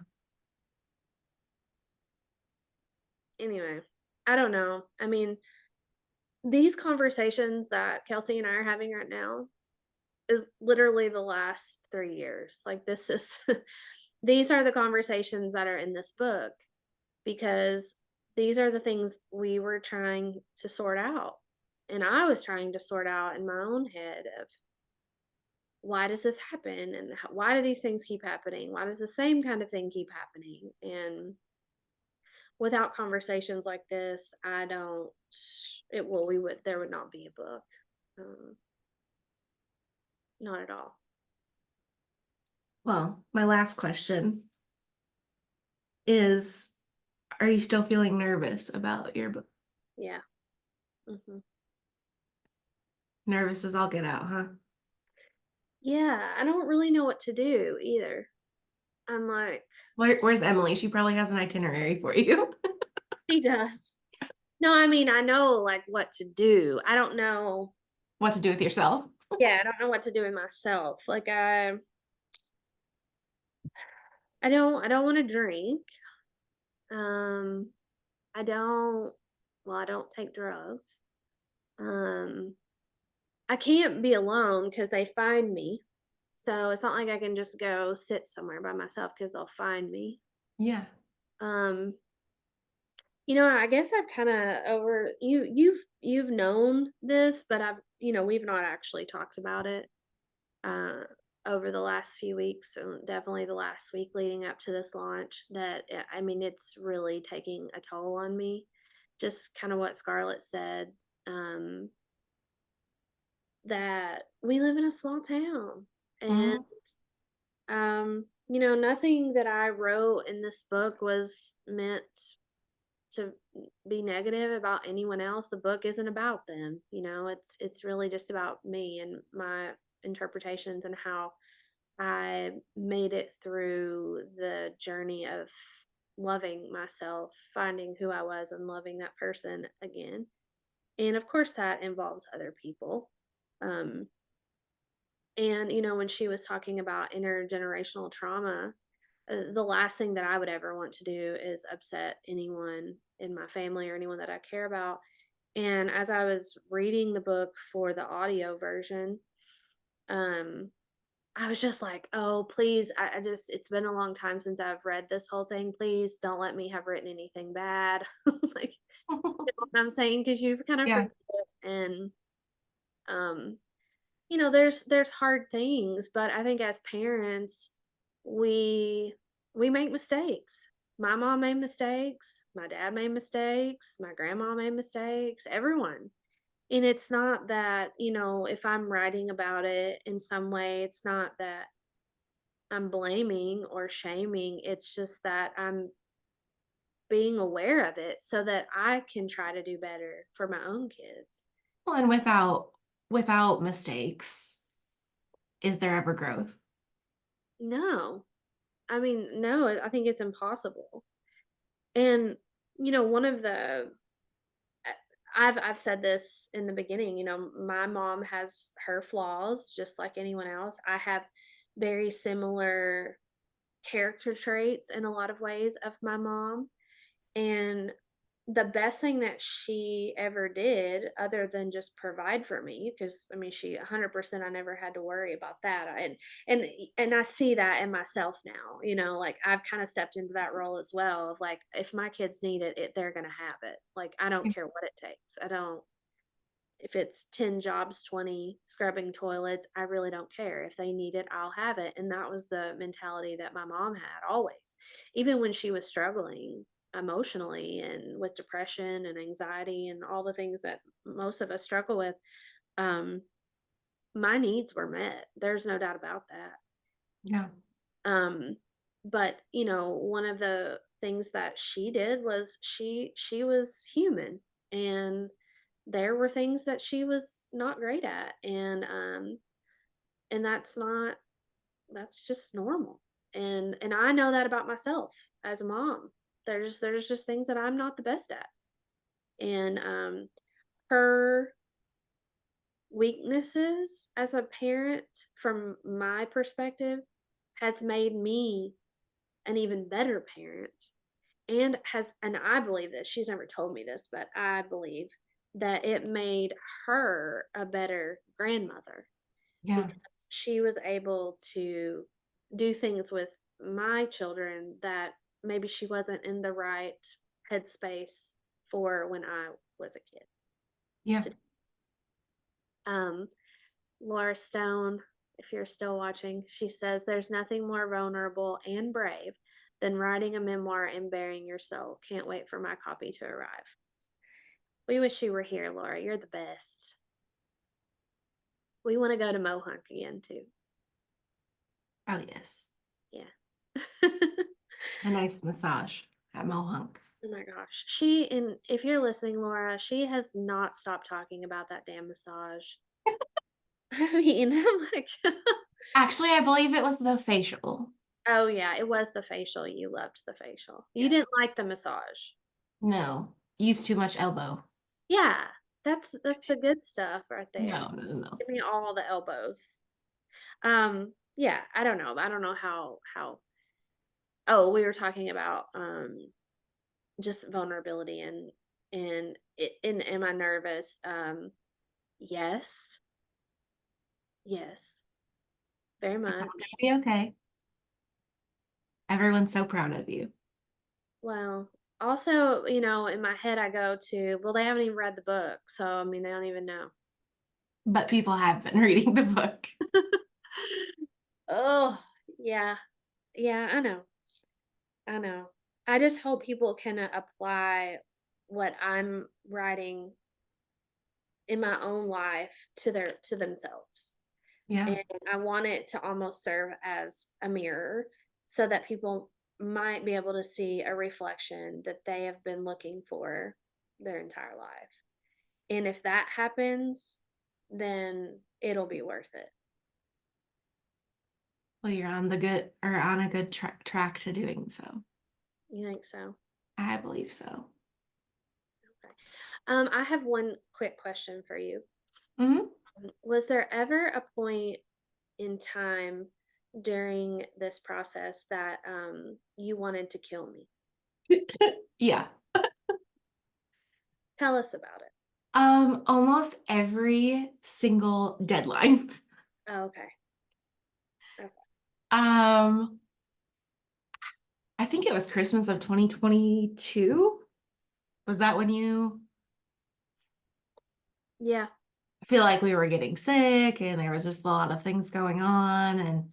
Speaker 1: Anyway, I don't know. I mean, these conversations that Kelsey and I are having right now is literally the last 3 years. Like this is these are the conversations that are in this book because these are the things we were trying to sort out. And I was trying to sort out in my own head of why does this happen and why do these things keep happening? Why does the same kind of thing keep happening? And without conversations like this, I don't it well we would there would not be a book. Um, not at all.
Speaker 8: Well, my last question is, are you still feeling nervous about your book?
Speaker 1: Yeah. Hmm.
Speaker 8: Nervous as all get out, huh?
Speaker 1: Yeah, I don't really know what to do either. I'm like,
Speaker 8: Where's Emily? She probably has an itinerary for you.
Speaker 1: she does. No, I mean, I know like what to do. I don't know.
Speaker 8: What to do with yourself?
Speaker 1: Yeah, I don't know what to do with myself. Like I don't want to drink. Um, I don't, well, I don't take drugs. Um, I can't be alone because they find me. So it's not like I can just go sit somewhere by myself because they'll find me.
Speaker 8: Yeah.
Speaker 1: Um, I guess I've kind of over you've known this, but we've not actually talked about it uh over the last few weeks and definitely the last week leading up to this launch that I mean it's really taking a toll on me. Just kind of what Scarlett said, um that we live in a small town and
Speaker 8: Mhm.
Speaker 1: nothing that I wrote in this book was meant to be negative about anyone else. The book isn't about them. It's really just about me and my interpretations and how I made it through the journey of loving myself, finding who I was and loving that person again. And of course that involves other people. Um and when she was talking about intergenerational trauma, the last thing that I would ever want to do is upset anyone in my family or anyone that I care about. And as I was reading the book for the audio version, um, I was just like, oh, please, I just, it's been a long time since I've read this whole thing. Please don't let me have written anything bad. Like, you know what I'm saying? Because you've kind of
Speaker 8: Yeah.
Speaker 1: forget. And, um, there's hard things, but I think as parents, we make mistakes. My mom made mistakes, my dad made mistakes, my grandma made mistakes, everyone. And it's not that, if I'm writing about it in some way, it's not that I'm blaming or shaming. It's just that I'm being aware of it so that I can try to do better for my own kids.
Speaker 8: Well, and without mistakes, is there ever growth?
Speaker 1: No, I mean, no, I think it's impossible. And one of the I've said this in the beginning, my mom has her flaws just like anyone else. I have very similar character traits in a lot of ways of my mom. And the best thing that she ever did, other than just provide for me, because I mean, she 100%, I never had to worry about that. And I see that in myself now, like I've kind of stepped into that role as well of like, if my kids need it, they're going to have it. Like, I don't care what it takes. I don't, if it's 10 jobs, 20 scrubbing toilets, I really don't care. If they need it, I'll have it. And that was the mentality that my mom had always, even when she was struggling emotionally and with depression and anxiety and all the things that most of us struggle with. Um, my needs were met. There's no doubt about that.
Speaker 8: Yeah.
Speaker 1: But one of the things that she did was she was human, and there were things that she was not great at, and that's just normal. And I know that about myself as a mom. There's just things that I'm not the best at. And her weaknesses as a parent, from my perspective, has made me an even better parent, and I believe this, she's never told me this, but I believe that it made her a better grandmother,
Speaker 8: Yeah.
Speaker 1: because she was able to do things with my children that maybe she wasn't in the right headspace for when I was a kid.
Speaker 8: Yeah.
Speaker 1: Um, Laura Stone, if you're still watching, she says there's nothing more vulnerable and brave than writing a memoir and bearing your soul. Can't wait for my copy to arrive. We wish you were here, Laura. You're the best. We want to go to Mohawk again too.
Speaker 8: Oh, yes.
Speaker 1: Yeah.
Speaker 8: A nice massage at Mohawk.
Speaker 1: Oh my gosh. And if you're listening, Laura, she has not stopped talking about that damn massage. I mean, oh my God.
Speaker 8: Actually, I believe it was the facial.
Speaker 1: Oh yeah, it was the facial. You loved the facial. You
Speaker 8: Yes.
Speaker 1: didn't like the massage.
Speaker 8: No, used too much elbow.
Speaker 1: Yeah, that's the good stuff right there.
Speaker 8: No.
Speaker 1: Give me all the elbows. Yeah, I don't know. I don't know how oh, we were talking about just vulnerability and am I nervous? Yes. Yes. Very
Speaker 8: It's
Speaker 1: much.
Speaker 8: all gonna be okay. Everyone's so proud of you.
Speaker 1: Well, also, in my head I go to, well, they haven't even read the book, so I mean they don't even know.
Speaker 8: But people have been reading the book.
Speaker 1: Oh, yeah. Yeah, I know. I know. I just hope people can apply what I'm writing in my own life to themselves.
Speaker 8: Yeah.
Speaker 1: And I want it to almost serve as a mirror so that people might be able to see a reflection that they have been looking for their entire life. And if that happens, then it'll be worth it.
Speaker 8: Well, you're on a good track to doing so.
Speaker 1: You think so?
Speaker 8: I believe so.
Speaker 1: I have one quick question for you.
Speaker 8: Mhm.
Speaker 1: Was there ever a point in time during this process that you wanted to kill me?
Speaker 8: Yeah.
Speaker 1: Tell us about it.
Speaker 8: Almost every single deadline.
Speaker 1: Oh, okay.
Speaker 8: I think it was Christmas of 2022. Was that when
Speaker 1: Yeah.
Speaker 8: I feel like we were getting sick and there was just a lot of things going on and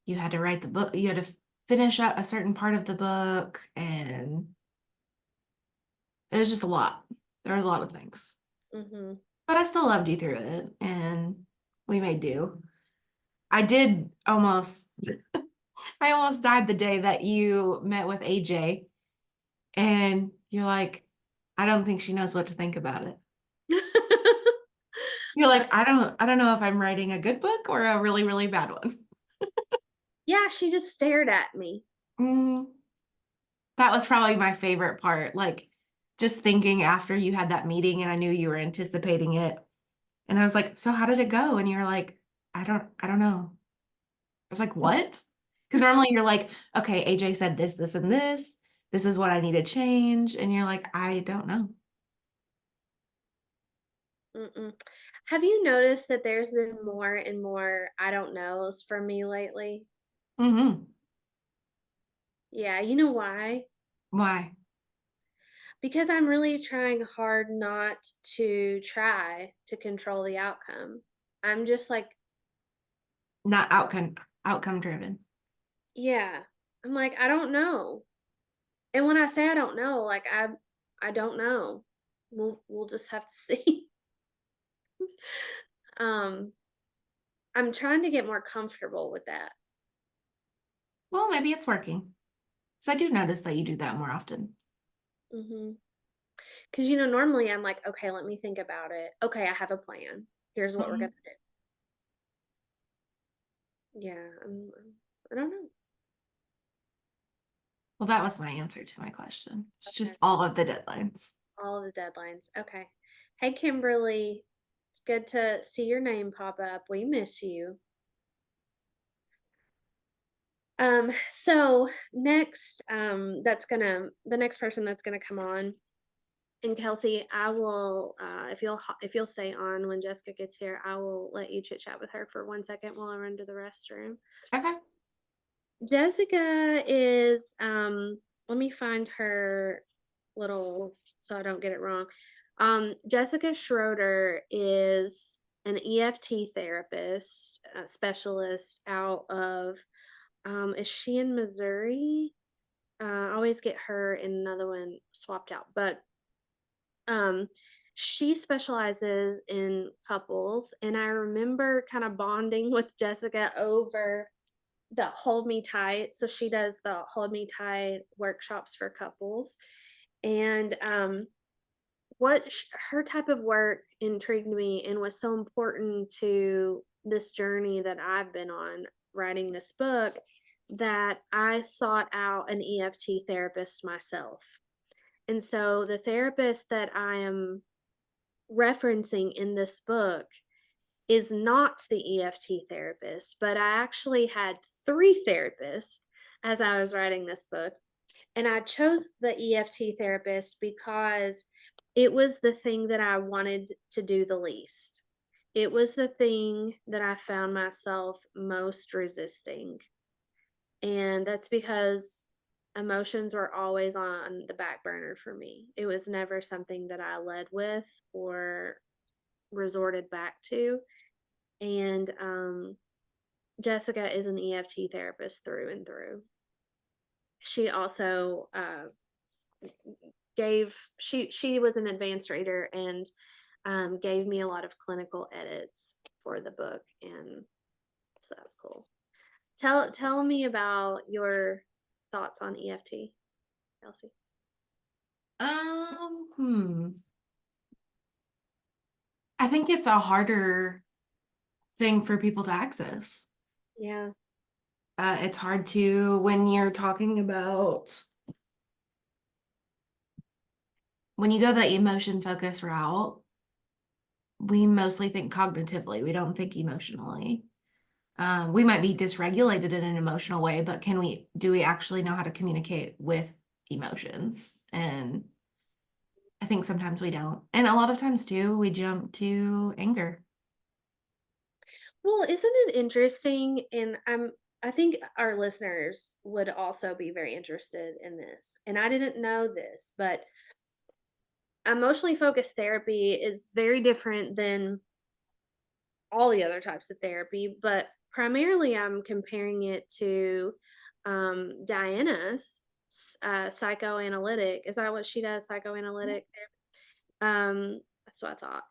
Speaker 8: you had to write the book, you had to finish up a certain part of the book and it was just a lot. There was a lot of things.
Speaker 1: Mm-hmm.
Speaker 8: But I still loved you through it and we made do. I did almost I almost died the day that you met with AJ and you're like, I don't think she knows what to think about it. You're like, I don't know if I'm writing a good book or a really, really bad one.
Speaker 1: Yeah, she just stared at me.
Speaker 8: Mm, that was probably my favorite part. Like just thinking after you had that meeting and I knew you were anticipating it. And I was like, so how did it go? And you're like, I don't know. I was like, what? Because normally you're like, okay, AJ said this, this, and this. This is what I need to change. And you're like, I don't know.
Speaker 1: Mm-mm. Have you noticed that there's been more and more I don't knows from me lately?
Speaker 8: Mm-hmm.
Speaker 1: Yeah, you know why?
Speaker 8: Why?
Speaker 1: Because I'm really trying hard not to try to control the outcome. I'm just like,
Speaker 8: Not outcome driven.
Speaker 1: yeah. I'm like, I don't know. And when I say I don't know, like I don't know. We'll just have to see. um I'm trying to get more comfortable with that.
Speaker 8: Well, maybe it's working. So I do notice that you do that more often.
Speaker 1: Mm-hmm. Because normally I'm like, okay, let me think about it. Okay, I have a plan. Here's what we're
Speaker 8: Mhm.
Speaker 1: gonna do. Yeah, I don't know.
Speaker 8: Well, that was my answer to my question. It's
Speaker 1: Okay.
Speaker 8: just all of the deadlines.
Speaker 1: All of the deadlines. Okay. Hey, Kimberly. It's good to see your name pop up. We miss you. So next, the next person that's gonna come on, and Kelsey, I will, if you'll stay on when Jessica gets here, I will let you chit chat with her for 1 second while I run to the restroom.
Speaker 8: Okay.
Speaker 1: Jessica is, let me find her little, so I don't get it wrong. Jessica Schroeder is an EFT therapist, specialist out of, is she in Missouri? I always get her and another one swapped out, but she specializes in couples, and I remember kind of bonding with Jessica over the Hold Me Tight. So she does the Hold Me Tight workshops for couples, and her type of work intrigued me and was so important to this journey that I've been on writing this book, that I sought out an EFT therapist myself. And so the therapist that I am referencing in this book is not the EFT therapist, but I actually had 3 therapists as I was writing this book. And I chose the EFT therapist because it was the thing that I wanted to do the least. It was the thing that I found myself most resisting. And that's because emotions were always on the back burner for me. It was never something that I led with or resorted back to. And Jessica is an EFT therapist through and through. She also she was an advanced reader and gave me a lot of clinical edits for the book, and so that's cool. Tell me about your thoughts on EFT, Kelsey.
Speaker 8: I think it's a harder thing for people to access.
Speaker 1: Yeah.
Speaker 8: It's hard to, when you're talking about, when you go the emotion focus route, we mostly think cognitively. We don't think emotionally. We might be dysregulated in an emotional way, but do we actually know how to communicate with emotions? And I think sometimes we don't. And a lot of times too, we jump to anger.
Speaker 1: Well, isn't it interesting? And I think our listeners would also be very interested in this. And I didn't know this, but emotionally focused therapy is very different than all the other types of therapy, but primarily I'm comparing it to Diana's psychoanalytic. Is that what she does? Psychoanalytic therapy? That's what I thought.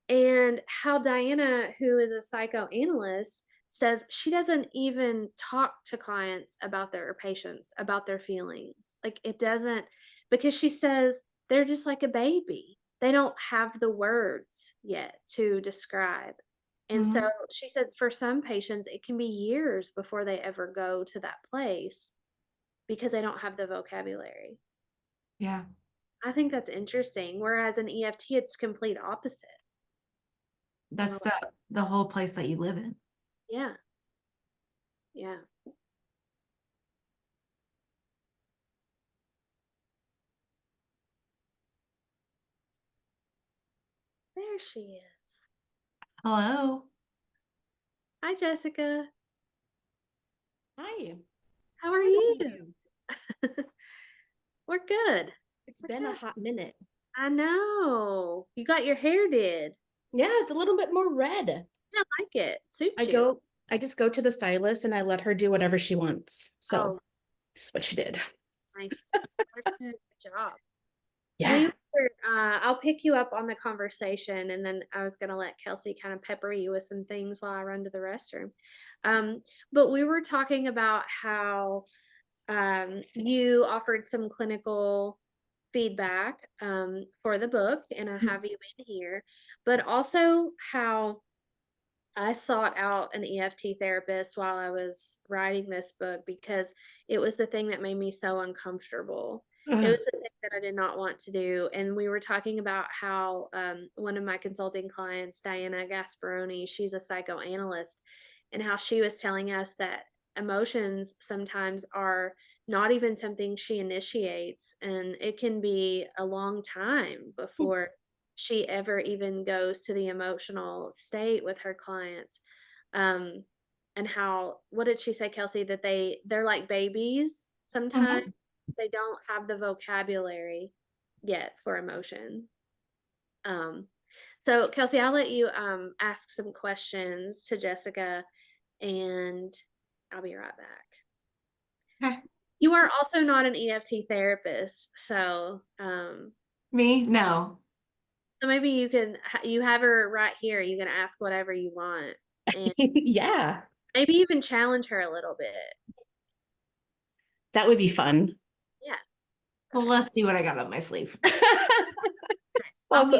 Speaker 1: And how Diana, who is a psychoanalyst, says she doesn't even talk to clients about their patients, about their feelings. Like it doesn't, because she says they're just like a baby. They don't have the words yet to describe. And so she said for some patients, it can be years before they ever go to that place because they don't have the vocabulary.
Speaker 8: Yeah.
Speaker 1: I think that's interesting. Whereas in EFT, it's complete opposite.
Speaker 8: That's the whole place that you live in.
Speaker 1: Yeah. Yeah. There she is.
Speaker 8: Hello.
Speaker 1: Hi, Jessica.
Speaker 9: Hi.
Speaker 1: How are you? We're good.
Speaker 9: It's been a hot minute.
Speaker 1: I know. You got your hair did.
Speaker 9: Yeah, it's a little bit more red.
Speaker 1: I like it. Suits you.
Speaker 9: I just go to the stylist and I let her do whatever she wants. So
Speaker 1: Oh,
Speaker 9: this is what she did.
Speaker 1: nice. Good job.
Speaker 9: Yeah.
Speaker 1: I'll pick you up on the conversation, and then I was gonna let Kelsey kind of pepper you with some things while I run to the restroom. But we were talking about how you offered some clinical feedback for the book, and I have you in here, but also how I sought out an EFT therapist while I was writing this book because it was the thing that made me so uncomfortable. It was the thing that I did not want to do. And we were talking about how one of my consulting clients, Diana Gasparoni, she's a psychoanalyst, and how she was telling us that emotions sometimes are not even something she initiates, and it can be a long time before she ever even goes to the emotional state with her clients. Um, and how, what did she say, Kelsey, that they're like babies sometimes. They don't have the vocabulary yet for emotion. Um, so Kelsey, I'll let you ask some questions to Jessica, and I'll be right back.
Speaker 8: Okay.
Speaker 1: You are also not an EFT therapist, so
Speaker 8: Me? No.
Speaker 1: so maybe you can you have her right here. You can ask whatever you want, and
Speaker 9: Yeah,
Speaker 1: maybe even challenge her a little bit.
Speaker 9: that would be fun.
Speaker 1: Yeah.
Speaker 8: Well, let's see what I got up my sleeve.
Speaker 9: Also,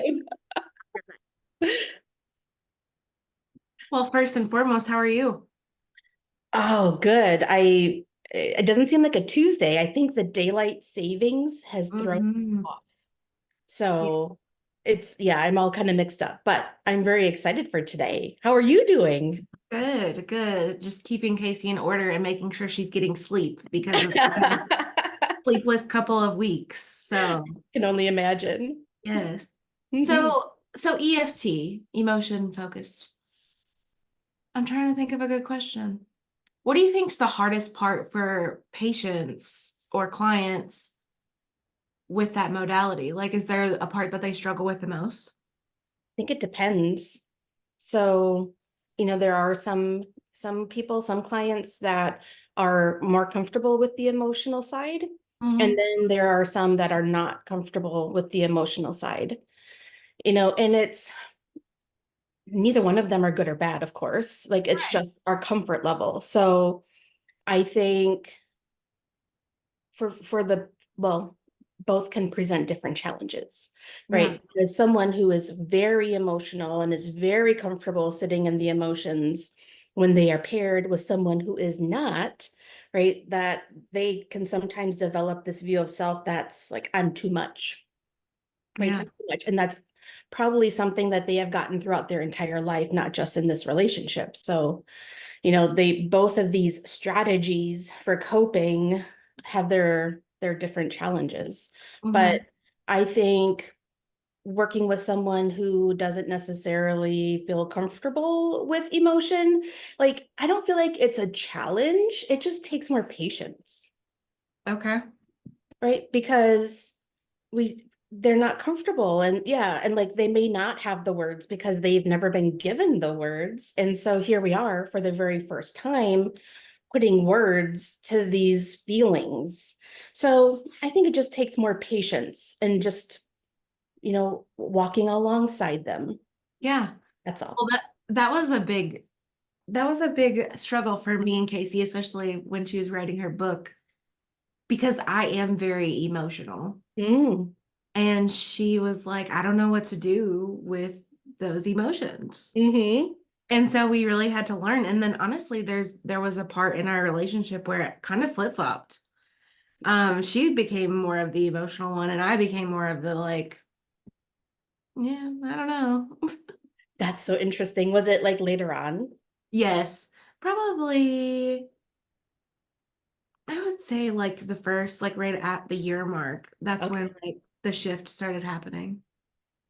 Speaker 8: Well, first and foremost, how are you?
Speaker 9: oh, good. It doesn't seem like a Tuesday. I think the daylight savings has thrown me
Speaker 8: Mhm.
Speaker 9: off. So yeah, I'm all kind of mixed up, but I'm very excited for today. How are you doing?
Speaker 8: Good, good. Just keeping Casey in order and making sure she's getting sleep because it's been a sleepless couple of weeks. So,
Speaker 9: Can only imagine.
Speaker 8: yes.
Speaker 9: Mhm.
Speaker 8: So EFT, emotion focused. I'm trying to think of a good question. What do you think's the hardest part for patients or clients with that modality? Like, is there a part that they struggle with the most?
Speaker 9: I think it depends. So, there are some people, some clients that are more comfortable with the emotional side, and then there are some that are not comfortable with the emotional side. And it's neither one of them are good or bad, of course. Like it's just our comfort level. So I think for the well, both can present different challenges, right? As someone who is very emotional and is very comfortable sitting in the emotions, when they are paired with someone who is not, right, that they can sometimes develop this view of self that's like, I'm too much, right?
Speaker 8: Yeah.
Speaker 9: I'm too much. And that's probably something that they have gotten throughout their entire life, not just in this relationship. So, they both of these strategies for coping have their different challenges. But I think working with someone who doesn't necessarily feel comfortable with emotion, like I don't feel like it's a challenge. It just takes more patience,
Speaker 8: Okay.
Speaker 9: right? Because they're not comfortable, and yeah, and like they may not have the words because they've never been given the words. And so here we are for the very first time putting words to these feelings. So I think it just takes more patience and just, walking alongside them.
Speaker 8: Yeah.
Speaker 9: That's all.
Speaker 8: Well, that was a big struggle for me and Casey, especially when she was writing her book, because I am very emotional.
Speaker 9: Mm.
Speaker 8: And she was like, I don't know what to do with those emotions.
Speaker 9: Mm-hmm.
Speaker 8: And so we really had to learn. And then honestly, there was a part in our relationship where it kind of flip-flopped. She became more of the emotional one, and I became more of the like, yeah, I don't know.
Speaker 9: That's so interesting. Was it like later on?
Speaker 8: Yes, probably. I would say like the first, like right at the year mark. That's
Speaker 9: Okay.
Speaker 8: when like the shift started happening.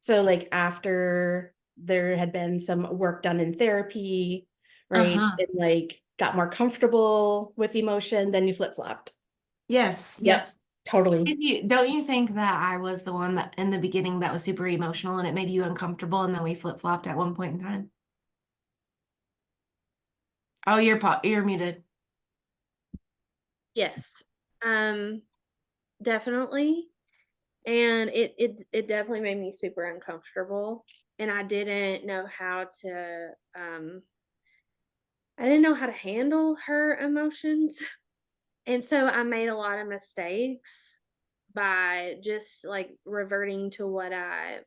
Speaker 9: So like after there had been some work done in therapy, right?
Speaker 8: Uh-huh.
Speaker 9: And like got more comfortable with emotion, then you flip-flopped.
Speaker 8: Yes,
Speaker 9: Yep,
Speaker 8: yes.
Speaker 9: totally.
Speaker 8: Don't you think that I was the one that in the beginning that was super emotional and it made you uncomfortable and then we flip-flopped at one point in time? Oh, you're muted.
Speaker 1: Yes. Definitely. And it definitely made me super uncomfortable. And I didn't know how to I didn't know how to handle her emotions. And so I made a lot of mistakes by just like reverting to what I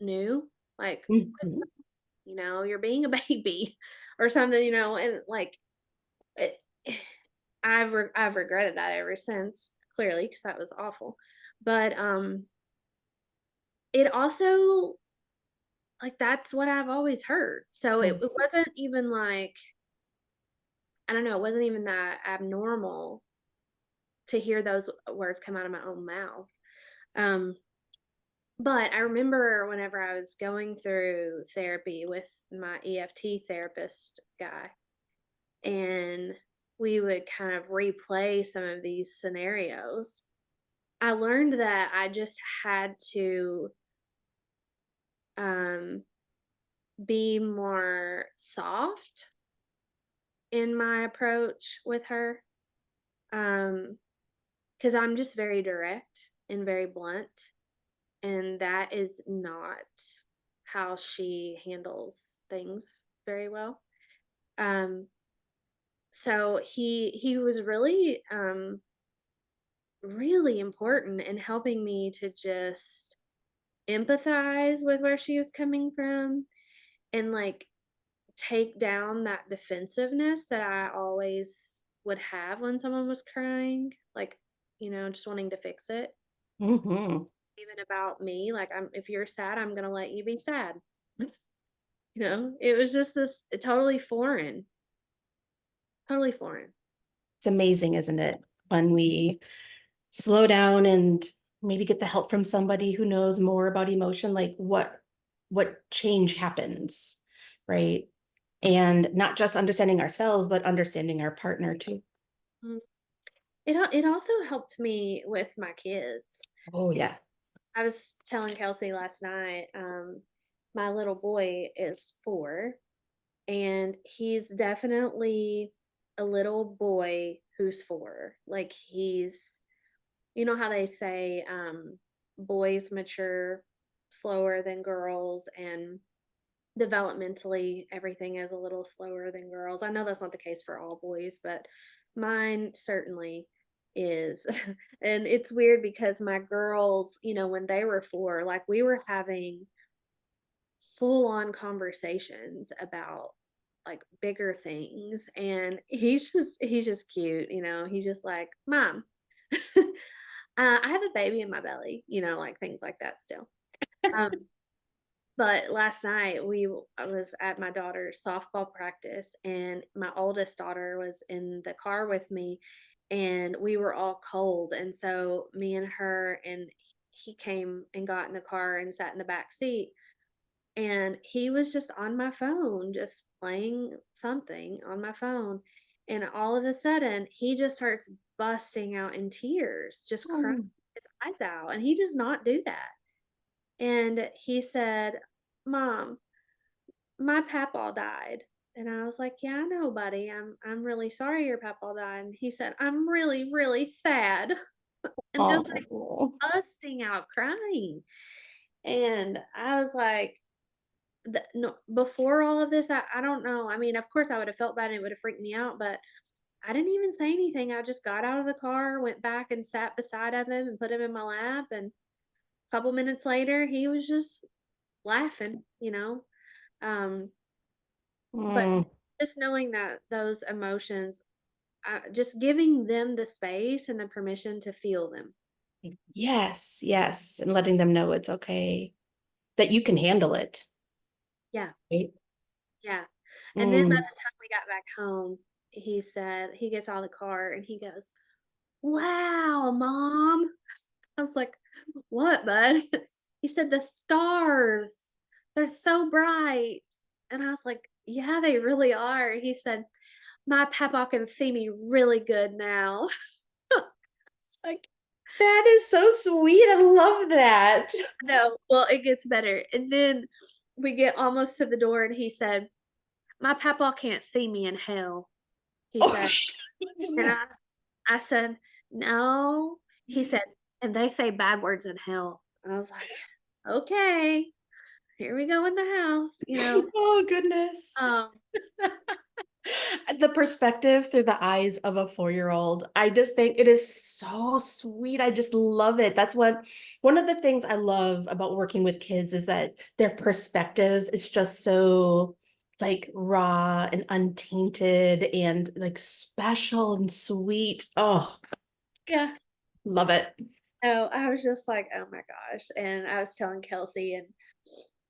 Speaker 1: knew. Like,
Speaker 9: Mhm.
Speaker 1: you're being a baby or something, and like it, I've regretted that ever since. clearly, because that was awful. But it also, like, that's what I've always heard. So it wasn't even like, I don't know, it wasn't even that abnormal to hear those words come out of my own mouth. But I remember whenever I was going through therapy with my EFT therapist guy, and we would kind of replay some of these scenarios, I learned that I just had to be more soft in my approach with her. Because I'm just very direct and very blunt, and that is not how she handles things very well. So he was really really important in helping me to just empathize with where she was coming from, and like take down that defensiveness that I always would have when someone was crying, like, just wanting to fix it.
Speaker 9: Mhm.
Speaker 1: Even about me, like, if you're sad, I'm gonna let you be sad. It was just this totally foreign.
Speaker 9: It's amazing, isn't it? When we slow down and maybe get the help from somebody who knows more about emotion, like what change happens, right? And not just understanding ourselves, but understanding our partner too.
Speaker 1: Mm. It also helped me with my kids.
Speaker 9: Oh yeah.
Speaker 1: I was telling Kelsey last night, my little boy is 4, and he's definitely a little boy who's 4. Like, you know how they say boys mature slower than girls, and developmentally everything is a little slower than girls. I know that's not the case for all boys, but mine certainly is. And it's weird because my girls, when they were 4, like, we were having full on conversations about like bigger things, and he's just cute. He's just like, Mom, I have a baby in my belly, like things like that still. um but last night I was at my daughter's softball practice, and my oldest daughter was in the car with me, and we were all cold, and so me and her, and he came and got in the car and sat in the back seat, and he was just on my phone, just playing something on my phone, and all of a sudden he just starts busting out in tears, just crying his eyes out, and he does not do that. And he said, Mom, my papa died. And I was like, Yeah, I know, buddy. I'm really sorry your papa died. And he said, I'm really, really sad. And just like
Speaker 9: Oh.
Speaker 1: busting out crying. And I was like, no, before all of this, I don't know. I mean, of course I would have felt bad and it would have freaked me out, but I didn't even say anything. I just got out of the car, went back and sat beside of him and put him in my lap. And a couple minutes later, he was just laughing. Um, but
Speaker 9: Mm.
Speaker 1: just knowing that those emotions, just giving them the space and the permission to feel them.
Speaker 9: Yes, yes. And letting them know it's okay, that you can handle it.
Speaker 1: Yeah.
Speaker 9: Right?
Speaker 1: Yeah. And then by the
Speaker 9: Mm.
Speaker 1: time we got back home, he said, he gets out of the car and he goes, Wow, Mom. I was like, What, bud? He said, The stars, they're so bright. And I was like, Yeah, they really are. He said, My papa can see me really good now. It's like,
Speaker 9: That is so sweet. I love that.
Speaker 1: no, well, it gets better. And then we get almost to the door, and he said, My papa can't see me in hell. He
Speaker 9: Oh,
Speaker 1: said, and I said, No. He said, And they say bad words in hell. And I was like, Okay, here we go in the house.
Speaker 9: oh goodness.
Speaker 1: Um,
Speaker 9: The perspective through the eyes of a 4-year-old, I just think it is so sweet. I just love it. That's one of the things I love about working with kids is that their perspective is just so like raw and untainted and like special and sweet. Oh,
Speaker 1: yeah.
Speaker 9: Love it.
Speaker 1: Oh, I was just like, oh my gosh. And I was telling Kelsey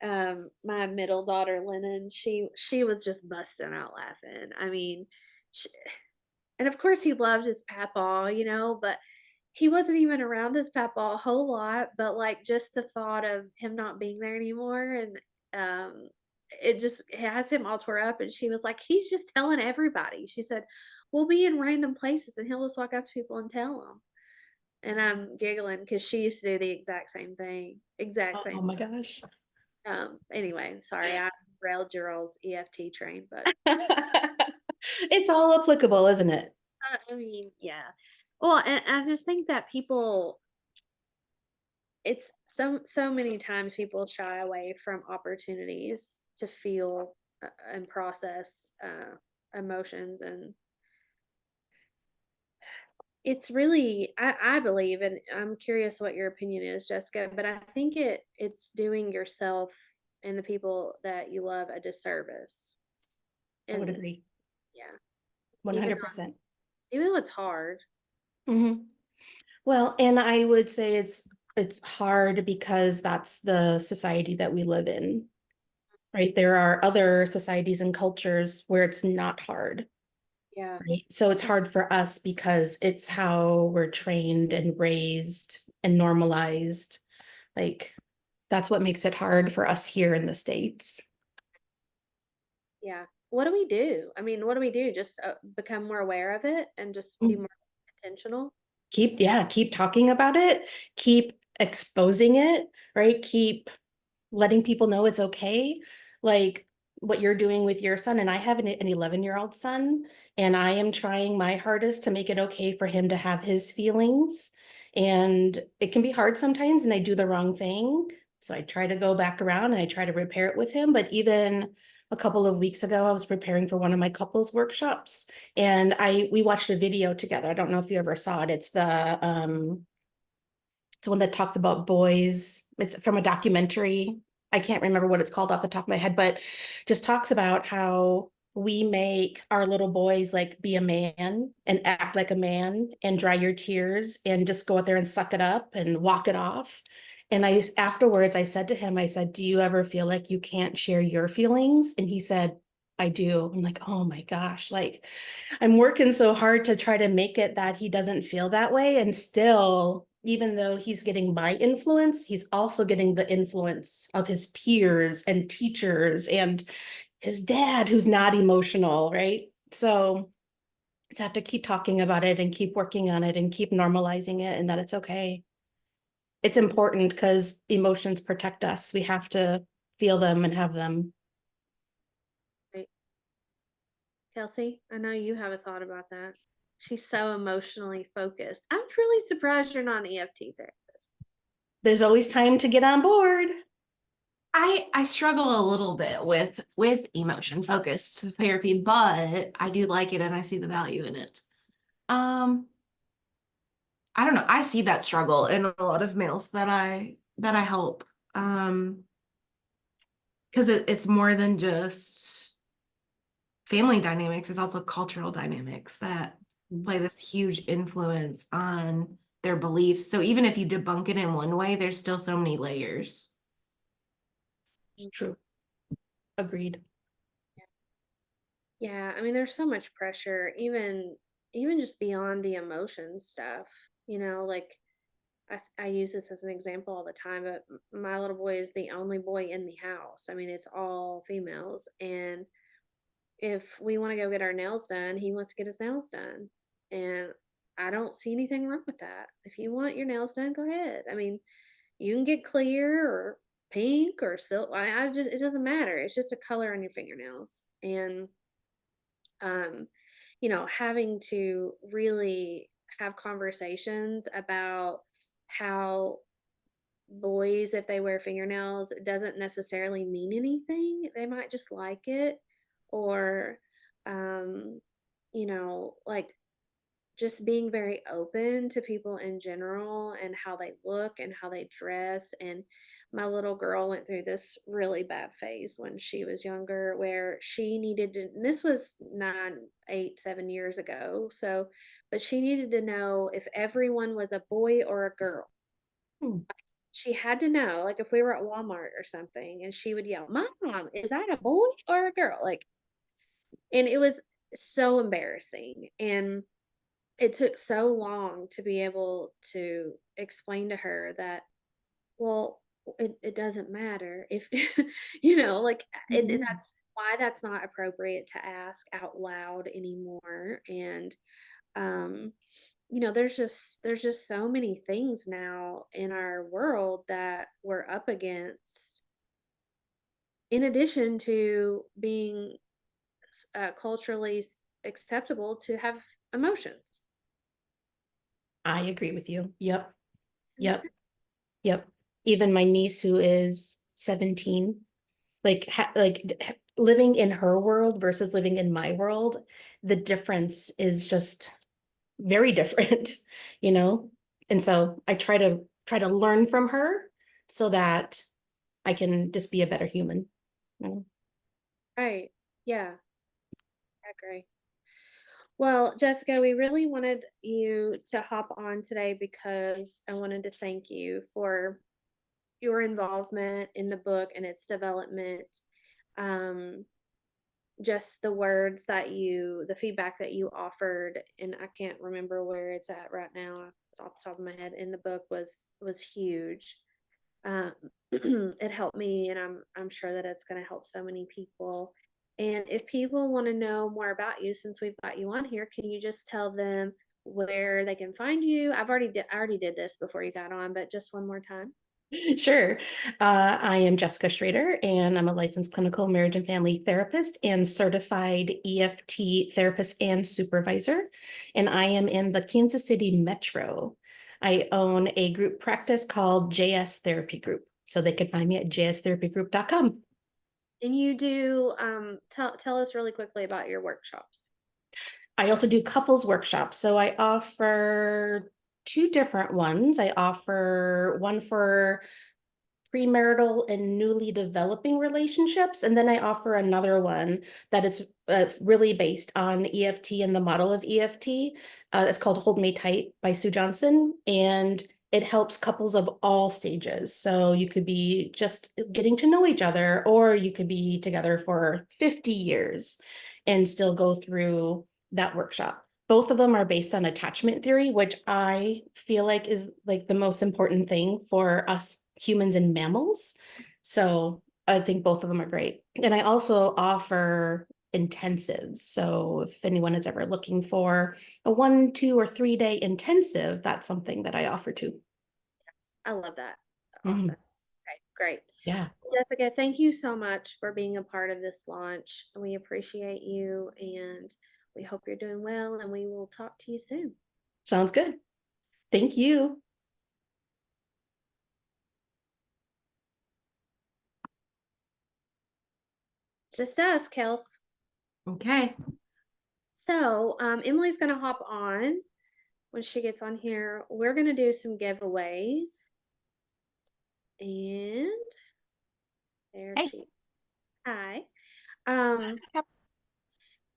Speaker 1: and my middle daughter Lennon, she was just busting out laughing. I mean, sh and of course he loved his papa, you know, but he wasn't even around his papa a whole lot, but like just the thought of him not being there anymore and it just has him all tore up and she was like, he's just telling everybody. She said, we'll be in random places and he'll just walk up to people and tell them. And I'm giggling because she used to do the exact same thing. Exact
Speaker 9: Oh
Speaker 1: same.
Speaker 9: my gosh.
Speaker 1: Anyway, sorry, I railed your all's EFT train, but
Speaker 9: It's all applicable, isn't it?
Speaker 1: I mean, yeah. Well, and I just think that people, it's so many times people shy away from opportunities to feel and process emotions, and it's really, I believe, and I'm curious what your opinion is, Jessica, but I think it's doing yourself and the people that you love a disservice.
Speaker 9: I would
Speaker 1: And
Speaker 9: agree.
Speaker 1: yeah,
Speaker 9: 100%.
Speaker 1: even though it's hard.
Speaker 9: Mm-hmm. Well, and I would say it's hard because that's the society that we live in, right? There are other societies and cultures where it's not hard,
Speaker 1: Yeah.
Speaker 9: right? So it's hard for us because it's how we're trained and raised and normalized. Like that's what makes it hard for us here in the States.
Speaker 1: Yeah. What do we do? I mean, what do we do? Just become more aware of it and just be
Speaker 9: Mm.
Speaker 1: more intentional?
Speaker 9: Keep talking about it, keep exposing it, right? Keep letting people know it's okay. Like what you're doing with your son. And I have an 11-year-old son, and I am trying my hardest to make it okay for him to have his feelings. And it can be hard sometimes, and I do the wrong thing. So I try to go back around and I try to repair it with him. But even a couple of weeks ago, I was preparing for one of my couples workshops, and we watched a video together. I don't know if you ever saw it. It's one that talks about boys. It's from a documentary. I can't remember what it's called off the top of my head, but just talks about how we make our little boys like be a man and act like a man and dry your tears and just go out there and suck it up and walk it off. And afterwards, I said to him, I said, do you ever feel like you can't share your feelings? And he said, I do. I'm like, oh my gosh, like I'm working so hard to try to make it that he doesn't feel that way. And still, even though he's getting my influence, he's also getting the influence of his peers and teachers and his dad, who's not emotional, right? So just have to keep talking about it and keep working on it and keep normalizing it, and that it's okay. It's important because emotions protect us. We have to feel them and have them.
Speaker 1: Right. Kelsey, I know you have a thought about that. She's so emotionally focused. I'm really surprised you're not an EFT therapist.
Speaker 9: There's always time to get on board.
Speaker 8: I struggle a little bit with emotion focused therapy, but I do like it and I see the value in it. I don't know. I see that struggle in a lot of males that I help. Because it's more than just family dynamics, it's also cultural dynamics that play this huge influence on their beliefs. So even if you debunk it in one way, there's still so many layers.
Speaker 9: It's true. Agreed.
Speaker 1: Yeah, I mean, there's so much pressure, even just beyond the emotion stuff. You know, like I use this as an example all the time, but my little boy is the only boy in the house. I mean, it's all females, and if we want to go get our nails done, he wants to get his nails done, and I don't see anything wrong with that. If you want your nails done, go ahead. I mean, you can get clear or pink or silk. I just, it doesn't matter. It's just a color on your fingernails, and um, having to really have conversations about how boys, if they wear fingernails, it doesn't necessarily mean anything. They might just like it, or, like just being very open to people in general and how they look and how they dress. And my little girl went through this really bad phase when she was younger where she needed to, and this was 9, 8, 7 years ago. So, but she needed to know if everyone was a boy or a girl.
Speaker 9: Hmm.
Speaker 1: She had to know, like if we were at Walmart or something and she would yell, "Mom, is that a boy or a girl?" Like, and it was so embarrassing. And it took so long to be able to explain to her that, well, it doesn't matter if, like,
Speaker 9: Mhm.
Speaker 1: that's why that's not appropriate to ask out loud anymore. And, um, there's just so many things now in our world that we're up against, in addition to being culturally acceptable to have emotions.
Speaker 9: I agree with you. Yep.
Speaker 1: It's
Speaker 9: Yep.
Speaker 1: insane.
Speaker 9: Yep. Even my niece who is 17, living in her world versus living in my world, the difference is just very different, you know? And so I try to learn from her so that I can just be a better human. You know?
Speaker 1: Right. Yeah, I agree. Well, Jessica, we really wanted you to hop on today because I wanted to thank you for your involvement in the book and its development. Um, just the feedback that you offered, and I can't remember where it's at right now off the top of my head, in the book was huge. Um, it helped me, and I'm sure that it's going to help so many people. And if people want to know more about you, since we've got you on here, can you just tell them where they can find you? I already did this before you got on, but just one more time.
Speaker 9: Sure. I am Jessica Schrader, and I'm a licensed clinical marriage and family therapist and certified EFT therapist and supervisor. And I am in the Kansas City Metro. I own a group practice called JS Therapy Group. So they can find me at jstherapygroup.com.
Speaker 1: And you do tell us really quickly about your workshops.
Speaker 9: I also do couples workshops. So I offer two different ones. I offer one for premarital and newly developing relationships. And then I offer another one that is really based on EFT and the model of EFT. It's called Hold Me Tight by Sue Johnson. And it helps couples of all stages. So you could be just getting to know each other, or you could be together for 50 years and still go through that workshop. Both of them are based on attachment theory, which I feel like is like the most important thing for us humans and mammals. So I think both of them are great. And I also offer intensives. So if anyone is ever looking for a 1, 2, or 3 day intensive, that's something that I offer too.
Speaker 1: I love that.
Speaker 9: Mhm.
Speaker 1: Awesome. Okay, great.
Speaker 9: Yeah,
Speaker 1: Jessica, thank you so much for being a part of this launch. We appreciate you, and we hope you're doing well, and we will talk to you soon.
Speaker 9: sounds good. Thank you.
Speaker 1: Just us, Kels.
Speaker 8: Okay.
Speaker 1: So, Emily's going to hop on when she gets on here. We're going to do some giveaways. And there
Speaker 5: Hey.
Speaker 1: she. Hi. Um,
Speaker 5: Yep.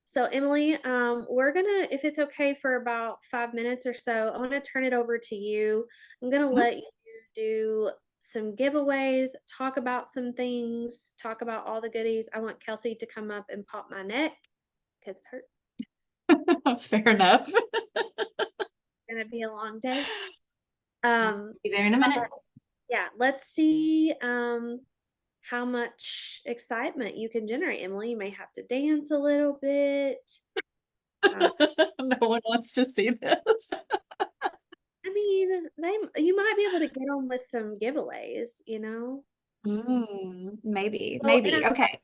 Speaker 1: so Emily, we're gonna, if it's okay for about 5 minutes or so, I want to turn it over to you. I'm gonna
Speaker 5: Mhm.
Speaker 1: let you do some giveaways, talk about some things, talk about all the goodies. I want Kelsey to come up and pop my neck because it's hurt.
Speaker 5: Fair enough.
Speaker 1: It's gonna be a long day. Um,
Speaker 8: Be there in a minute.
Speaker 1: yeah, let's see how much excitement you can generate, Emily. You may have to dance a little bit.
Speaker 5: No one wants to see this.
Speaker 1: I mean, you might be able to get them with some giveaways,
Speaker 5: Maybe,
Speaker 1: Well, and
Speaker 5: maybe. Okay.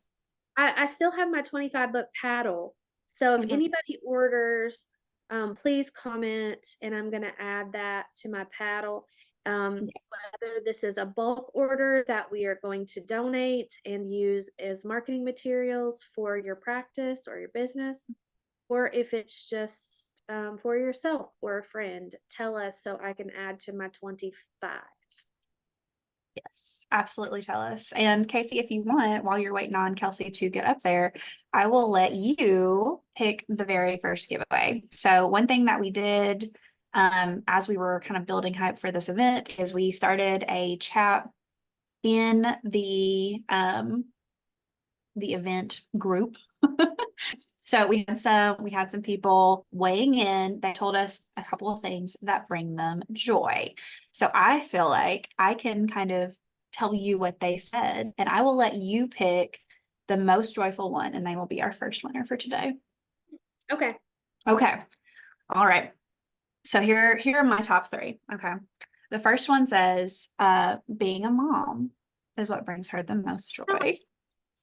Speaker 1: I still have my 25 book paddle. So if
Speaker 5: Mhm.
Speaker 1: anybody orders, please comment, and I'm gonna add that to my paddle. Whether this is a bulk order that we are going to donate and use as marketing materials for your practice or your business, or if it's just for yourself or a friend, tell us so I can add to my 25.
Speaker 5: Yes, absolutely tell us. And Casey, if you want, while you're waiting on Kelsey to get up there, I will let you pick the very first giveaway. So one thing that we did as we were kind of building hype for this event is we started a chat in the event group. So we had some people weighing in. They told us a couple of things that bring them joy. So I feel like I can kind of tell you what they said, and I will let you pick the most joyful one, and they will be our first winner for today.
Speaker 1: Okay.
Speaker 5: Okay. All right. So here are my top three. Okay. The first one says, being a mom is what brings her the most joy.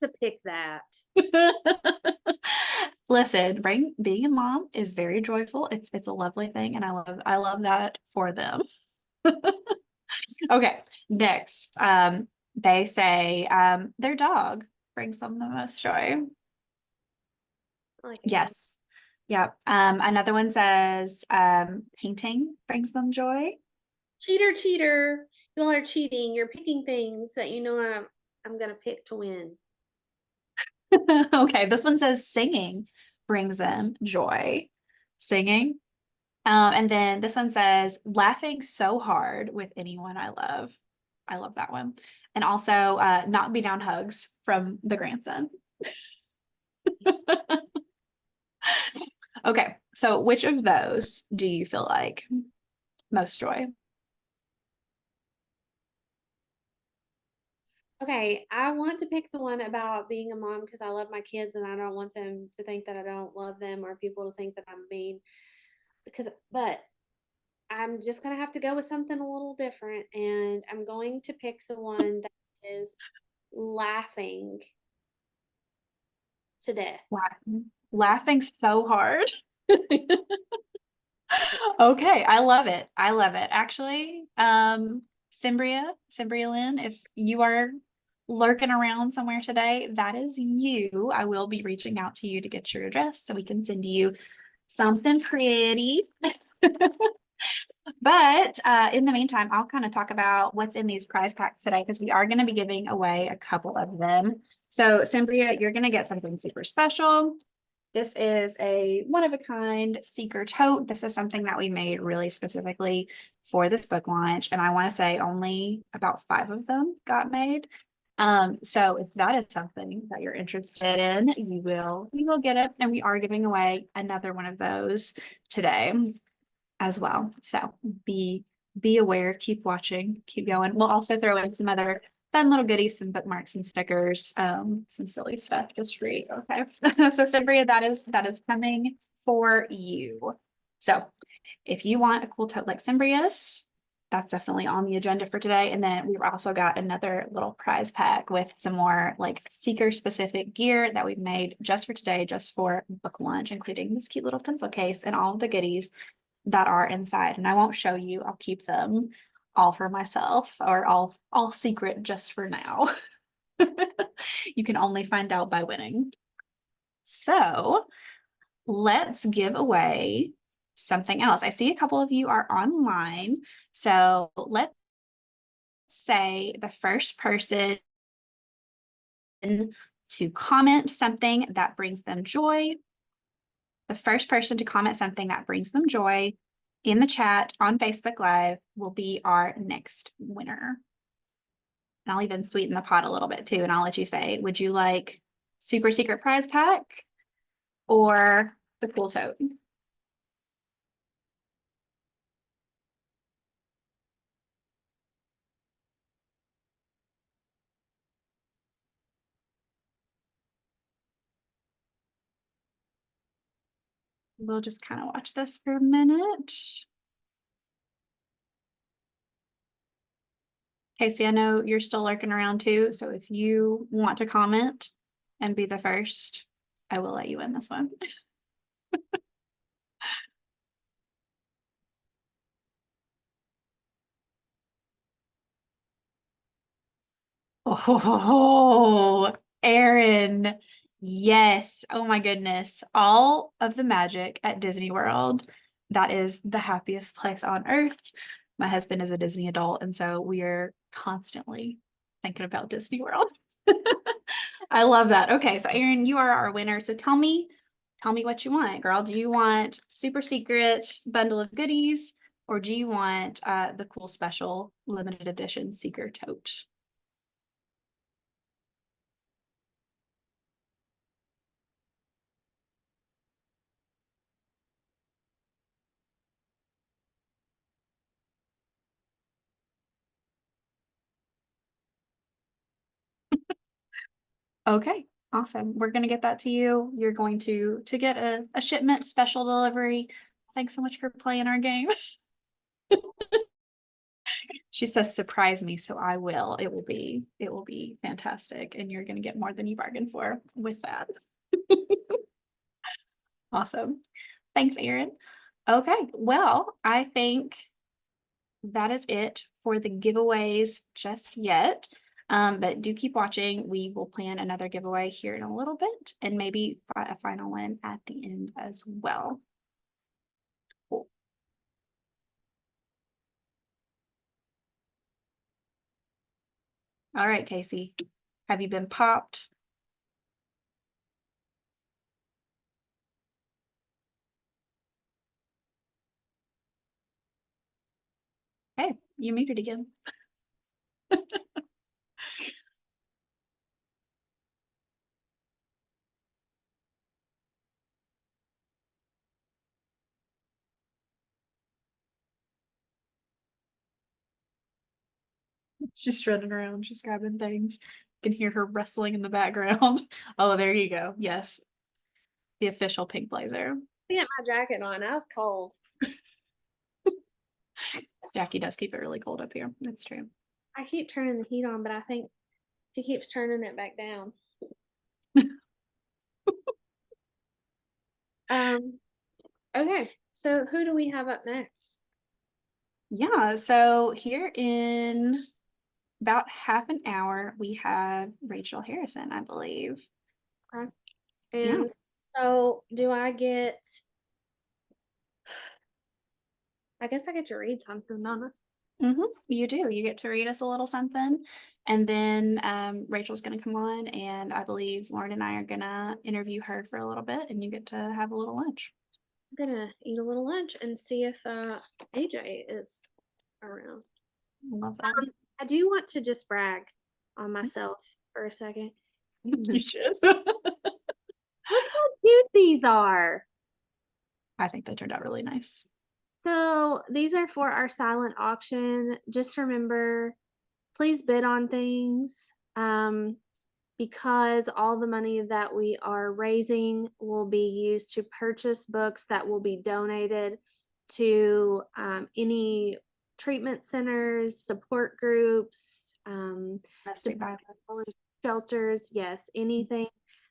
Speaker 1: To pick that.
Speaker 5: Listen, being a mom is very joyful. It's a lovely thing, and I love that for them. Okay, next, they say their dog brings them the most joy.
Speaker 1: I like it.
Speaker 5: Yes. Yeah. Another one says painting brings them joy.
Speaker 1: Cheater. You all are cheating. You're picking things that you know I'm gonna pick to win.
Speaker 5: Okay, this one says singing brings them joy. Singing. And then this one says laughing so hard with anyone I love. I love that one. And also knock me down hugs from the grandson. Okay, so which of those do you feel like most joy?
Speaker 1: Okay, I want to pick the one about being a mom because I love my kids and I don't want them to think that I don't love them or people to think that I'm mean. But I'm just gonna have to go with something a little different, and I'm going to pick the one that is laughing to death.
Speaker 5: Laughing so hard. Okay, I love it. I love it. Actually, Cimbria Lynn, if you are lurking around somewhere today, that is you. I will be reaching out to you to get your address so we can send you something pretty. But in the meantime, I'll kind of talk about what's in these prize packs today because we are going to be giving away a couple of them. So Cimbria, you're going to get something super special. This is a one-of-a-kind seeker tote. This is something that we made really specifically for this book launch. And I want to say only about 5 of them got made. So if that is something that you're interested in, you will get it. And we are giving away another one of those today as well. So be aware, keep watching, keep going. We'll also throw in some other fun little goodies, some bookmarks and stickers, some silly stuff just for you. Okay. So Cimbria, that is coming for you. So if you want a cool tote like Cimbria's, that's definitely on the agenda for today. And then we've also got another little prize pack with some more like seeker specific gear that we've made just for today, just for book launch, including this cute little pencil case and all of the goodies that are inside. And I won't show you, I'll keep them all for myself or all secret just for now. You can only find out by winning. So let's give away something else. I see a couple of you are online. So let's say the first person to comment something that brings them joy. The first person to comment something that brings them joy in the chat on Facebook Live will be our next winner. And I'll even sweeten the pot a little bit too. And I'll let you say, would you like super secret prize pack or the cool tote? We'll just kind of watch this for a minute. Casey, I know you're still lurking around too. So if you want to comment and be the first, I will let you in this one. Oh, Erin, Yes. Oh my goodness. All of the magic at Disney World. That is the happiest place on earth. My husband is a Disney adult, and so we are constantly thinking about Disney World. I love that. Okay, so Erin, you are our winner. So tell me what you want, girl. Do you want super secret bundle of goodies, or do you want the cool special limited edition Seeker tote? Okay, awesome. We're gonna get that to you. You're going to get a shipment special delivery. Thanks so much for playing our game. She says surprise me, so I will. It will be fantastic, and you're gonna get more than you bargained for with that. Awesome. Thanks, Erin. Okay, well, I think that is it for the giveaways just yet. But do keep watching. We will plan another giveaway here in a little bit, and maybe a final one at the end as well. Cool. All right, Casey, have you been popped? Hey, you muted again. She's running around, she's grabbing things. You can hear her rustling in the background. Oh, there you go. Yes. The official pink blazer.
Speaker 1: I get my jacket on. I was cold.
Speaker 5: Jackie does keep it really cold up here. That's true.
Speaker 1: I keep turning the heat on, but I think she keeps turning it back down. Okay, so who do we have up next?
Speaker 5: Yeah, so here in about half an hour, we have Rachel Harrison, I believe.
Speaker 1: Okay.
Speaker 5: Yeah.
Speaker 1: And so do I get, I guess I get to read something, don't I?
Speaker 5: You do. You get to read us a little something. And then Rachel's going to come on, and I believe Lauren and I are going to interview her for a little bit, and you get to have a little lunch.
Speaker 1: I'm gonna eat a little lunch and see if AJ is around.
Speaker 5: Love that.
Speaker 1: I do want to just brag on myself for a second.
Speaker 5: You should.
Speaker 1: Look how cute these are.
Speaker 5: I think they turned out really nice.
Speaker 1: So these are for our silent auction. Just remember, please bid on things because all the money that we are raising will be used to purchase books that will be donated to any treatment centers, support groups,
Speaker 5: Domestic violence.
Speaker 1: shelters. Yes, anything.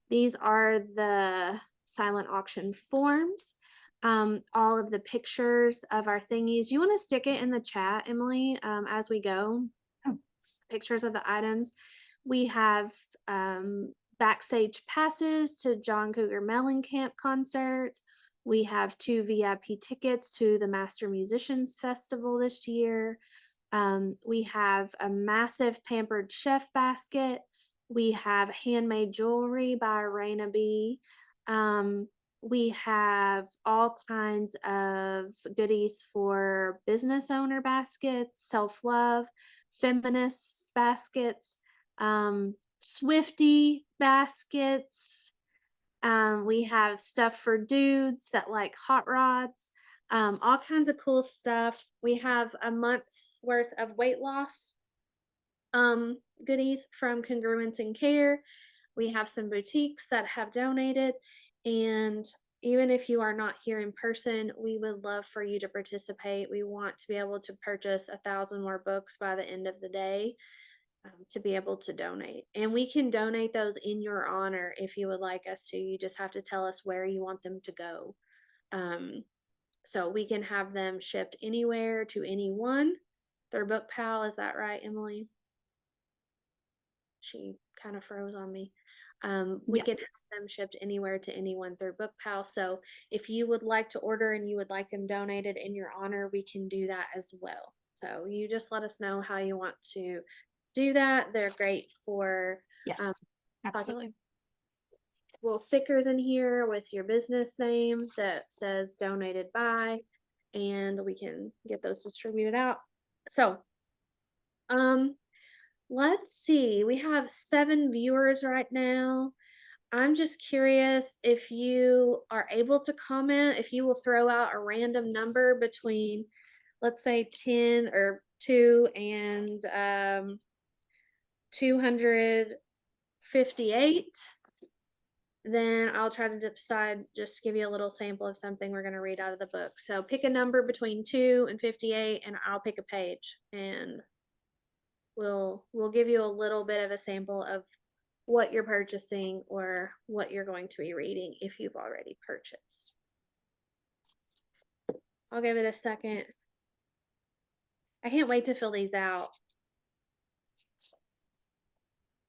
Speaker 1: These are the silent auction forms. All of the pictures of our thingies. You want to stick it in the chat, Emily, as we go.
Speaker 5: Oh.
Speaker 1: Pictures of the items. We have backstage passes to John Cougar Mellencamp concert. We have 2 VIP tickets to the Master Musicians Festival this year. We have a massive Pampered Chef basket. We have handmade jewelry by Raina B. We have all kinds of goodies for business owner baskets, self-love, feminists baskets, Swifty baskets. We have stuff for dudes that like hot rods, all kinds of cool stuff. We have a month's worth of weight loss goodies from Congruence and Care. We have some boutiques that have donated, and even if you are not here in person, we would love for you to participate. We want to be able to purchase 1,000 more books by the end of the day to be able to donate. And we can donate those in your honor if you would like us to. You just have to tell us where you want them to go. So we can have them shipped anywhere to anyone. Their book pal, is that right, Emily? She kind of froze on me. We can
Speaker 5: Yes.
Speaker 1: have them shipped anywhere to anyone through BookPal. So if you would like to order and you would like them donated in your honor, we can do that as well. So you just let us know how you want to do that. They're great for
Speaker 5: Yes. Absolutely.
Speaker 1: little stickers in here with your business name that says donated by, and we can get those distributed out. So, let's see. We have 7 viewers right now. I'm just curious if you are able to comment, if you will throw out a random number between, let's say 10 or 2 and 258. Then I'll try to decide, just give you a little sample of something we're going to read out of the book. So pick a number between 2 and 58, and I'll pick a page, and we'll give you a little bit of a sample of what you're purchasing or what you're going to be reading if you've already purchased. I'll give it a second. I can't wait to fill these out.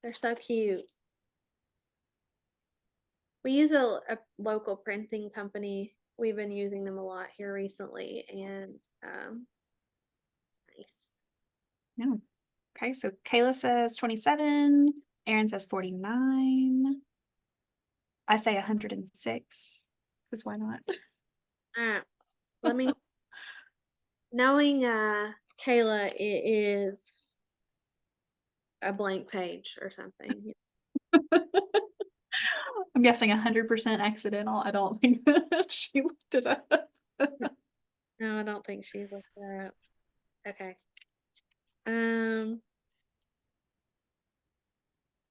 Speaker 1: They're so cute. We use a local printing company. We've been using them a lot here recently, and nice.
Speaker 5: No. Okay, so Kayla says 27. Aaron says 49. I say 106. Because why not?
Speaker 1: Let me, knowing Kayla, it is a blank page or something.
Speaker 5: I'm guessing 100% accidental. I don't think that she looked it up.
Speaker 1: No, I don't think she's looked that up. Okay.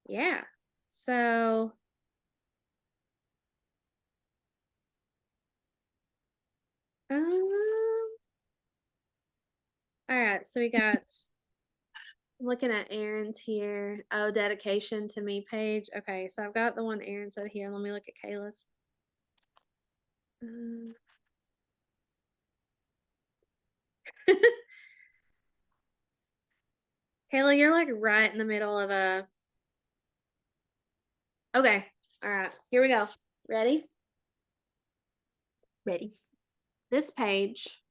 Speaker 1: Yeah. So all right, so we got, I'm looking at Aaron's here. Oh, dedication to me page. Okay, so I've got the one Aaron said here. Let me look at Kayla's. Kayla, you're like right in the middle of a. Okay, all right, here we go. Ready?
Speaker 5: Ready.
Speaker 1: This page,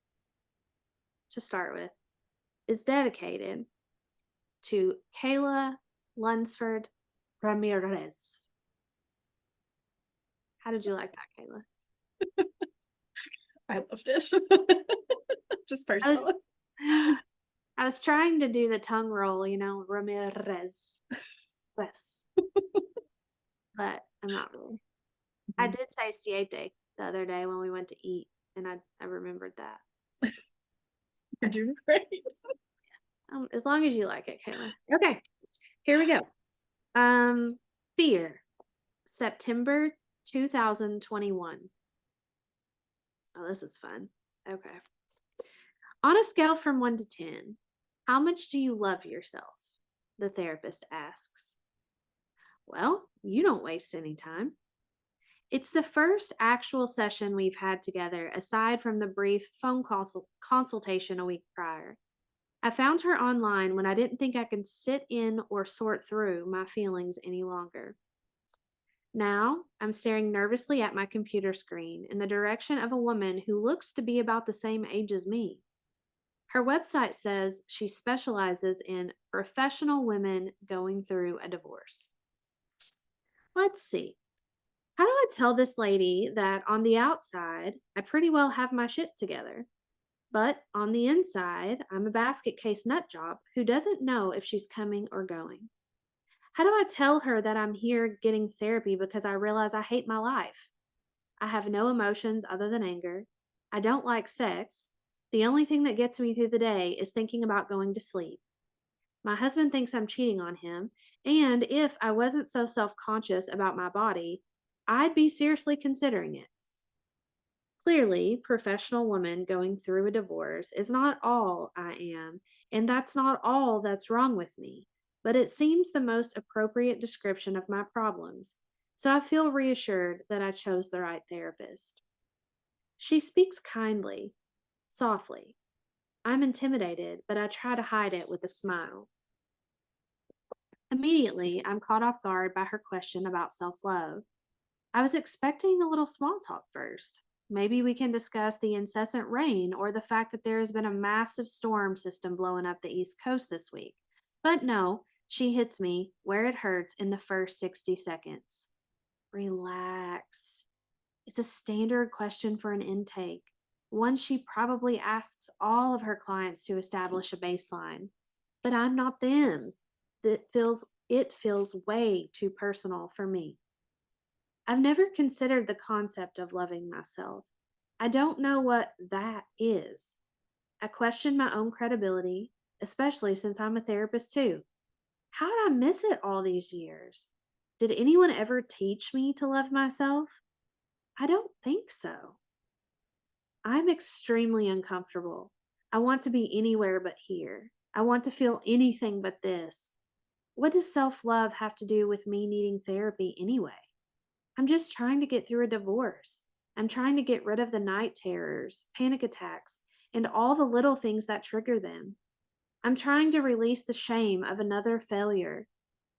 Speaker 1: to start with, is dedicated to Kayla Lunsford Ramirez. How did you like that, Kayla?
Speaker 5: I loved it. Just personally.
Speaker 1: I was trying to do the tongue roll, you know, Ramirez. Yes. But I'm not really. I did say siete the other day when we went to eat, and I remembered that. So,
Speaker 5: You're doing great.
Speaker 1: as long as you like it, Kayla. Okay, here we go. Fear, September 2021. Oh, this is fun. Okay. On a scale from 1 to 10, how much do you love yourself? The therapist asks. Well, you don't waste any time. It's the first actual session we've had together, aside from the brief phone consultation a week prior. I found her online when I didn't think I could sit in or sort through my feelings any longer. Now, I'm staring nervously at my computer screen in the direction of a woman who looks to be about the same age as me. Her website says she specializes in professional women going through a divorce. Let's see. How do I tell this lady that on the outside, I pretty well have my shit together, but on the inside, I'm a basket case nut job who doesn't know if she's coming or going? How do I tell her that I'm here getting therapy because I realize I hate my life? I have no emotions other than anger. I don't like sex. The only thing that gets me through the day is thinking about going to sleep. My husband thinks I'm cheating on him, and if I wasn't so self-conscious about my body, I'd be seriously considering it. Clearly, professional woman going through a divorce is not all I am, and that's not all that's wrong with me, but it seems the most appropriate description of my problems, so I feel reassured that I chose the right therapist. She speaks kindly, softly. I'm intimidated, but I try to hide it with a smile.
Speaker 10: Immediately, I'm caught off guard by her question about self love. I was expecting a little small talk first. Maybe we can discuss the incessant rain or the fact that there has been a massive storm system blowing up the East Coast this week. But no, she hits me where it hurts in the first 60 seconds. Relax. It's a standard question for an intake, one she probably asks all of her clients to establish a baseline. But I'm not them. It feels way too personal for me. I've never considered the concept of loving myself. I don't know what that is. I question my own credibility, especially since I'm a therapist too. How did I miss it all these years? Did anyone ever teach me to love myself? I don't think so. I'm extremely uncomfortable. I want to be anywhere but here. I want to feel anything but this. What does self-love have to do with me needing therapy anyway? I'm just trying to get through a divorce. I'm trying to get rid of the night terrors, panic attacks, and all the little things that trigger them. I'm trying to release the shame of another failure.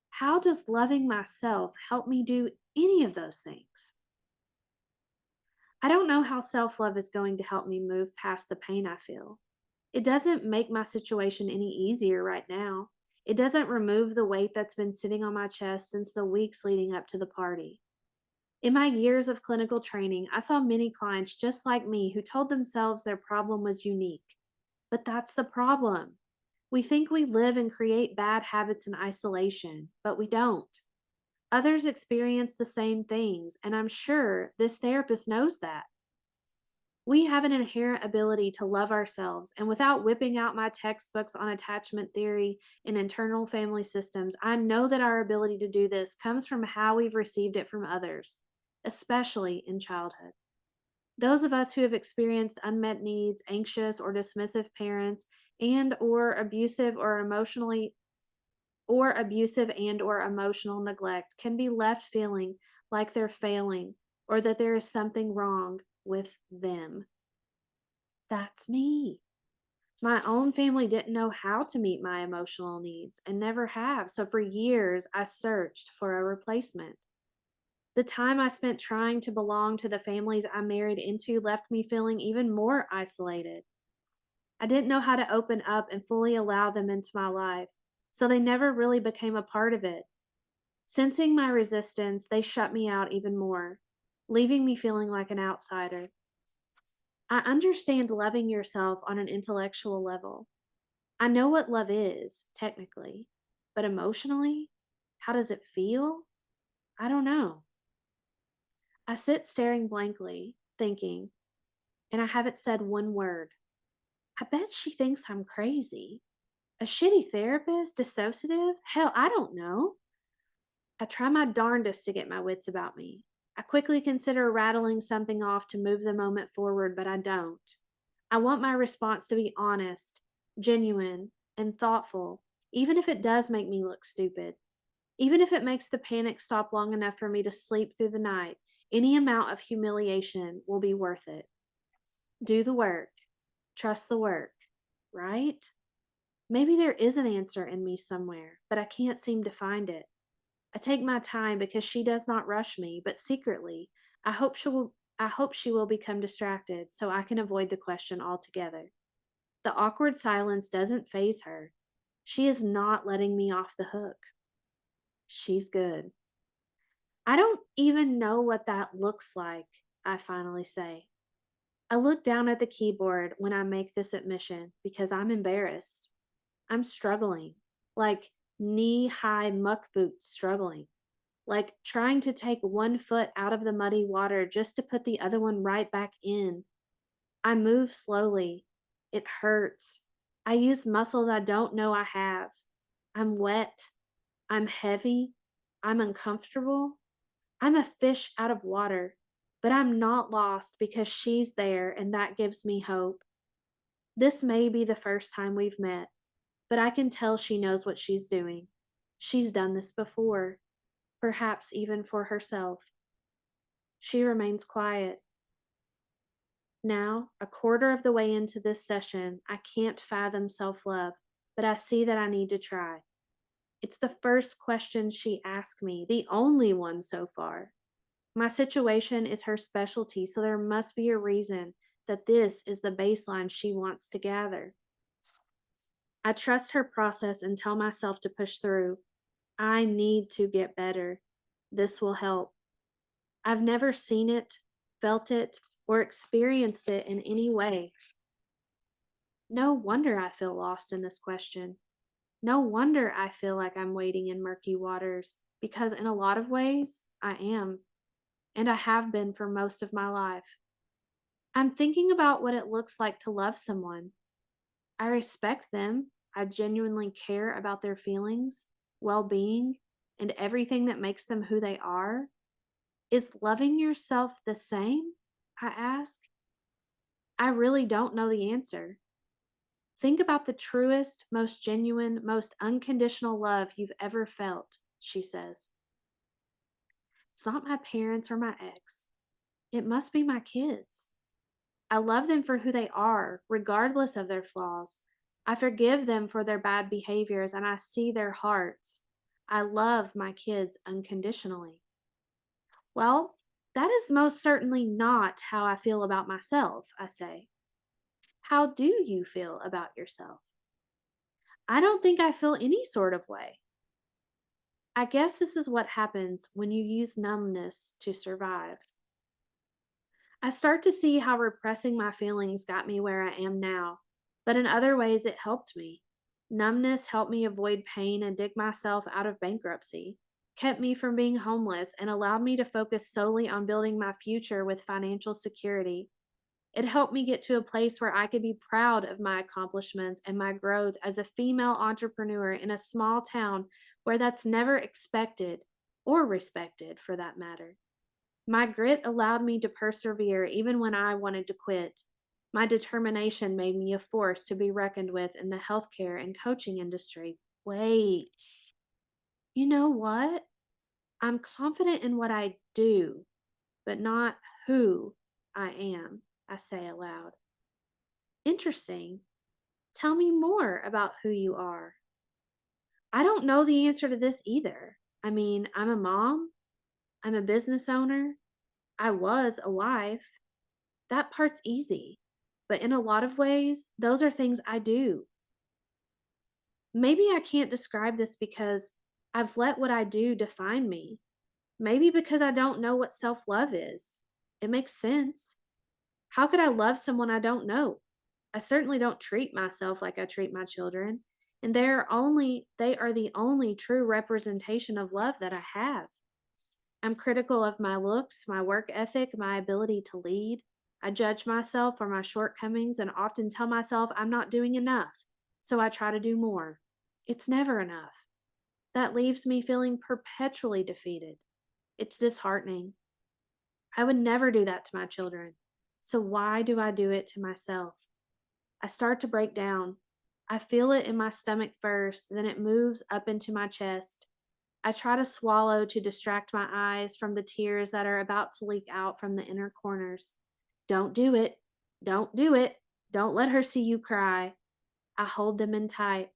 Speaker 10: How does loving myself help me do any of those things? I don't know how self-love is going to help me move past the pain I feel. It doesn't make my situation any easier right now. It doesn't remove the weight that's been sitting on my chest since the weeks leading up to the party. In my years of clinical training, I saw many clients just like me who told themselves their problem was unique. But that's the problem. We think we live and create bad habits in isolation, but we don't. Others experience the same things, and I'm sure this therapist knows that. We have an inherent ability to love ourselves, and without whipping out my textbooks on attachment theory and internal family systems, I know that our ability to do this comes from how we've received it from others, especially in childhood. Those of us who have experienced unmet needs, anxious or dismissive parents, and or abusive and or emotional neglect can be left feeling like they're failing or that there is something wrong with them. That's me. My own family didn't know how to meet my emotional needs and never have, so for years I searched for a replacement. The time I spent trying to belong to the families I married into left me feeling even more isolated. I didn't know how to open up and fully allow them into my life, so they never really became a part of it. Sensing my resistance, they shut me out even more, leaving me feeling like an outsider. I understand loving yourself on an intellectual level. I know what love is, technically, but emotionally, how does it feel? I don't know. I sit staring blankly, thinking, and I haven't said one word. I bet she thinks I'm crazy. A shitty therapist, dissociative? Hell, I don't know. I try my darndest to get my wits about me. I quickly consider rattling something off to move the moment forward, but I don't. I want my response to be honest, genuine, and thoughtful, even if it does make me look stupid. Even if it makes the panic stop long enough for me to sleep through the night, any amount of humiliation will be worth it. Do the work. Trust the work, right? Maybe there is an answer in me somewhere, but I can't seem to find it. I take my time because she does not rush me, but secretly, I hope she will become distracted so I can avoid the question altogether. The awkward silence doesn't faze her. She is not letting me off the hook. She's good. I don't even know what that looks like, I finally say. I look down at the keyboard when I make this admission because I'm embarrassed. I'm struggling, like knee-high muck boots struggling, like trying to take one foot out of the muddy water just to put the other one right back in. I move slowly. It hurts. I use muscles I don't know I have. I'm wet. I'm heavy. I'm uncomfortable. I'm a fish out of water, but I'm not lost because she's there and that gives me hope. This may be the first time we've met, but I can tell she knows what she's doing. She's done this before, perhaps even for herself. She remains quiet. Now, a quarter of the way into this session, I can't fathom self-love, but I see that I need to try. It's the first question she asked me, the only one so far. My situation is her specialty, so there must be a reason that this is the baseline she wants to gather. I trust her process and tell myself to push through. I need to get better. This will help. I've never seen it, felt it, or experienced it in any way. No wonder I feel lost in this question. No wonder I feel like I'm wading in murky waters, because in a lot of ways, I am, and I have been for most of my life. I'm thinking about what it looks like to love someone. I respect them. I genuinely care about their feelings, well-being, and everything that makes them who they are. Is loving yourself the same? I ask. I really don't know the answer. Think about the truest, most genuine, most unconditional love you've ever felt, she says. It's not my parents or my ex. It must be my kids. I love them for who they are, regardless of their flaws. I forgive them for their bad behaviors and I see their hearts. I love my kids unconditionally. Well, that is most certainly not how I feel about myself, I say. How do you feel about yourself? I don't think I feel any sort of way. I guess this is what happens when you use numbness to survive. I start to see how repressing my feelings got me where I am now, but in other ways it helped me. Numbness helped me avoid pain and dig myself out of bankruptcy, kept me from being homeless, and allowed me to focus solely on building my future with financial security. It helped me get to a place where I could be proud of my accomplishments and my growth as a female entrepreneur in a small town where that's never expected or respected for that matter. My grit allowed me to persevere even when I wanted to quit. My determination made me a force to be reckoned with in the healthcare and coaching industry. Wait, you know what? I'm confident in what I do, but not who I am, I say aloud. Interesting. Tell me more about who you are. I don't know the answer to this either. I mean, I'm a mom, I'm a business owner, I was a wife. That part's easy. But in a lot of ways, those are things I do. Maybe I can't describe this because I've let what I do define me. Maybe because I don't know what self-love is. It makes sense. How could I love someone I don't know? I certainly don't treat myself like I treat my children, and they are the only true representation of love that I have. I'm critical of my looks, my work ethic, my ability to lead. I judge myself for my shortcomings and often tell myself I'm not doing enough, so I try to do more. It's never enough. That leaves me feeling perpetually defeated. It's disheartening. I would never do that to my children. So why do I do it to myself? I start to break down. I feel it in my stomach first, then it moves up into my chest. I try to swallow to distract my eyes from the tears that are about to leak out from the inner corners. Don't do it. Don't do it. Don't let her see you cry. I hold them in tight.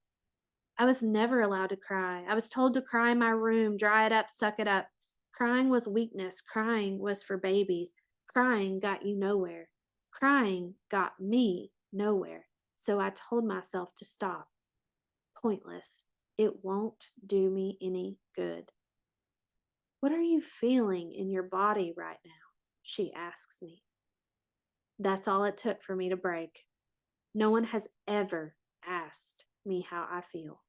Speaker 10: I was never allowed to cry. I was told to cry in my room, dry it up, suck it up. Crying was weakness. Crying was for babies. Crying got you nowhere. Crying got me nowhere. So I told myself to stop. Pointless. It won't do me any good. What are you feeling in your body right now? She asks me. That's all it took for me to break. No one has ever asked me how I feel.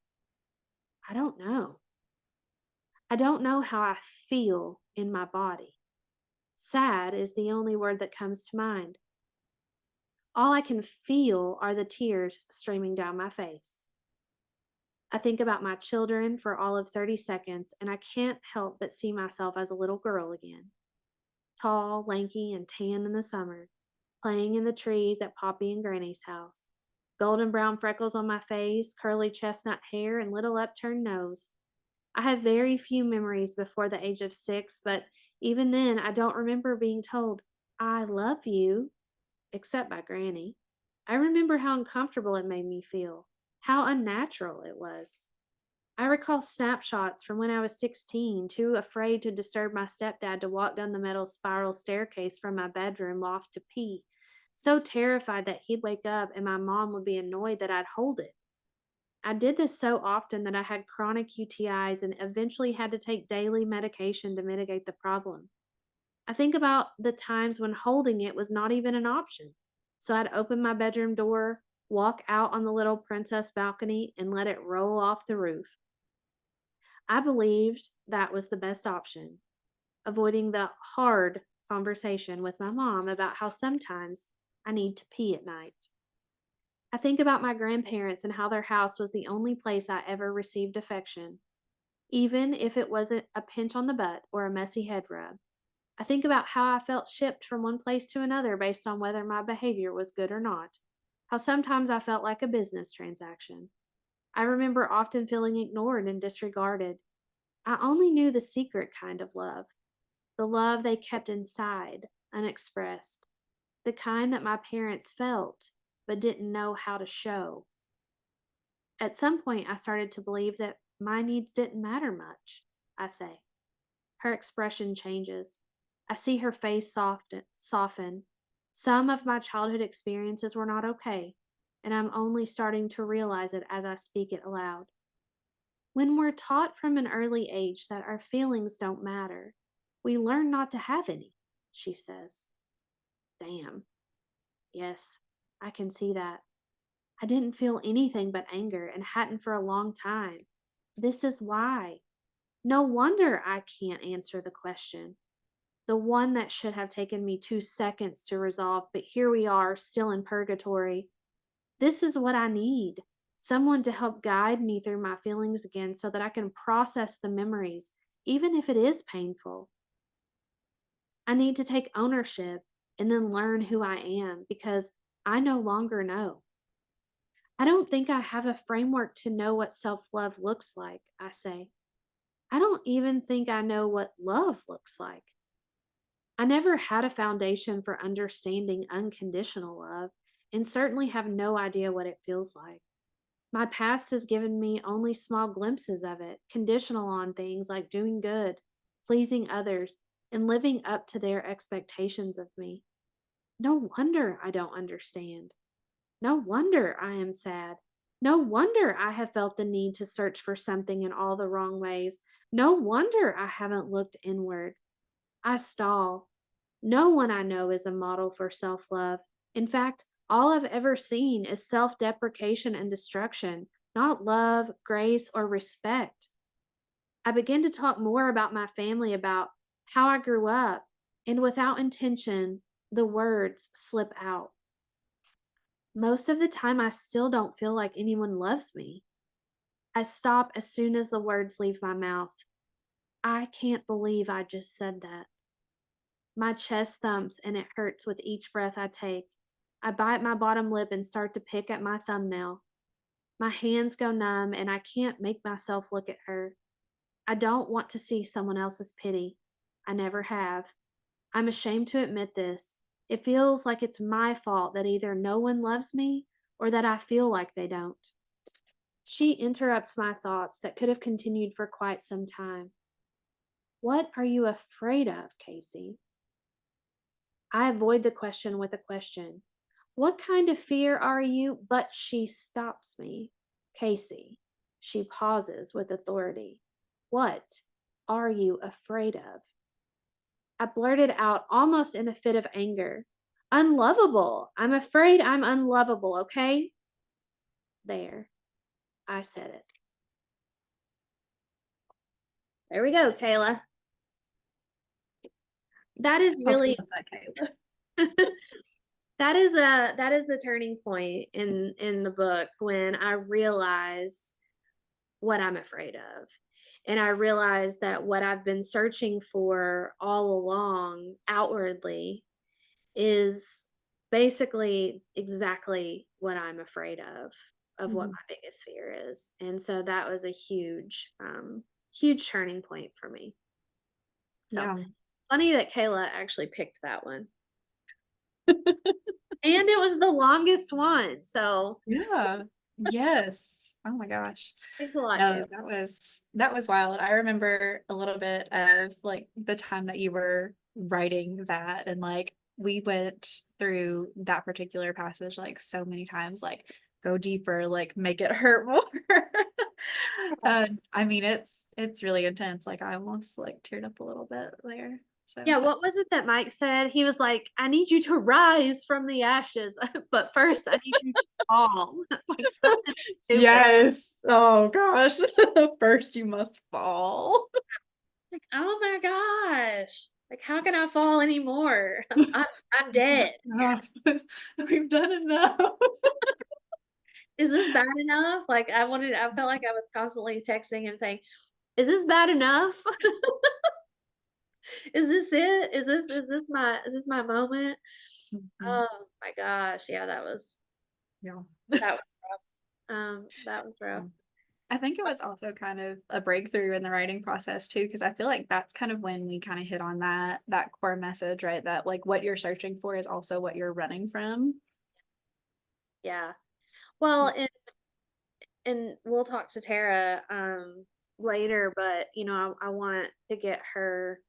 Speaker 10: I don't know. I don't know how I feel in my body. Sad is the only word that comes to mind. All I can feel are the tears streaming down my face. I think about my children for all of 30 seconds, and I can't help but see myself as a little girl again. Tall, lanky, and tan in the summer, playing in the trees at Poppy and Granny's house. Golden brown freckles on my face, curly chestnut hair, and little upturned nose. I have very few memories before the age of 6, but even then I don't remember being told, I love you, except by Granny. I remember how uncomfortable it made me feel, how unnatural it was. I recall snapshots from when I was 16, too afraid to disturb my stepdad to walk down the metal spiral staircase from my bedroom loft to pee. So terrified that he'd wake up and my mom would be annoyed that I'd hold it. I did this so often that I had chronic UTIs and eventually had to take daily medication to mitigate the problem. I think about the times when holding it was not even an option. So I'd open my bedroom door, walk out on the little princess balcony, and let it roll off the roof. I believed that was the best option, avoiding the hard conversation with my mom about how sometimes I need to pee at night. I think about my grandparents and how their house was the only place I ever received affection, even if it wasn't a pinch on the butt or a messy head rub. I think about how I felt shipped from one place to another based on whether my behavior was good or not, how sometimes I felt like a business transaction. I remember often feeling ignored and disregarded. I only knew the secret kind of love, the love they kept inside, unexpressed, the kind that my parents felt but didn't know how to show. At some point, I started to believe that my needs didn't matter much, I say. Her expression changes. I see her face soften. Some of my childhood experiences were not okay, and I'm only starting to realize it as I speak it aloud. When we're taught from an early age that our feelings don't matter, we learn not to have any, she says. Damn. Yes, I can see that. I didn't feel anything but anger and hadn't for a long time. This is why. No wonder I can't answer the question. The one that should have taken me 2 seconds to resolve, but here we are, still in purgatory. This is what I need. Someone to help guide me through my feelings again so that I can process the memories, even if it is painful. I need to take ownership and then learn who I am because I no longer know. I don't think I have a framework to know what self-love looks like, I say. I don't even think I know what love looks like. I never had a foundation for understanding unconditional love and certainly have no idea what it feels like. My past has given me only small glimpses of it, conditional on things like doing good, pleasing others, and living up to their expectations of me. No wonder I don't understand. No wonder I am sad. No wonder I have felt the need to search for something in all the wrong ways. No wonder I haven't looked inward. I stall. No one I know is a model for self-love. In fact, all I've ever seen is self-deprecation and destruction, not love, grace, or respect. I begin to talk more about my family, about how I grew up, and without intention, the words slip out. Most of the time, I still don't feel like anyone loves me. I stop as soon as the words leave my mouth. I can't believe I just said that. My chest thumps and it hurts with each breath I take. I bite my bottom lip and start to pick at my thumbnail. My hands go numb and I can't make myself look at her. I don't want to see someone else's pity. I never have. I'm ashamed to admit this. It feels like it's my fault that either no one loves me or that I feel like they don't. She interrupts my thoughts that could have continued for quite some time. What are you afraid of, Casey? I avoid the question with a question. What kind of fear are you? But she stops me. Casey. She pauses with authority. What are you afraid of? I blurted out almost in a fit of anger. Unlovable. I'm afraid I'm unlovable, okay? There. I said it. There we go, Kayla. That is really that is a turning point in the book when I realize what I'm afraid of. And I realize that what I've been searching for all along outwardly is basically exactly what I'm afraid of what my biggest fear is. And so that was a huge turning point for me. So
Speaker 2: Yeah.
Speaker 1: funny that Kayla actually picked that one. And it was the longest one. So
Speaker 2: Yeah. Yes.
Speaker 5: Oh my gosh.
Speaker 1: Thanks a lot,
Speaker 5: No,
Speaker 1: Kayla.
Speaker 5: that was wild. I remember a little bit of like the time that you were writing that, and like we went through that particular passage like so many times, like go deeper, like make it hurt more. I mean it's really intense. Like I almost like teared up a little bit there. So
Speaker 1: Yeah, what was it that Mike said? He was like, I need you to rise from the ashes, but first I need you to fall. Like something stupid.
Speaker 5: yes. Oh gosh. First you must fall.
Speaker 1: Like, oh my gosh. Like, how can I fall anymore? I'm dead.
Speaker 5: Enough. We've done enough.
Speaker 1: Is this bad enough? Like I felt like I was constantly texting him saying, is this bad enough? Is this it? Is this my moment? Oh my gosh. Yeah,
Speaker 5: Yeah.
Speaker 1: that was that was rough.
Speaker 5: I think it was also kind of a breakthrough in the writing process too, because I feel like that's kind of when we kind of hit on that core message, right? That like what you're searching for is also what you're running from.
Speaker 1: Yeah. Well, and we'll talk to Tara later, but you know, I want to get her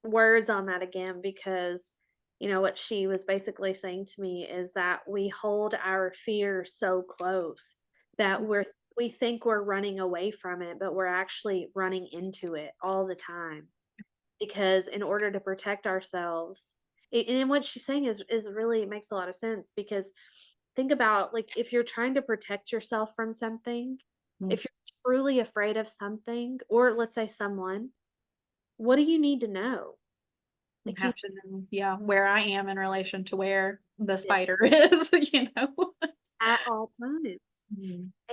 Speaker 1: words on that again because you know what she was basically saying to me is that we hold our fear so close that we think we're running away from it, but we're actually running into it all the time because in order to protect ourselves and what she's saying is really makes a lot of sense because think about like if you're trying to protect yourself from something, if you're truly afraid of something or let's say someone, what do you need to know?
Speaker 5: You
Speaker 1: Like
Speaker 5: have to know, yeah, where I am in relation to where the spider is,
Speaker 1: at all times.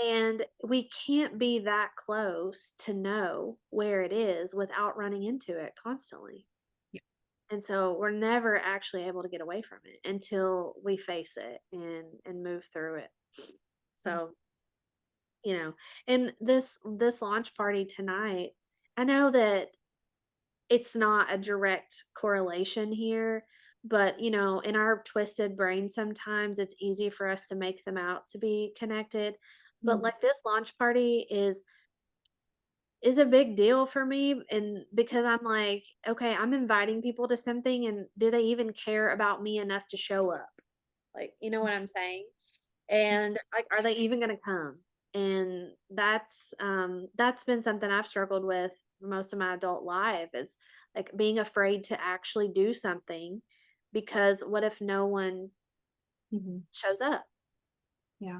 Speaker 1: And we can't be that close to know where it is without running into it constantly.
Speaker 5: Yeah.
Speaker 1: And so we're never actually able to get away from it until we face it and move through it. So, you know, and this launch party tonight, I know that it's not a direct correlation here, but you know, in our twisted brain sometimes it's easy for us to make them out to be connected. But like this launch party is a big deal for me and because I'm like, okay, I'm inviting people to something and do they even care about me enough to show up? Like, you know what I'm saying? And like are they even going to come? And that's been something I've struggled with for most of my adult life is like being afraid to actually do something because what if no one shows up?
Speaker 5: Yeah.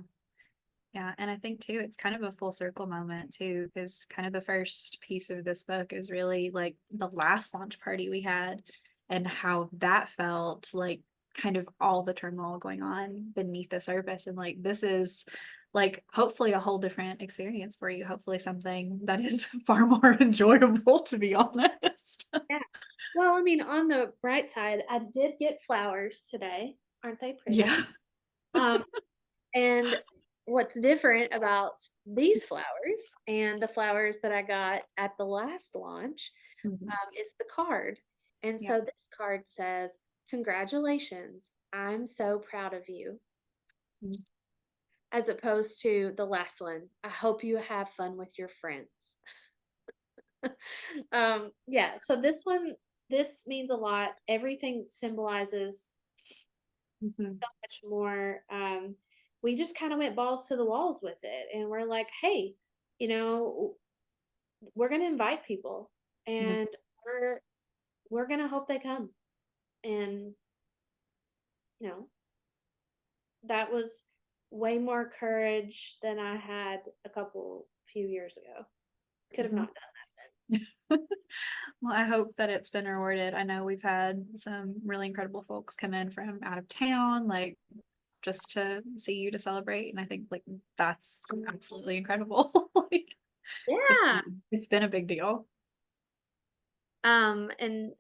Speaker 5: Yeah, and I think too, it's kind of a full circle moment too, because kind of the first piece of this book is really like the last launch party we had and how that felt like kind of all the turmoil going on beneath the surface. And like, this is like hopefully a whole different experience for you, hopefully something that is far more enjoyable, to be honest.
Speaker 1: Yeah. Well, I mean, on the bright side, I did get flowers today. Aren't they pretty?
Speaker 5: Yeah.
Speaker 1: And what's different about these flowers and the flowers that I got at the last launch is the card. And so this card says, congratulations, I'm so proud of you. As opposed to the last one, I hope you have fun with your friends. Yeah, so this means a lot. Everything symbolizes so much more. We just kind of went balls to the walls with it and we're like, hey, you know, we're gonna invite people and we're gonna hope they come. And you know, that was way more courage than I had few years ago. Could have not done that then.
Speaker 5: Well, I hope that it's been rewarded. I know we've had some really incredible folks come in from out of town, like just to see you to celebrate. And I think like that's absolutely incredible. Like,
Speaker 1: Yeah.
Speaker 5: it's been a big deal.
Speaker 1: And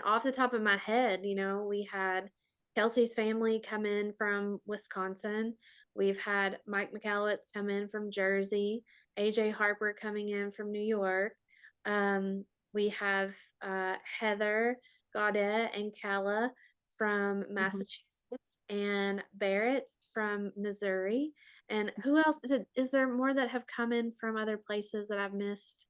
Speaker 1: off the top of my head, you know, we had Kelsey's family come in from Wisconsin. We've had Mike McAllowitz come in from Jersey, AJ Harper coming in from New York. We have Heather Gaudet and Kala from Massachusetts. and Barrett from Missouri. And who else? Is there more that have come in from other places that I've missed?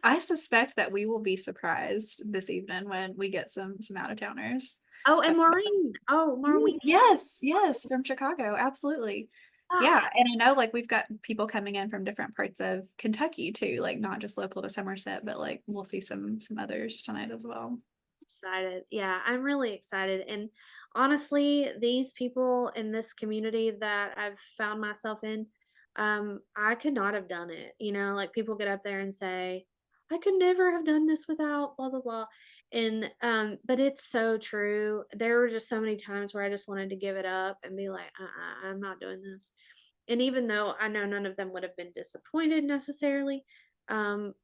Speaker 5: I suspect that we will be surprised this evening when we get some out of towners.
Speaker 1: Oh, and Maureen. Oh, Maureen.
Speaker 5: Yes, yes, from Chicago, absolutely. Yeah,
Speaker 1: Ah,
Speaker 5: and I know like we've got people coming in from different parts of Kentucky too, like not just local to Somerset, but like we'll see some others tonight as well.
Speaker 1: excited. Yeah, I'm really excited. And honestly, these people in this community that I've found myself in, I could not have done it. You know, like people get up there and say, I could never have done this without blah blah blah. And but it's so true. There were just so many times where I just wanted to give it up and be like, I'm not doing this. And even though I know none of them would have been disappointed necessarily,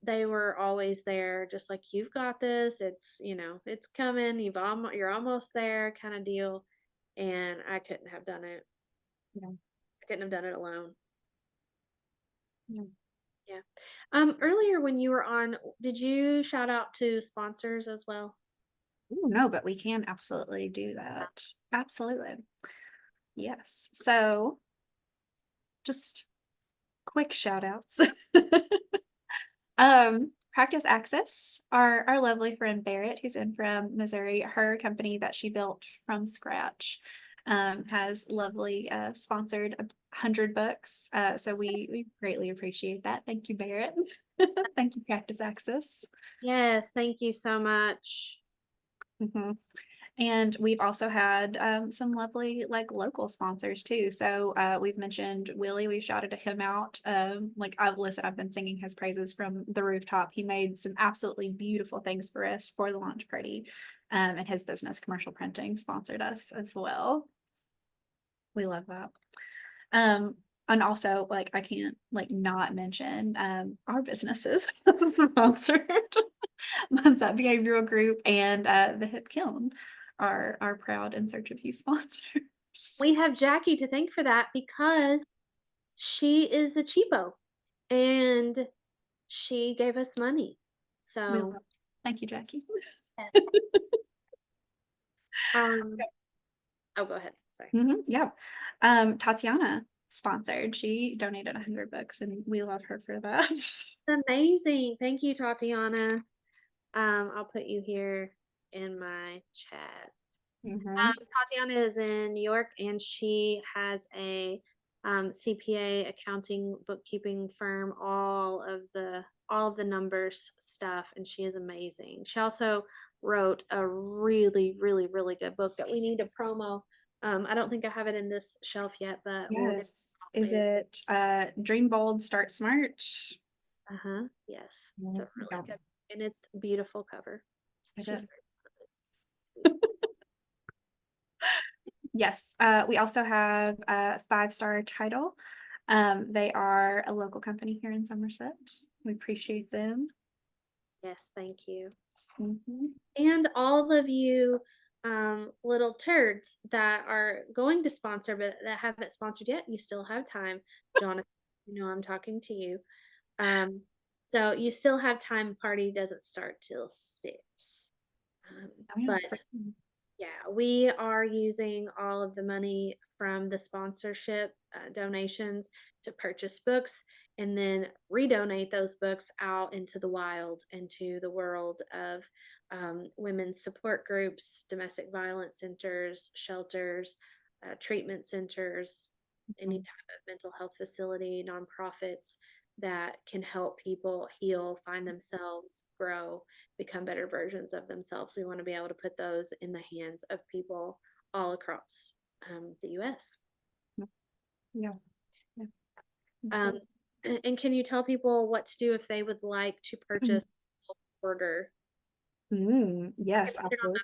Speaker 1: they were always there, just like, you've got this, it's, you know, it's coming, you're almost there kind of deal. And I couldn't have done it.
Speaker 5: Yeah.
Speaker 1: I couldn't have done it alone.
Speaker 5: Yeah.
Speaker 1: Yeah. Earlier when you were on, did you shout out to sponsors as well?
Speaker 5: Ooh, no, but we can absolutely do that. Absolutely. Yes. So just quick shout outs. Practice Access, our lovely friend Barrett, who's in from Missouri, her company that she built from scratch, has lovely sponsored 100 books. So we greatly appreciate that. Thank you, Barrett. Thank you, Practice Access.
Speaker 1: Yes, thank you so much.
Speaker 5: Mhm. And we've also had some lovely like local sponsors too. So we've mentioned Willie, we've shouted him out. Like I've been singing his praises from the rooftop. He made some absolutely beautiful things for us for the launch party. And his business, Commercial Printing, sponsored us as well. We love that. And also like I can't like not mention our businesses sponsored. Mindset Behavioral Group and the Hip Kiln are proud In Search of You sponsors.
Speaker 1: We have Jackie to thank for that because she is a cheapo and she gave us money. So
Speaker 5: Thank you, Jackie.
Speaker 1: yes. Oh, go ahead. Sorry.
Speaker 5: Yeah. Tatiana sponsored. She donated 100 books and we love her for that.
Speaker 1: Amazing. Thank you, Tatiana. I'll put you here in my chat. Tatiana is in New York and she has a CPA accounting bookkeeping firm, all of the numbers stuff, and she is amazing. She also wrote a really, really, really good book that we need to promo. I don't think I have it in this shelf yet, but
Speaker 5: Yes. Is it Dream Bold, Start Smart?
Speaker 1: Yes. It's a really good, and it's a beautiful cover. She's
Speaker 5: Yes, we also have a 5-star title. They are a local company here in Somerset. We appreciate them.
Speaker 1: Yes, thank you.
Speaker 5: Mm-hmm.
Speaker 1: And all of you little turds that are going to sponsor but that haven't sponsored yet, you still have time. Jonathan, you know I'm talking to you. So you still have time. Party doesn't start till 6. But yeah, we are using all of the money from the sponsorship donations to purchase books and then redonate those books out into the wild, into the world of women's support groups, domestic violence centers, shelters, treatment centers, any type of mental health facility, nonprofits that can help people heal, find themselves, grow, become better versions of themselves. We want to be able to put those in the hands of people all across the US.
Speaker 5: Yeah.
Speaker 1: And can you tell people what to do if they would like to purchase order?
Speaker 5: Yes, absolutely.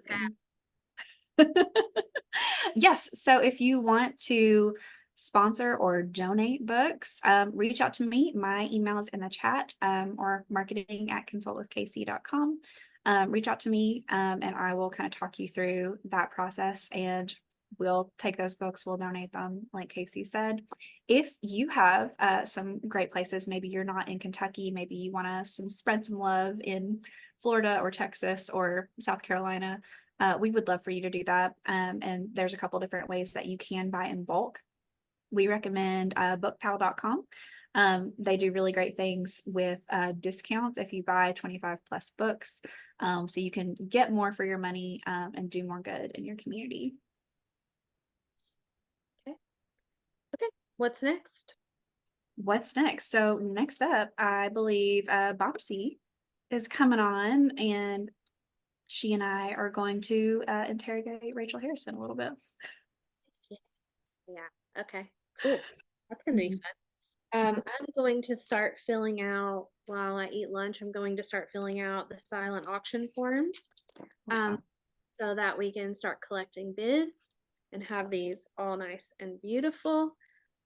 Speaker 5: Yes, so if you want to sponsor or donate books, reach out to me. My email is in the chat, or marketing@consultwithkc.com. Reach out to me, and I will kind of talk you through that process, and we'll take those books, we'll donate them, like Casey said. If you have some great places, maybe you're not in Kentucky, maybe you want to spread some love in Florida or Texas or South Carolina, we would love for you to do that. And there's a couple different ways that you can buy in bulk. We recommend bookpal.com. They do really great things with discounts if you buy 25 plus books. So you can get more for your money and do more good in your community.
Speaker 1: Okay, what's next?
Speaker 5: What's next? So next up, I believe Bopsy is coming on, and she and I are going to interrogate Rachel Harrison a little bit.
Speaker 1: Yeah, okay, cool. That's gonna be fun. I'm going to start filling out while I eat lunch. I'm going to start filling out the silent auction forms. So that we can start collecting bids and have these all nice and beautiful.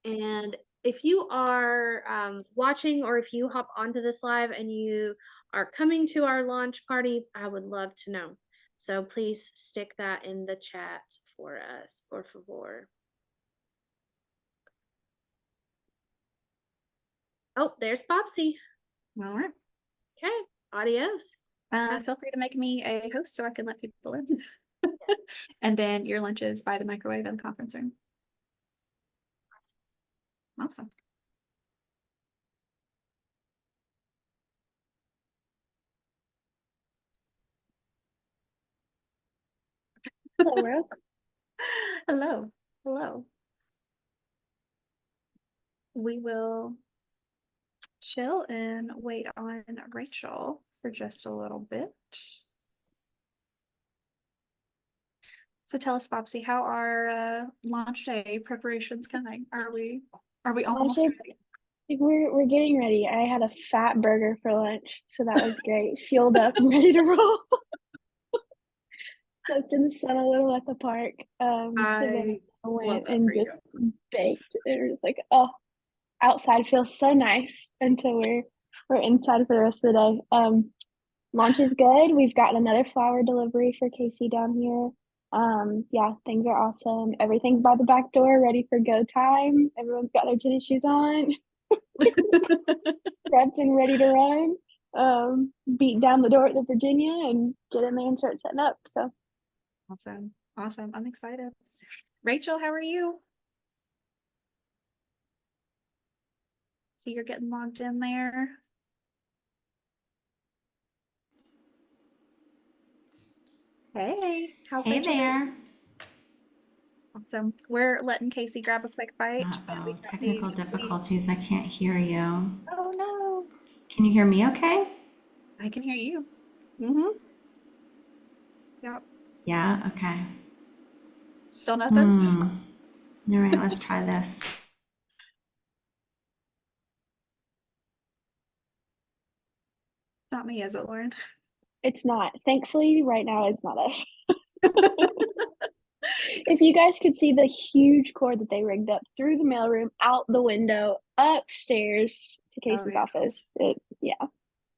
Speaker 1: And if you are watching, or if you hop onto this live and you are coming to our launch party, I would love to know. So please stick that in the chat for us, por favor. Oh, there's Bopsy.
Speaker 5: All right.
Speaker 1: Okay, adios.
Speaker 5: Feel free to make me a host so I can let people in. And then your lunch is by the microwave in the conference room. Awesome.
Speaker 3: Hello.
Speaker 5: Hello. Hello. We will chill and wait on Rachel for just a little bit. So tell us, Bopsy, how are launch day preparations coming? Are we almost
Speaker 3: Launch
Speaker 5: ready?
Speaker 3: We're getting ready. I had a fat burger for lunch, so that was great. Fueled up and ready to roll. Soaked in the sun a little at the park. So then I went and just baked. It was like, oh, outside feels so nice until we're inside for the rest of the day. Launch is good. We've got another flower delivery for Casey down here. Yeah, things are awesome. Everything's by the back door, ready for go time. Everyone's got their tennis shoes on, prepped and ready to run. Beat down the door at the Virginia and get in there and start setting up. So
Speaker 5: Awesome. I'm excited. Rachel, how are you? See, you're getting logged in there. Hey, how's
Speaker 8: Hey
Speaker 5: Rachel doing?
Speaker 8: there.
Speaker 5: Awesome. We're letting Casey grab a quick bite.
Speaker 8: Uh-oh, technical difficulties. I can't hear you.
Speaker 5: Oh no.
Speaker 8: Can you hear me okay?
Speaker 5: I can hear you. Mm-hmm. Yep.
Speaker 8: Yeah, okay.
Speaker 5: Still nothing?
Speaker 8: All right, let's try this.
Speaker 5: It's not me, is it, Lauren?
Speaker 3: it's not. Thankfully, right now it's not us. If you guys could see the huge cord that they rigged up through the mailroom, out the window, upstairs to Casey's office.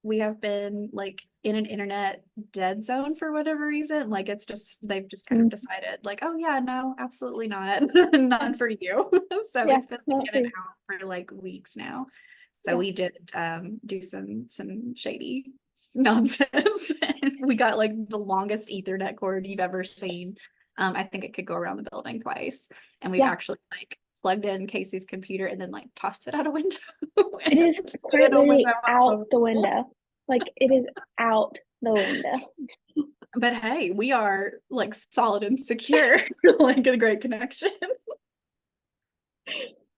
Speaker 5: We have been like in an internet dead zone for whatever reason. Like it's just, they've just kind of decided like, oh yeah, no, absolutely not. None for you. So it's been like in and out for like weeks now. So we did do some shady nonsense. And we got like the longest Ethernet cord you've ever seen. I think it could go around the building twice. And we've actually like plugged in Casey's computer and then like tossed it out a window.
Speaker 3: It is quite literally out the window. Like it is out the window.
Speaker 5: But hey, we are like solid and secure, like a great connection.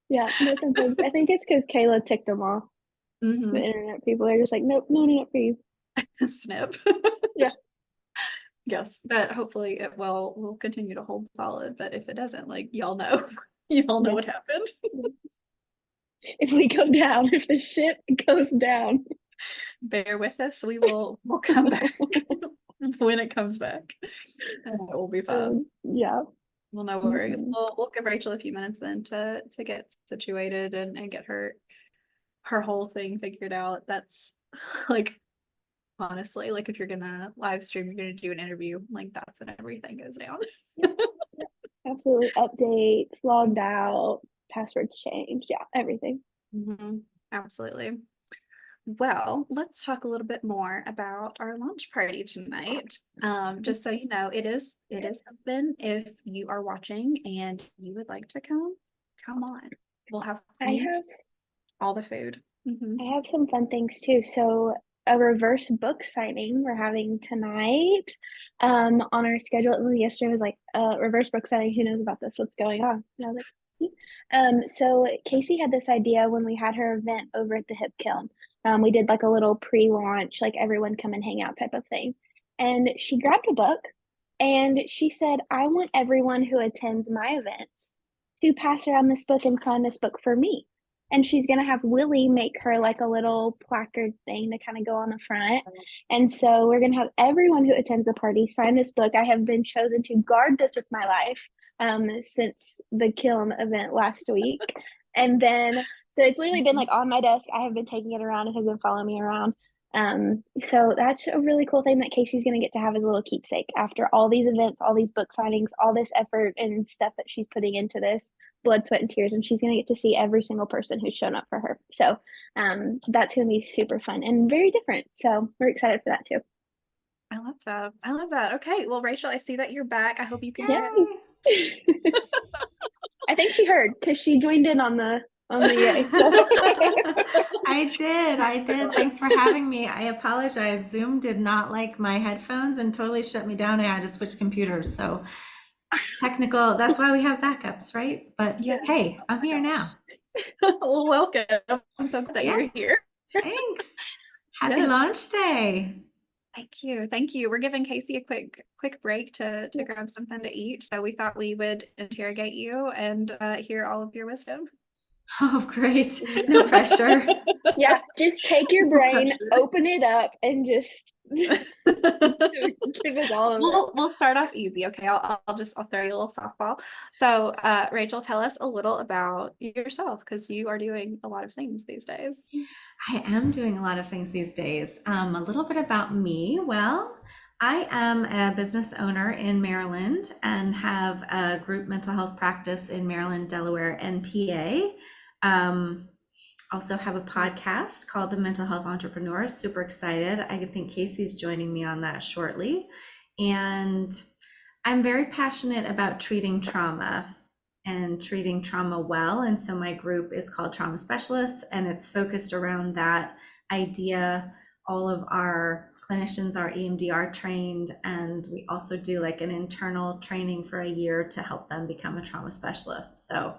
Speaker 3: Yeah, no complaints. I think it's because Kayla ticked them off. The internet people are just like, nope, no, not for you.
Speaker 5: Snip.
Speaker 3: Yeah.
Speaker 5: Yes, but hopefully it will continue to hold solid. But if it doesn't, like y'all know, what happened.
Speaker 3: If we go down, if the ship goes down,
Speaker 5: bear with us. We'll come back when it comes back. And it will be fun.
Speaker 3: Yeah.
Speaker 5: Well, no worries. We'll give Rachel a few minutes then to get situated and get her whole thing figured out. That's like honestly, like if you're gonna live stream, you're gonna do an interview, like that's when everything goes down.
Speaker 3: Absolutely. Updates, logged out, passwords changed. Yeah, everything.
Speaker 5: Absolutely. Well, let's talk a little bit more about our launch party tonight. Just so you know, it is open. If you are watching and you would like to come on. We'll have all the food.
Speaker 3: I have some fun things too. So a reverse book signing we're having tonight on our schedule. Yesterday was like reverse book signing. Who knows about this? What's going on? And I was like, so Casey had this idea when we had her event over at the Hip Kiln. We did like a little pre-launch, like everyone come and hang out type of thing. And she grabbed a book and she said, I want everyone who attends my events to pass around this book and sign this book for me. And she's going to have Willie make her like a little placard thing to kind of go on the front. And so we're going to have everyone who attends the party sign this book. I have been chosen to guard this with my life since the Kiln event last week. And then, so it's literally been like on my desk. I have been taking it around. It has been following me around. So that's a really cool thing that Casey's going to get to have as a little keepsake after all these events, all these book signings, all this effort and stuff that she's putting into this. Blood, sweat, and tears, and she's going to get to see every single person who's shown up for her. So that's going to be super fun and very different. So we're excited for that too.
Speaker 5: I love that. Okay, well, Rachel, I see that you're back. I hope you can
Speaker 3: hear. I think she heard because she joined in on the yay.
Speaker 11: I did. Thanks for having me. I apologize. Zoom did not like my headphones and totally shut me down. I had to switch computers. So technical, that's why we have backups, right? But yes. Hey, I'm here now.
Speaker 5: Well, welcome. I'm so glad that you're here.
Speaker 11: Thanks. Happy launch day.
Speaker 5: Thank you. We're giving Casey a quick break to grab something to eat. So we thought we would interrogate you and hear all of your wisdom.
Speaker 11: Oh, great. No pressure.
Speaker 3: Yeah, just take your brain, open it up, and just give us all of it.
Speaker 5: We'll start off easy, okay? I'll throw you a little softball. So Rachel, tell us a little about yourself because you are doing a lot of things these days.
Speaker 11: I am doing a lot of things these days. A little bit about me. Well, I am a business owner in Maryland and have a group mental health practice in Maryland, Delaware, and PA. Also have a podcast called The Mental Health Entrepreneur. Super excited. I think Casey's joining me on that shortly. And I'm very passionate about treating trauma and treating trauma well. And so my group is called Trauma Specialists, and it's focused around that idea. All of our clinicians are EMDR trained, and we also do like an internal training for a year to help them become a trauma specialist. So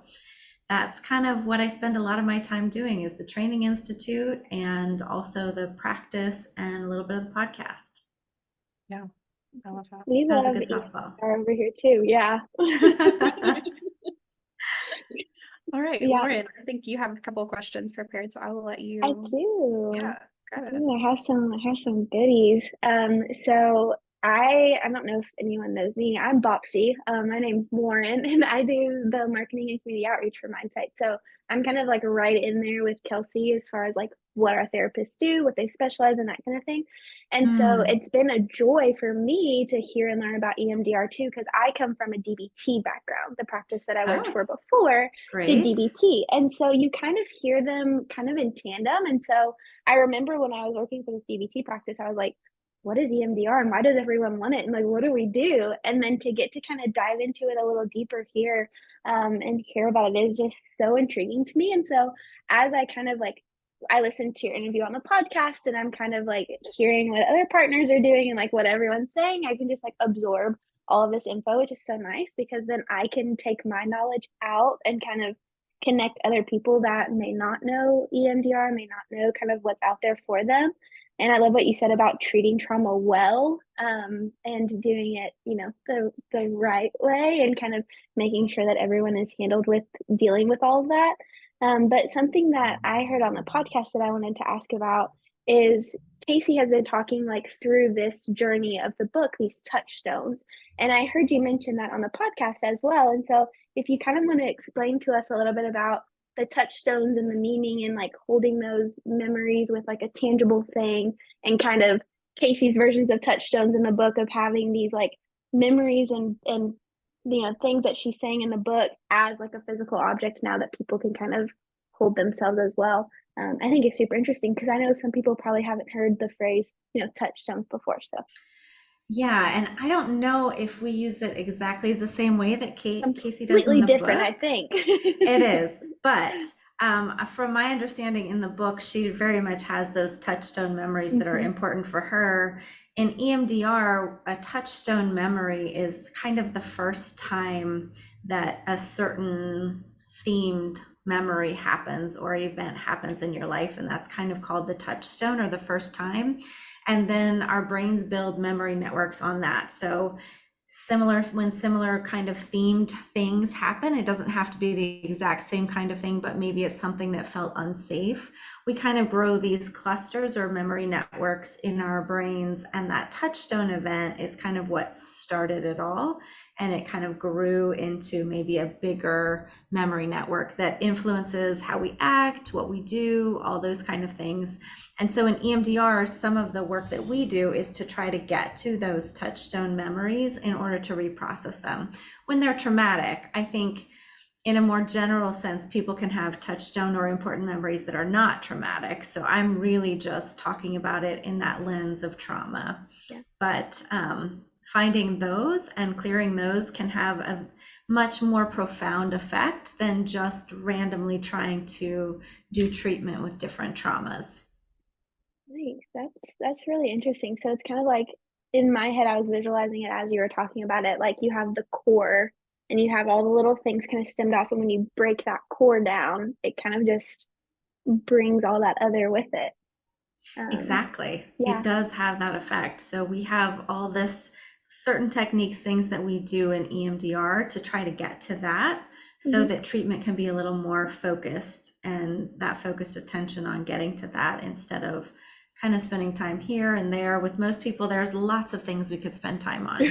Speaker 11: that's kind of what I spend a lot of my time doing, is the Training Institute and also the practice and a little bit of the podcast.
Speaker 5: Yeah, I love that.
Speaker 3: We
Speaker 11: That's
Speaker 3: love
Speaker 11: a good softball.
Speaker 3: Over here too. Yeah.
Speaker 5: All right, yeah. Lauren, I think you have a couple of questions prepared, so I will let you.
Speaker 3: I do.
Speaker 5: Yeah, grab it.
Speaker 3: I have some goodies. So I don't know if anyone knows me. I'm Bopsy. My name's Lauren, and I do the marketing and community outreach for Mindsight. So I'm kind of like right in there with Kelsey as far as like what our therapists do, what they specialize in, that kind of thing. And so it's been a joy for me to hear and learn about EMDR too, because I come from a DBT background. The practice that I worked for before did DBT. And so you kind of hear them kind of in tandem. And so I remember when I was working for this DBT practice, I was like, what is EMDR and why does everyone want it? And like, what do we do? And then to get to kind of dive into it a little deeper here and hear about it is just so intriguing to me. And so as I kind of like, I listened to your interview on the podcast and I'm kind of like hearing what other partners are doing and like what everyone's saying, I can just like absorb all of this info, which is so nice because then I can take my knowledge out and kind of connect other people that may not know EMDR, may not know kind of what's out there for them. And I love what you said about treating trauma well and doing it, you know, the right way and kind of making sure that everyone is handled with dealing with all of that. But something that I heard on the podcast that I wanted to ask about is Casey has been talking like through this journey of the book, these touchstones. And I heard you mention that on the podcast as well. And so if you kind of want to explain to us a little bit about the touchstones and the meaning and like holding those memories with like a tangible thing and kind of Casey's versions of touchstones in the book of having these like memories and you know things that she's saying in the book as like a physical object now that people can kind of hold themselves as well. I think it's super interesting because I know some people probably haven't heard the phrase, touchstones before. So
Speaker 11: Yeah, and I don't know if we use it exactly the same way that Casey does in
Speaker 3: completely
Speaker 11: the
Speaker 3: different, I
Speaker 11: book.
Speaker 3: think.
Speaker 11: It is, but from my understanding in the book, she very much has those touchstone memories that are important for her. In EMDR, a touchstone memory is kind of the first time that a certain themed memory happens or event happens in your life, and that's kind of called the touchstone, or the first time. And then our brains build memory networks on that. So when similar kind of themed things happen, it doesn't have to be the exact same kind of thing, but maybe it's something that felt unsafe. We kind of grow these clusters or memory networks in our brains, and that touchstone event is kind of what started it all. And it kind of grew into maybe a bigger memory network that influences how we act, what we do, all those kind of things. And so in EMDR, some of the work that we do is to try to get to those touchstone memories in order to reprocess them. When they're traumatic, I think in a more general sense, people can have touchstone or important memories that are not traumatic. So I'm really just talking about it in that lens of trauma.
Speaker 3: Yeah.
Speaker 11: But finding those and clearing those can have a much more profound effect than just randomly trying to do treatment with different traumas.
Speaker 3: Nice. That's really interesting. So it's kind of like in my head, I was visualizing it as you were talking about it. Like you have the core and you have all the little things kind of stemmed off. And when you break that core down, it kind of just brings all that other with it.
Speaker 11: Exactly.
Speaker 3: Yeah.
Speaker 11: It does have that effect. So we have all this certain techniques, things that we do in EMDR to try to get to that, so that treatment can be a little more focused, and that focused attention on getting to that instead of kind of spending time here and there. With most people, there's lots of things we could spend time on.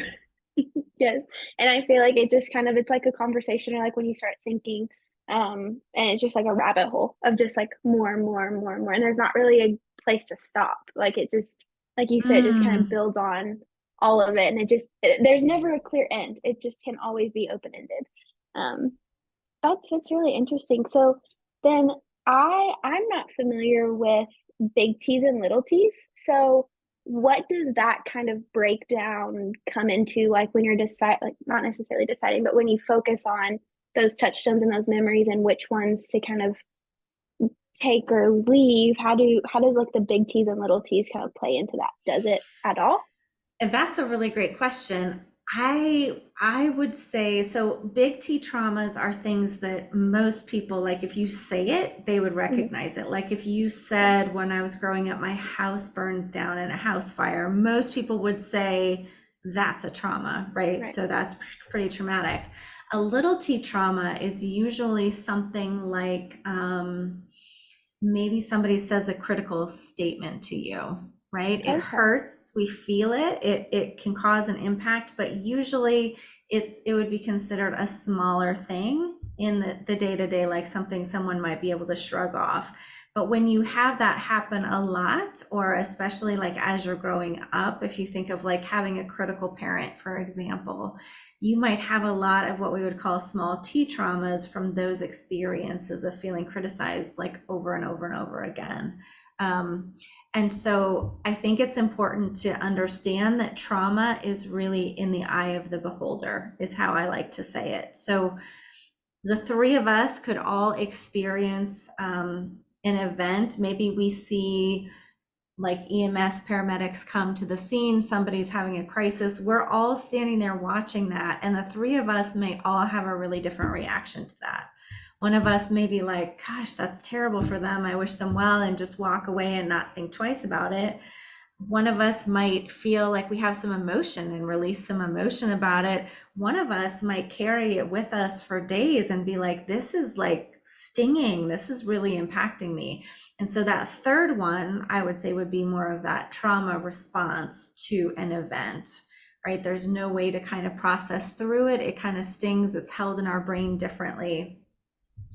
Speaker 3: Yes. And I feel like it just kind of, it's like a conversation, or like when you start thinking, and it's just like a rabbit hole of just like more and more and more and more. And there's not really a place to stop. Like it just, like you said, it just kind of builds on all of it. And there's never a clear end. It just can always be open-ended. That's really interesting. So then I'm not familiar with big T's and little T's. So what does that kind of breakdown come into, like when you're like not necessarily deciding, but when you focus on those touchstones and those memories and which ones to kind of take or leave, how does like the big T's and little T's kind of play into that? Does it at all?
Speaker 11: And that's a really great question. I would say, so big T traumas are things that most people, like if you say it, they would recognize it. Like if you said, when I was growing up, my house burned down in a house fire, most people would say that's a trauma, right? So that's pretty traumatic. A little T trauma is usually something like maybe somebody says a critical statement to you, right? It hurts, we feel it, it can cause an impact, but usually it would be considered a smaller thing in the day-to-day, like something someone might be able to shrug off. But when you have that happen a lot, or especially like as you're growing up, if you think of like having a critical parent, for example, you might have a lot of what we would call small T traumas from those experiences of feeling criticized like over and over and over again. And so I think it's important to understand that trauma is really in the eye of the beholder, is how I like to say it. So the three of us could all experience an event. Maybe we see like EMS paramedics come to the scene, somebody's having a crisis. We're all standing there watching that. And the three of us may all have a really different reaction to that. One of us may be like, gosh, that's terrible for them, I wish them well, and just walk away and not think twice about it. One of us might feel like we have some emotion and release some emotion about it. One of us might carry it with us for days and be like, this is like stinging, this is really impacting me. And so that third one, I would say, would be more of that trauma response to an event, right? There's no way to kind of process through it. It kind of stings, it's held in our brain differently.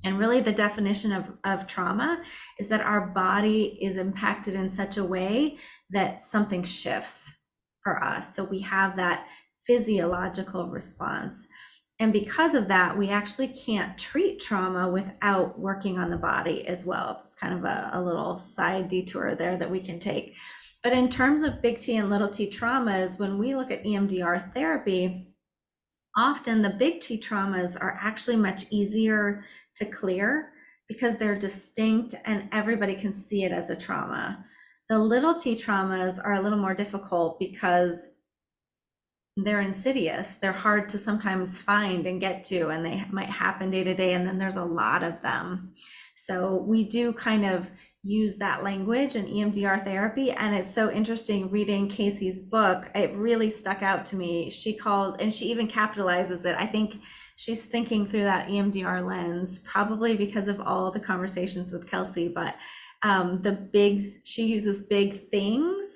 Speaker 11: And really the definition of trauma is that our body is impacted in such a way that something shifts for us. So we have that physiological response. And because of that, we actually can't treat trauma without working on the body as well. It's kind of a little side detour there that we can take. But in terms of big T and little t traumas, when we look at EMDR therapy, often the big T traumas are actually much easier to clear because they're distinct and everybody can see it as a trauma. The little t traumas are a little more difficult because they're insidious. They're hard to sometimes find and get to, and they might happen day to day, and then there's a lot of them. So we do kind of use that language in EMDR therapy. And it's so interesting reading Casey's book. It really stuck out to me. She calls, and she even capitalizes it. I think she's thinking through that EMDR lens, probably because of all the conversations with Kelsey, but she uses big things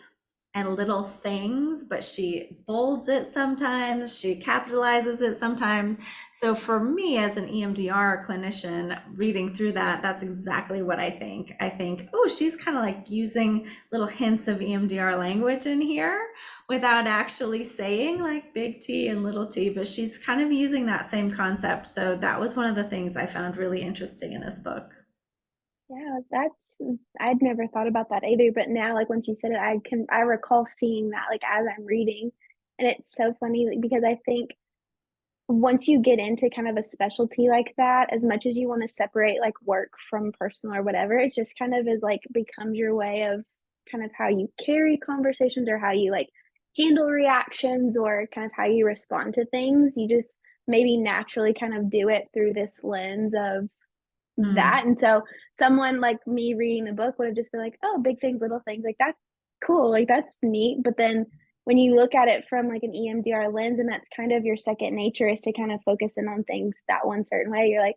Speaker 11: and little things, but she bolds it sometimes, she capitalizes it sometimes. So for me as an EMDR clinician reading through that, that's exactly what I think. I think, oh, she's kind of like using little hints of EMDR language in here without actually saying like big T and little t, but she's kind of using that same concept. So that was one of the things I found really interesting in this book.
Speaker 3: Yeah, I'd never thought about that either, but now like once you said it, I recall seeing that like as I'm reading. And it's so funny because I think once you get into kind of a specialty like that, as much as you want to separate like work from personal or whatever, it just kind of is like becomes your way of kind of how you carry conversations or how you like handle reactions or kind of how you respond to things. You just maybe naturally kind of do it through this lens of that. And so someone like me reading the book would have just been like, oh, big things, little things, like that's cool, like that's neat. But then when you look at it from like an EMDR lens, and that's kind of your second nature is to kind of focus in on things that one certain way, you're like,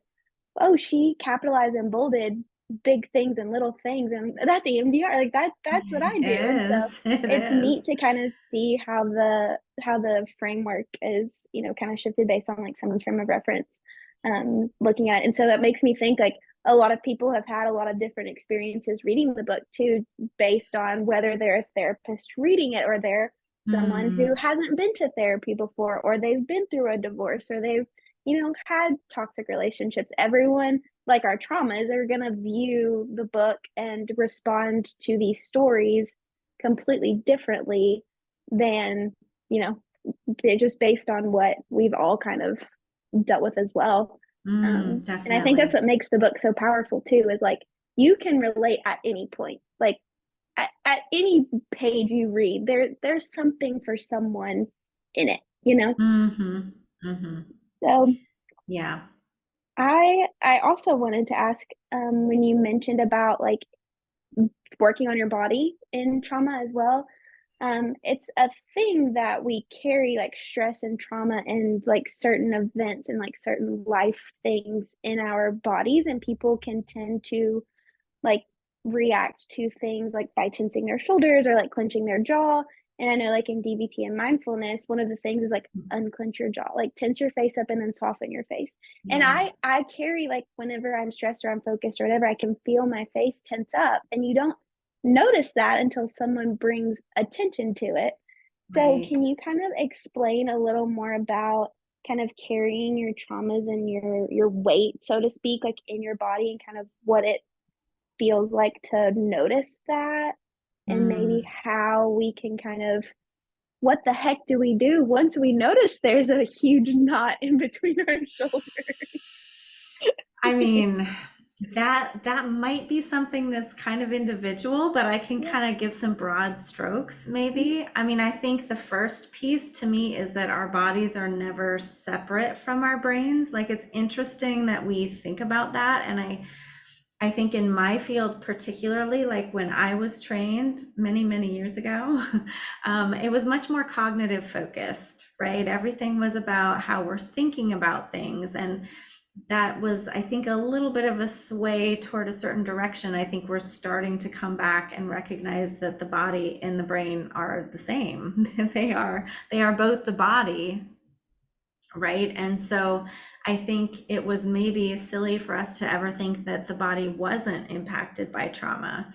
Speaker 3: oh, she capitalized and bolded big things and little things, and that's EMDR, like that's what I do. And so it's neat to kind of see how the framework is, you know, kind of shifted based on like someone's frame of reference looking at it. And so that makes me think like a lot of people have had a lot of different experiences reading the book too, based on whether they're a therapist reading it or they're someone who hasn't been to therapy before, or they've been through a divorce, or they've, you know, had toxic relationships. Everyone, like our traumas, are going to view the book and respond to these stories completely differently than, you know, just based on what we've all kind of dealt with as well. And I think that's what makes the book so powerful too, is like you can relate at any point, like at any page you read, there's something for someone in it, you know. So
Speaker 11: yeah,
Speaker 3: I also wanted to ask when you mentioned about like working on your body in trauma as well, it's a thing that we carry like stress and trauma and like certain events and like certain life things in our bodies, and people can tend to like react to things like by tensing their shoulders or like clenching their jaw. And I know like in DBT and mindfulness, one of the things is like unclench your jaw, like tense your face up and then soften your face. And I carry like whenever I'm stressed or I'm focused or whatever, I can feel my face tense up, and you don't notice that until someone brings attention to it. So can you kind of explain a little more about kind of carrying your traumas and your weight, so to speak, like in your body, and kind of what it feels like to notice that, and maybe how we can kind of, what the heck do we do once we notice there's a huge knot in between our shoulders?
Speaker 11: I mean, that might be something that's kind of individual, but I can kind of give some broad strokes maybe. I mean, I think the first piece to me is that our bodies are never separate from our brains. Like, it's interesting that we think about that. And I think in my field, particularly, like when I was trained many, many years ago, it was much more cognitive focused, right? Everything was about how we're thinking about things. And that was, I think, a little bit of a sway toward a certain direction. I think we're starting to come back and recognize that the body and the brain are the same. They are both the body, right? And so I think it was maybe silly for us to ever think that the body wasn't impacted by trauma.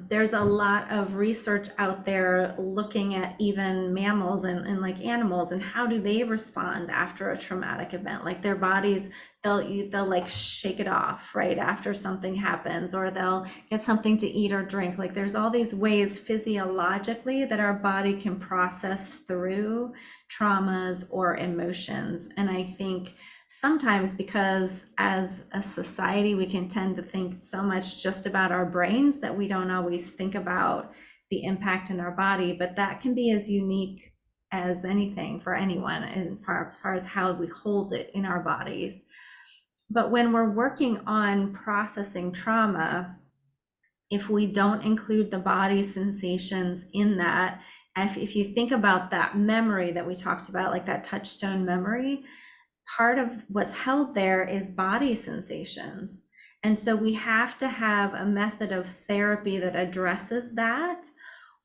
Speaker 11: There's a lot of research out there looking at even mammals and like animals and how do they respond after a traumatic event. Like their bodies, they'll like shake it off right after something happens, or they'll get something to eat or drink. Like there's all these ways physiologically that our body can process through traumas or emotions. And I think sometimes, because as a society we can tend to think so much just about our brains that we don't always think about the impact in our body, but that can be as unique as anything for anyone, and as far as how we hold it in our bodies. But when we're working on processing trauma, if we don't include the body sensations in that, if you think about that memory that we talked about, like that touchstone memory, part of what's held there is body sensations. And so we have to have a method of therapy that addresses that,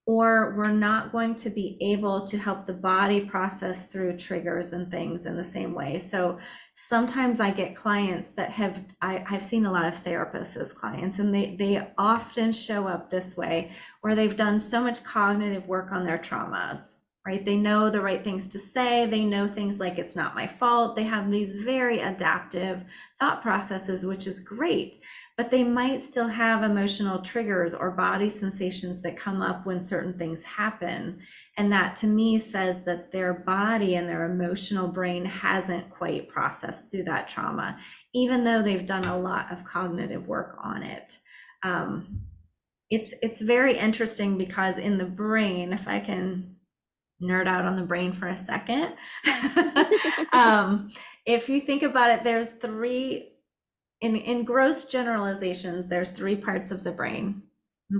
Speaker 11: or we're not going to be able to help the body process through triggers and things in the same way. So sometimes I get clients that I've seen a lot of therapists as clients, and they often show up this way, where they've done so much cognitive work on their traumas, right? They know the right things to say. They know things like, it's not my fault. They have these very adaptive thought processes, which is great, but they might still have emotional triggers or body sensations that come up when certain things happen. And that to me says that their body and their emotional brain hasn't quite processed through that trauma, even though they've done a lot of cognitive work on it. It's very interesting because in the brain, if I can nerd out on the brain for a second. If you think about it, there's three, in gross generalizations, there's three parts of the brain.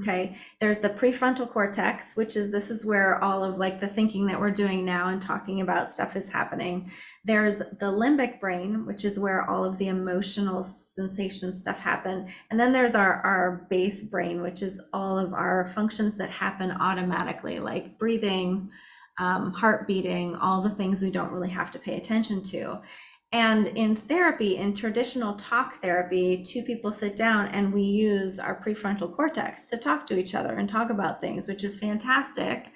Speaker 11: Okay, there's the prefrontal cortex, which is, this is where all of like the thinking that we're doing now and talking about stuff is happening. There's the limbic brain, which is where all of the emotional sensation stuff happen. And then there's our base brain, which is all of our functions that happen automatically, like breathing, heart beating, all the things we don't really have to pay attention to. And in therapy, in traditional talk therapy, two people sit down and we use our prefrontal cortex to talk to each other and talk about things, which is fantastic.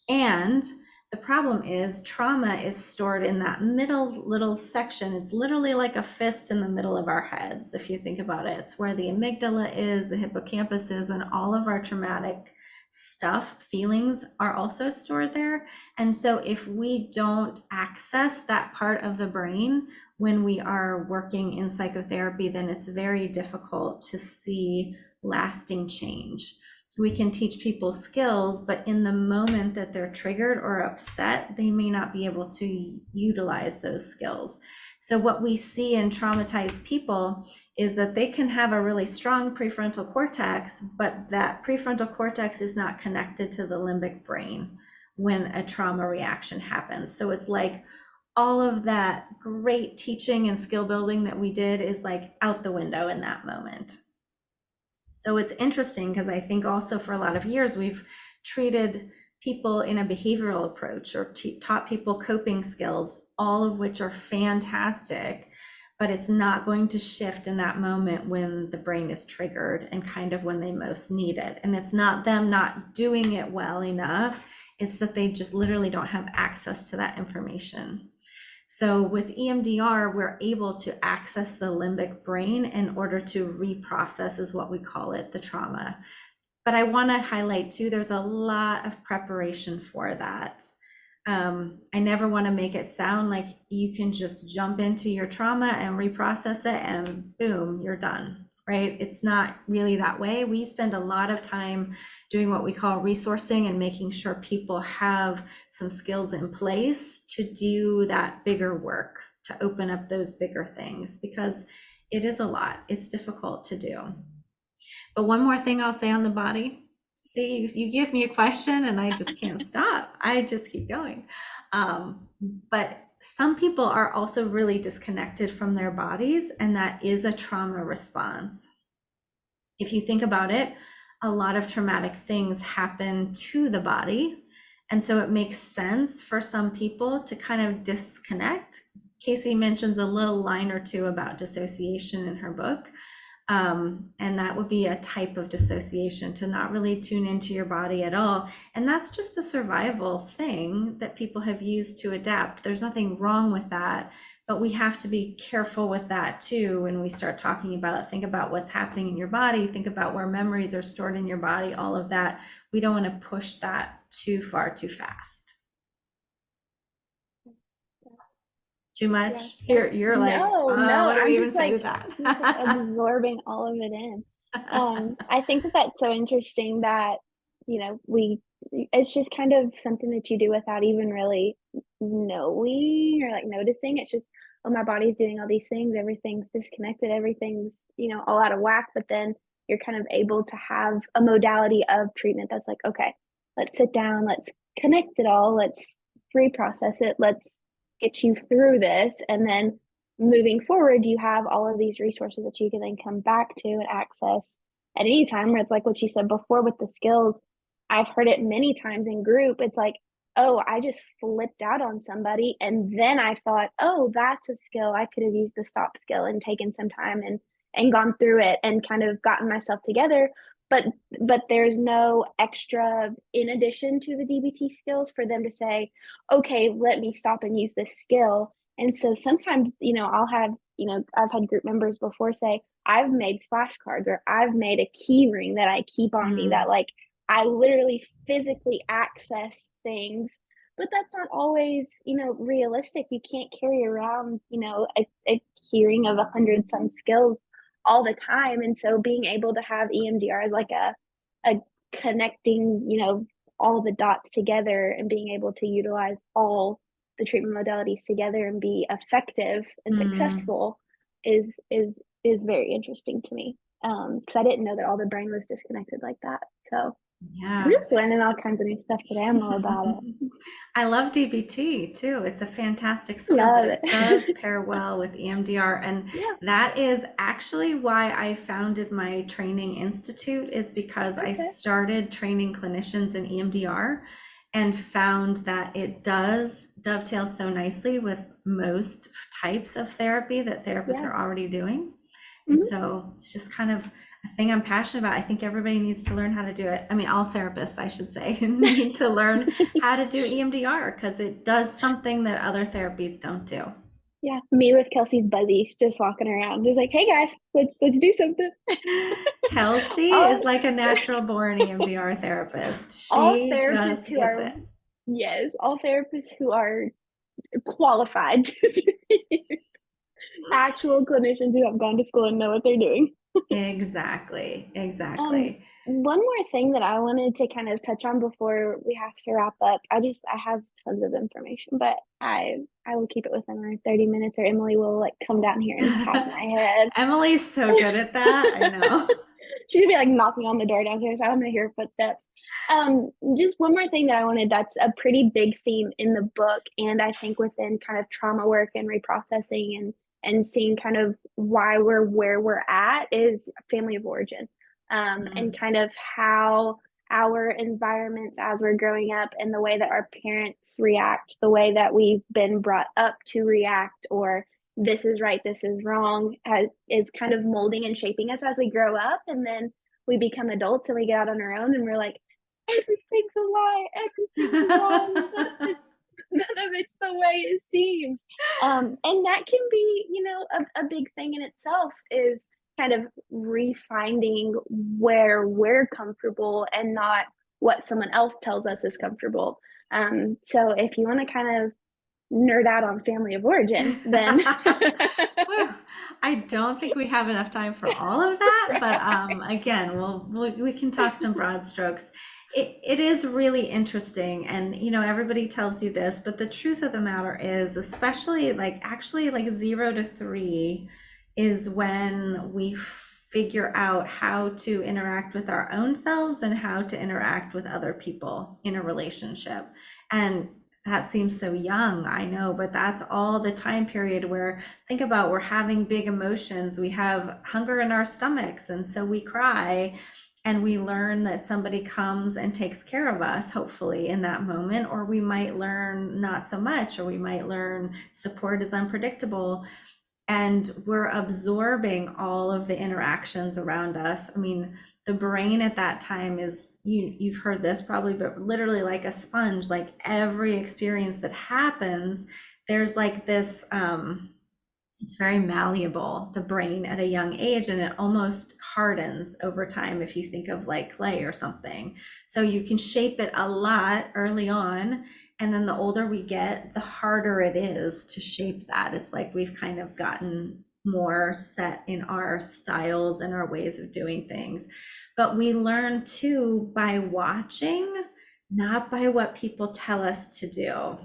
Speaker 11: And the problem is trauma is stored in that middle little section. It's literally like a fist in the middle of our heads, if you think about it. It's where the amygdala is, the hippocampus is, and all of our traumatic stuff, feelings are also stored there. And so if we don't access that part of the brain when we are working in psychotherapy, then it's very difficult to see lasting change. We can teach people skills, but in the moment that they're triggered or upset, they may not be able to utilize those skills. So what we see in traumatized people is that they can have a really strong prefrontal cortex, but that prefrontal cortex is not connected to the limbic brain when a trauma reaction happens. So it's like all of that great teaching and skill building that we did is like out the window in that moment. So it's interesting because I think also for a lot of years, we've treated people in a behavioral approach or taught people coping skills, all of which are fantastic, but it's not going to shift in that moment when the brain is triggered and kind of when they most need it. And it's not them not doing it well enough, it's that they just literally don't have access to that information. So with EMDR, we're able to access the limbic brain in order to reprocess, is what we call it, the trauma. But I want to highlight too, there's a lot of preparation for that. I never want to make it sound like you can just jump into your trauma and reprocess it and boom, you're done, right? It's not really that way. We spend a lot of time doing what we call resourcing and making sure people have some skills in place to do that bigger work, to open up those bigger things, because it is a lot. It's difficult to do. But one more thing I'll say on the body. See, you give me a question and I just can't stop. I just keep going. But some people are also really disconnected from their bodies, and that is a trauma response. If you think about it, a lot of traumatic things happen to the body. And so it makes sense for some people to kind of disconnect. Casey mentions a little line or two about dissociation in her book. And that would be a type of dissociation, to not really tune into your body at all. And that's just a survival thing that people have used to adapt. There's nothing wrong with that, but we have to be careful with that too when we start talking about it. Think about what's happening in your body, think about where memories are stored in your body, all of that. We don't want to push that too far too fast. Too much? You're like,
Speaker 3: no,
Speaker 11: what do
Speaker 3: I'm
Speaker 11: we even
Speaker 3: just
Speaker 11: say
Speaker 3: like,
Speaker 11: with that?
Speaker 3: just like absorbing all of it in. I think that that's so interesting that, you know, it's just kind of something that you do without even really knowing or like noticing. It's just, oh, my body's doing all these things, everything's disconnected, everything's, you know, all out of whack. But then you're kind of able to have a modality of treatment that's like, okay, let's sit down, let's connect it all, let's reprocess it, let's get you through this. And then moving forward, you have all of these resources that you can then come back to and access at any time, where it's like what you said before with the skills. I've heard it many times in group. It's like, oh, I just flipped out on somebody. And then I thought, oh, that's a skill. I could have used the stop skill and taken some time and gone through it and kind of gotten myself together. But there's no extra in addition to the DBT skills for them to say, okay, let me stop and use this skill. And so sometimes, you know, I'll have, you know, I've had group members before say, I've made flashcards or I've made a key ring that I keep on me, that like I literally physically access things. But that's not always, you know, realistic. You can't carry around, you know, a key ring of 100 some skills all the time. And so being able to have EMDR as like a connecting, you know, all the dots together and being able to utilize all the treatment modalities together and be effective and successful is very interesting to me. Because I didn't know that all the brain was disconnected like that. So
Speaker 11: Yeah.
Speaker 3: I'm just learning all kinds of new stuff today. I'm all about it.
Speaker 11: I love DBT too. It's a fantastic skill,
Speaker 3: Love
Speaker 11: but it
Speaker 3: it.
Speaker 11: does pair well with EMDR. And
Speaker 3: Yeah.
Speaker 11: that is actually why I founded my training institute, is because I
Speaker 3: Okay.
Speaker 11: started training clinicians in EMDR and found that it does dovetail so nicely with most types of therapy that therapists
Speaker 3: Yeah.
Speaker 11: are already doing. And
Speaker 3: Mhm.
Speaker 11: so it's just kind of a thing I'm passionate about. I think everybody needs to learn how to do it. I mean, all therapists, I should say, need to learn how to do EMDR, because it does something that other therapies don't do.
Speaker 3: Yeah, me with Kelsey's buddies just walking around, just like, hey guys, let's do something.
Speaker 11: Kelsey
Speaker 3: All-
Speaker 11: is like a natural born EMDR therapist.
Speaker 3: all
Speaker 11: She
Speaker 3: therapists
Speaker 11: just
Speaker 3: who
Speaker 11: gets
Speaker 3: are
Speaker 11: it.
Speaker 3: Yes, all therapists who are qualified, actual clinicians who have gone to school and know what they're doing.
Speaker 11: Exactly. Exactly.
Speaker 3: One more thing that I wanted to kind of touch on before we have to wrap up. I have tons of information, but I will keep it within our 30 minutes, or Emily will like come down here and pat my head.
Speaker 11: Emily's so good at that. I know.
Speaker 3: She's gonna be like knocking on the door downstairs. I'm gonna hear footsteps. Just one more thing that I wanted, that's a pretty big theme in the book, and I think within kind of trauma work and reprocessing and seeing kind of why we're where we're at, is family of origin. And kind of how our environments as we're growing up and the way that our parents react, the way that we've been brought up to react, or this is right, this is wrong, is kind of molding and shaping us as we grow up. And then we become adults and we get out on our own and we're like, everything's a lie, everything's wrong, none of it's the way it seems. And that can be, you know, a big thing in itself, is kind of refinding where we're comfortable and not what someone else tells us is comfortable. So if you want to kind of nerd out on family of origin, then
Speaker 11: Whew. I don't think we have enough time for all of that, but again, we can talk some broad strokes. It is really interesting, and you know, everybody tells you this, but the truth of the matter is, especially like 0 to 3 is when we figure out how to interact with our own selves and how to interact with other people in a relationship. And that seems so young, I know, but that's all the time period where, think about, we're having big emotions, we have hunger in our stomachs, and so we cry, and we learn that somebody comes and takes care of us, hopefully in that moment, or we might learn not so much, or we might learn support is unpredictable. and we're absorbing all of the interactions around us. I mean, the brain at that time is, you've heard this probably, but literally like a sponge. Like every experience that happens, there's like this it's very malleable, the brain at a young age, and it almost hardens over time if you think of like clay or something. So you can shape it a lot early on, and then the older we get, the harder it is to shape that. It's like we've kind of gotten more set in our styles and our ways of doing things. But we learn too by watching, not by what people tell us to do.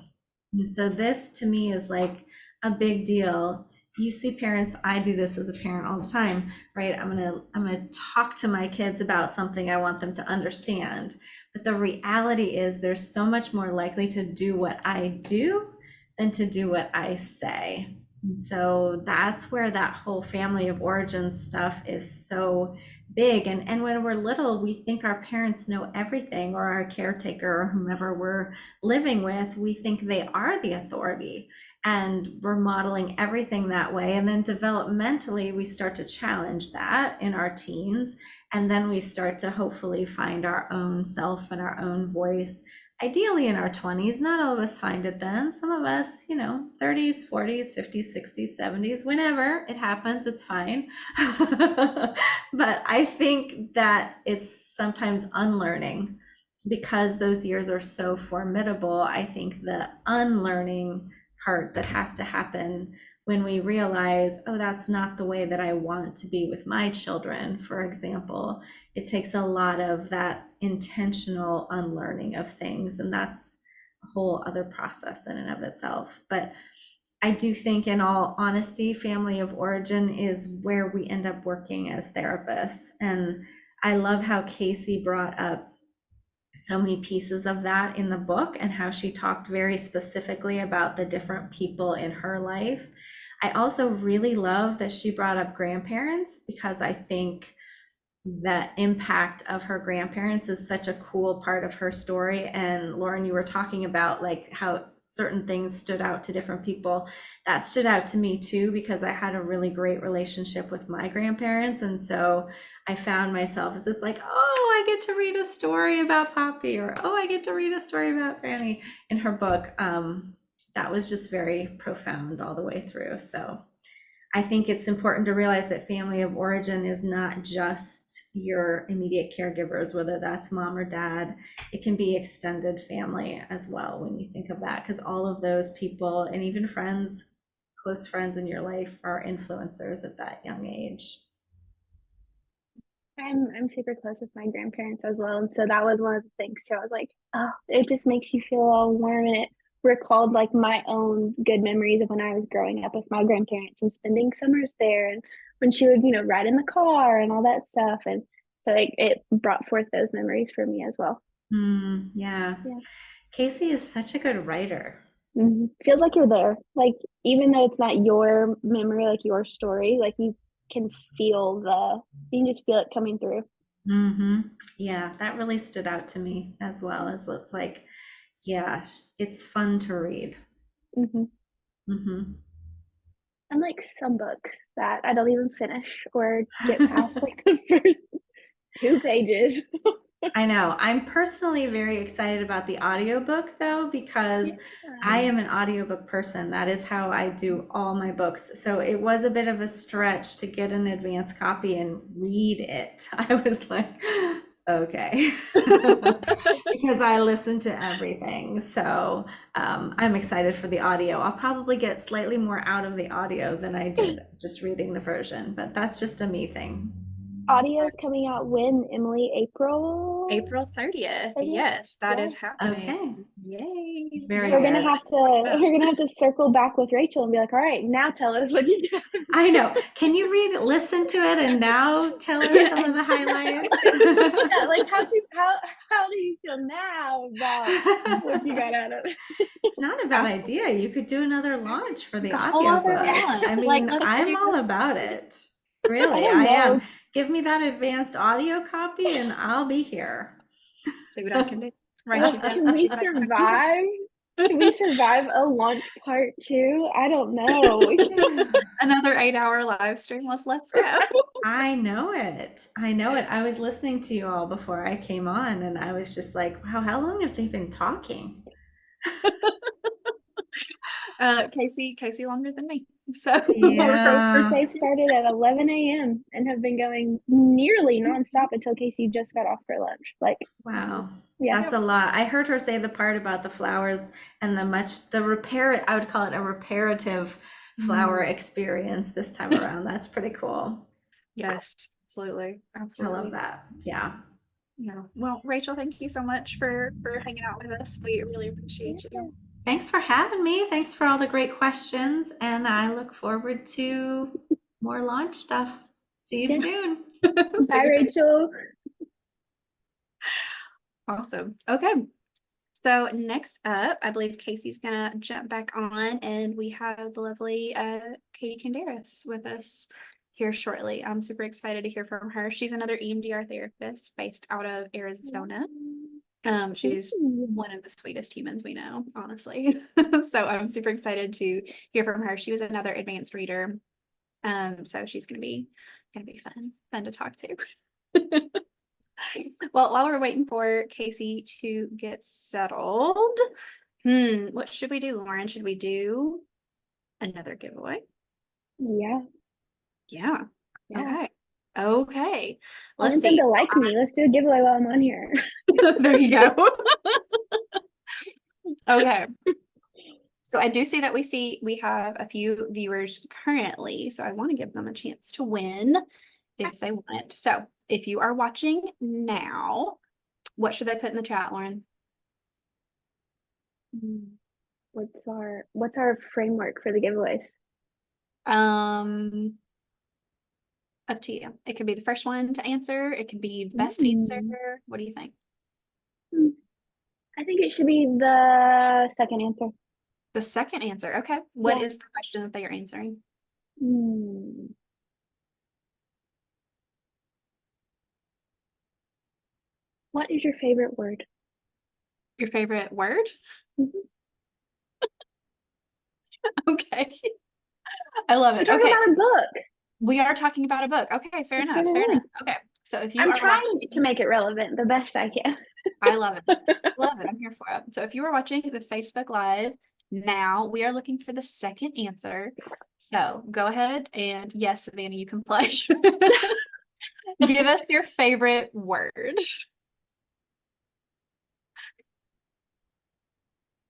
Speaker 11: And so this to me is like a big deal. You see parents, I do this as a parent all the time, right? I'm gonna talk to my kids about something I want them to understand. But the reality is they're so much more likely to do what I do than to do what I say. And so that's where that whole family of origin stuff is so big. And when we're little, we think our parents know everything, or our caretaker or whomever we're living with, we think they are the authority. And we're modeling everything that way. And then developmentally, we start to challenge that in our teens. And then we start to hopefully find our own self and our own voice, ideally in our 20s. Not all of us find it then. Some of us, 30s, 40s, 50s, 60s, 70s, whenever it happens, it's fine. But I think that it's sometimes unlearning, because those years are so formidable. I think the unlearning part that has to happen when we realize, oh, that's not the way that I want to be with my children, for example. It takes a lot of that intentional unlearning of things, and that's a whole other process in and of itself. But I do think, in all honesty, family of origin is where we end up working as therapists. And I love how Casey brought up so many pieces of that in the book, and how she talked very specifically about the different people in her life. I also really love that she brought up grandparents, because I think the impact of her grandparents is such a cool part of her story. And Lauren, you were talking about like how certain things stood out to different people. That stood out to me too, because I had a really great relationship with my grandparents. And so I found myself as this like, oh, I get to read a story about Poppy, or oh, I get to read a story about Franny in her book. That was just very profound all the way through. So I think it's important to realize that family of origin is not just your immediate caregivers, whether that's mom or dad. It can be extended family as well when you think of that, because all of those people, and even friends, close friends in your life, are influencers at that young age.
Speaker 3: I'm super close with my grandparents as well, and so that was one of the things too. I was like, oh, it just makes you feel all warm, and it recalled like my own good memories of when I was growing up with my grandparents and spending summers there, and when she would, ride in the car and all that stuff. And so it brought forth those memories for me as well.
Speaker 11: Yeah. Casey is such a good writer.
Speaker 3: Feels like you're there. Like, even though it's not your memory, like your story, like you can you can just feel it coming through.
Speaker 11: Yeah, that really stood out to me as well. As it's like, yeah, it's fun to read.
Speaker 3: Unlike some books that I don't even finish or get past like the first 2 pages.
Speaker 11: I know. I'm personally very excited about the audiobook though, because I am an audiobook person. That is how I do all my books. So it was a bit of a stretch to get an advanced copy and read it. I was like, okay, because I listen to everything. So I'm excited for the audio. I'll probably get slightly more out of the audio than I did just reading the version, but that's just a me thing.
Speaker 3: Audio is coming out when, Emily? April
Speaker 5: 30th. Yes, that is happening.
Speaker 11: Okay.
Speaker 5: Yay.
Speaker 11: Very
Speaker 3: we're
Speaker 11: good.
Speaker 3: gonna have to circle back with Rachel and be like, all right, now tell us what you did.
Speaker 11: I know. Can you listen to it and now tell us some of the highlights?
Speaker 3: Yeah, like how do you feel now about what you got out of it?
Speaker 11: It's not a bad idea. You could do another launch for the
Speaker 5: whole
Speaker 11: audiobook.
Speaker 5: other launch.
Speaker 11: I mean,
Speaker 5: Like, let's
Speaker 11: I'm
Speaker 5: do
Speaker 11: all
Speaker 5: this.
Speaker 11: about it. Really,
Speaker 3: I
Speaker 11: I am.
Speaker 3: know.
Speaker 11: Give me that advanced audio copy and I'll be here.
Speaker 5: See what I can do. Right.
Speaker 3: Can we survive Can we survive a launch part 2? I don't know.
Speaker 5: Another 8-hour live stream. Let's go.
Speaker 11: I know it. I know it. I was listening to you all before I came on, and I was just like, wow, how long have they been talking?
Speaker 5: Casey longer than me. So
Speaker 11: Yeah.
Speaker 3: They've started at 11 a.m. and have been going nearly nonstop until Casey just got off for lunch. Like,
Speaker 11: Wow.
Speaker 3: yeah.
Speaker 11: That's a lot. I heard her say the part about the flowers and I would call it a reparative flower experience this time around. That's pretty cool.
Speaker 5: yes, absolutely.
Speaker 11: I
Speaker 5: Absolutely.
Speaker 11: love that. Yeah.
Speaker 5: Yeah. Well, Rachel, thank you so much for hanging out with us. We really appreciate you.
Speaker 11: Thanks for having me. Thanks for all the great questions. And I look forward to more launch stuff. See you soon.
Speaker 3: Bye, Rachel.
Speaker 5: Awesome. Okay. So next up, I believe Casey's gonna jump back on, and we have the lovely Katie Canderas with us here shortly. I'm super excited to hear from her. She's another EMDR therapist based out of Arizona. She's one of the sweetest humans we know, honestly. So I'm super excited to hear from her. She was another advanced reader. So she's gonna be fun to talk to. Well, while we're waiting for Casey to get settled, what should we do, Lauren? Should we do another giveaway?
Speaker 3: Yeah.
Speaker 5: Yeah.
Speaker 3: Yeah.
Speaker 5: Okay.
Speaker 3: I
Speaker 5: Let's
Speaker 3: want them
Speaker 5: see.
Speaker 3: to like me. Let's do a giveaway while I'm on here.
Speaker 5: There you go. Okay. So I do see that we have a few viewers currently, so I want to give them a chance to win if they want it. So if you are watching now, what should they put in the chat, Lauren?
Speaker 3: What's our framework for the giveaways?
Speaker 5: Up to you. It could be the first one to answer. It could be the best answer. What do you think?
Speaker 3: I think it should be the second answer.
Speaker 5: The second answer. Okay. What
Speaker 3: Yeah.
Speaker 5: is the question that they are answering?
Speaker 3: What is your favorite word?
Speaker 5: Your favorite word? Okay. I love it.
Speaker 3: We're talking
Speaker 5: Okay.
Speaker 3: about a book.
Speaker 5: We are talking about a book. Okay, fair enough. Fair enough. Okay. So if you
Speaker 3: I'm
Speaker 5: are
Speaker 3: trying
Speaker 5: watching,
Speaker 3: to make it relevant the best I can.
Speaker 5: I love it. Love it. I'm here for it. So if you are watching the Facebook Live now, we are looking for the second answer. So go ahead and yes, Savannah, you can play. Give us your favorite word.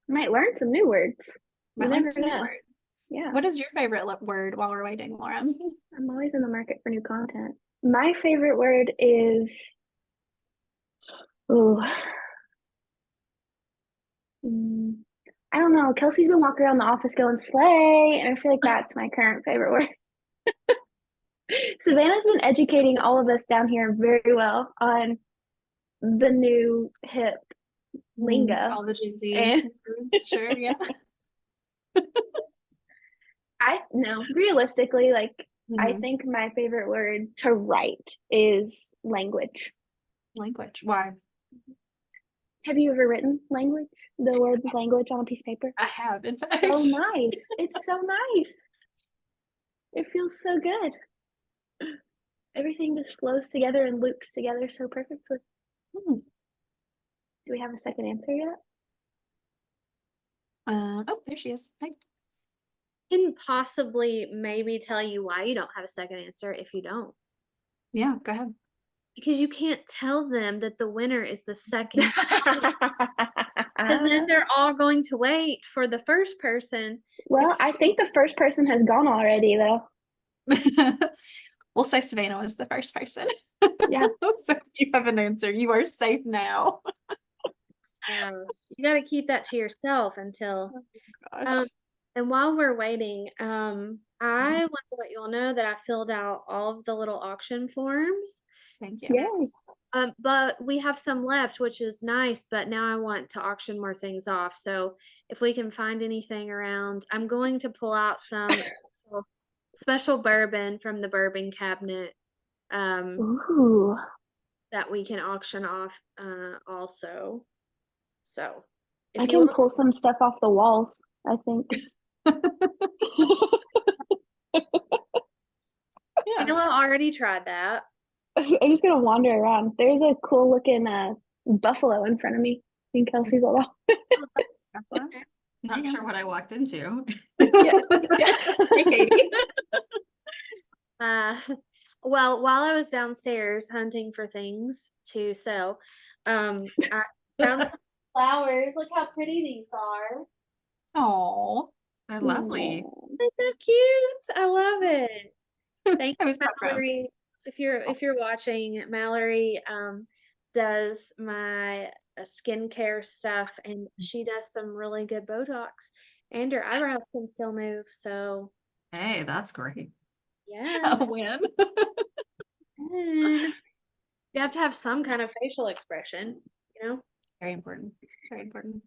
Speaker 3: Might learn some new words.
Speaker 5: Might
Speaker 3: You
Speaker 5: learn
Speaker 3: never
Speaker 5: some new
Speaker 3: know.
Speaker 5: words.
Speaker 3: Yeah.
Speaker 5: What is your favorite word while we're waiting, Lauren?
Speaker 3: I'm always in the market for new content. My favorite word is I don't know. Kelsey's been walking around the office going slay, and I feel like that's my current favorite word. Savannah's been educating all of us down here very well on the new hip lingo.
Speaker 5: All the Gen Z
Speaker 3: And
Speaker 5: words, sure, yeah.
Speaker 3: Realistically, like I think my favorite word to write is language.
Speaker 5: Language. Why?
Speaker 3: Have you ever written language? The word language on a piece of paper?
Speaker 5: I have, in fact.
Speaker 3: So nice. It's so nice. It feels so good. Everything just flows together and loops together so perfectly. Do we have a second answer yet?
Speaker 5: Oh, there she is. Hey.
Speaker 1: Can possibly maybe tell you why you don't have a second answer if you don't.
Speaker 5: Yeah, go ahead.
Speaker 1: Because you can't tell them that the winner is the second. Because then they're all going to wait for the first person.
Speaker 3: Well, I think the first person has gone already, though.
Speaker 5: We'll say Savannah was the first person.
Speaker 3: Yeah.
Speaker 5: So if you have an answer, you are safe now.
Speaker 1: You got to keep that to yourself until. And while we're waiting, I want to let you all know that I filled out all of the little auction forms.
Speaker 5: Thank you.
Speaker 3: Yay.
Speaker 1: But we have some left, which is nice, but now I want to auction more things off. So if we can find anything around, I'm going to pull out some special bourbon from the bourbon cabinet that we can auction off also. So
Speaker 3: I
Speaker 1: if you
Speaker 3: can
Speaker 1: want
Speaker 3: pull some stuff off the walls, I think.
Speaker 2: Yeah.
Speaker 1: Kayla already tried that.
Speaker 3: I'm just gonna wander around. There's a cool looking buffalo in front of me. I think Kelsey's a lot.
Speaker 12: Not sure what I walked into.
Speaker 3: Yeah.
Speaker 12: Hey, Katie.
Speaker 1: Well, while I was downstairs hunting for things to sell, I found some flowers. Look how pretty these are.
Speaker 12: Oh, they're lovely.
Speaker 1: They're so cute. I love it. Thank
Speaker 12: I
Speaker 1: you,
Speaker 12: was so proud.
Speaker 1: Mallory. If you're watching, Mallory does my skincare stuff, and she does some really good Botox, and her eyebrows can still move. So
Speaker 12: Hey, that's great.
Speaker 1: yeah,
Speaker 2: A win.
Speaker 1: you have to have some kind of facial expression, you know.
Speaker 12: Very important. Very important.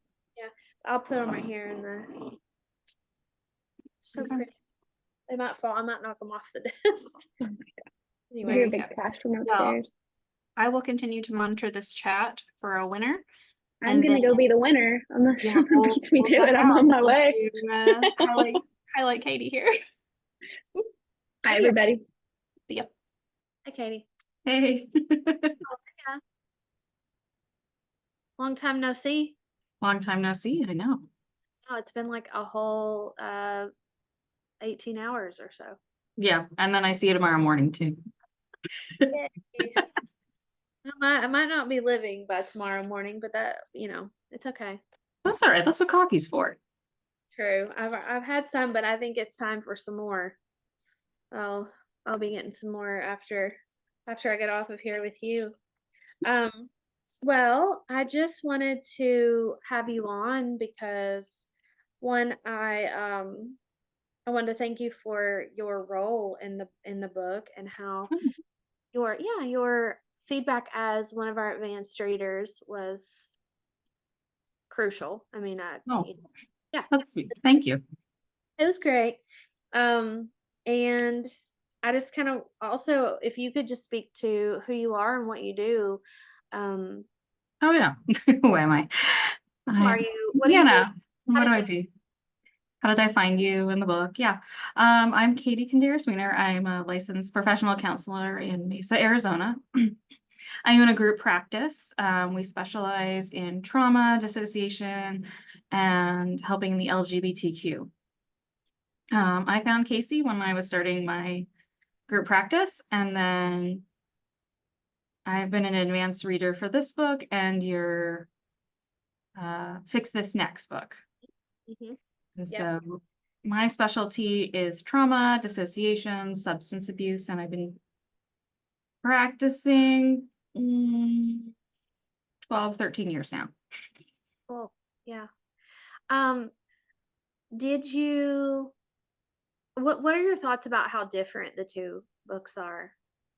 Speaker 1: I'll put on my hair in the. So
Speaker 12: Okay.
Speaker 1: pretty. They might fall. I might knock them off the desk.
Speaker 3: Your
Speaker 1: Anyway,
Speaker 3: big crash from
Speaker 5: Well,
Speaker 3: upstairs.
Speaker 5: I will continue to monitor this chat for a winner.
Speaker 3: I'm
Speaker 5: and
Speaker 3: gonna
Speaker 5: then-
Speaker 3: go be the winner unless
Speaker 5: Yeah,
Speaker 3: someone
Speaker 5: we'll-
Speaker 3: beats me
Speaker 5: we'll
Speaker 3: to
Speaker 5: check
Speaker 3: it. I'm
Speaker 5: out.
Speaker 3: on my
Speaker 5: We'll
Speaker 3: way.
Speaker 5: do, highlight Katie here.
Speaker 3: Bye, everybody.
Speaker 1: hi, Katie.
Speaker 12: Hey.
Speaker 1: Long time no see.
Speaker 12: Long time no see, I know.
Speaker 1: Oh, it's been like a whole 18 hours or so.
Speaker 12: Yeah, and then I see you tomorrow morning too.
Speaker 1: I might not be living by tomorrow morning, but that, it's okay.
Speaker 12: That's all right. That's what coffee's for.
Speaker 1: True. I've had some, but I think it's time for some more. I'll be getting some more after I get off of here with you. Well, I just wanted to have you on because one, I wanted to thank you for your role in the book and how your feedback as one of our advanced readers was crucial. I mean,
Speaker 12: Oh,
Speaker 1: yeah,
Speaker 12: that's sweet. Thank you.
Speaker 1: it was great. And I just kind of also, if you could just speak to who you are and what you do.
Speaker 12: Oh yeah. Who am I?
Speaker 1: Who are you? What do you do?
Speaker 12: What do I do? How did I find you in the book? Yeah. I'm Katie Kinderas-Wiener. I'm a licensed professional counselor in Mesa, Arizona. I own a group practice. We specialize in trauma, dissociation, and helping the LGBTQ. I found Casey when I was starting my group practice, and then I've been an advanced reader for this book and your Fix This Next book.
Speaker 1: Mhm.
Speaker 12: And
Speaker 1: Yep.
Speaker 12: so my specialty is trauma, dissociation, substance abuse, and I've been practicing 12, 13 years now.
Speaker 1: Cool. Yeah. Did you what are your thoughts about how different the two books are?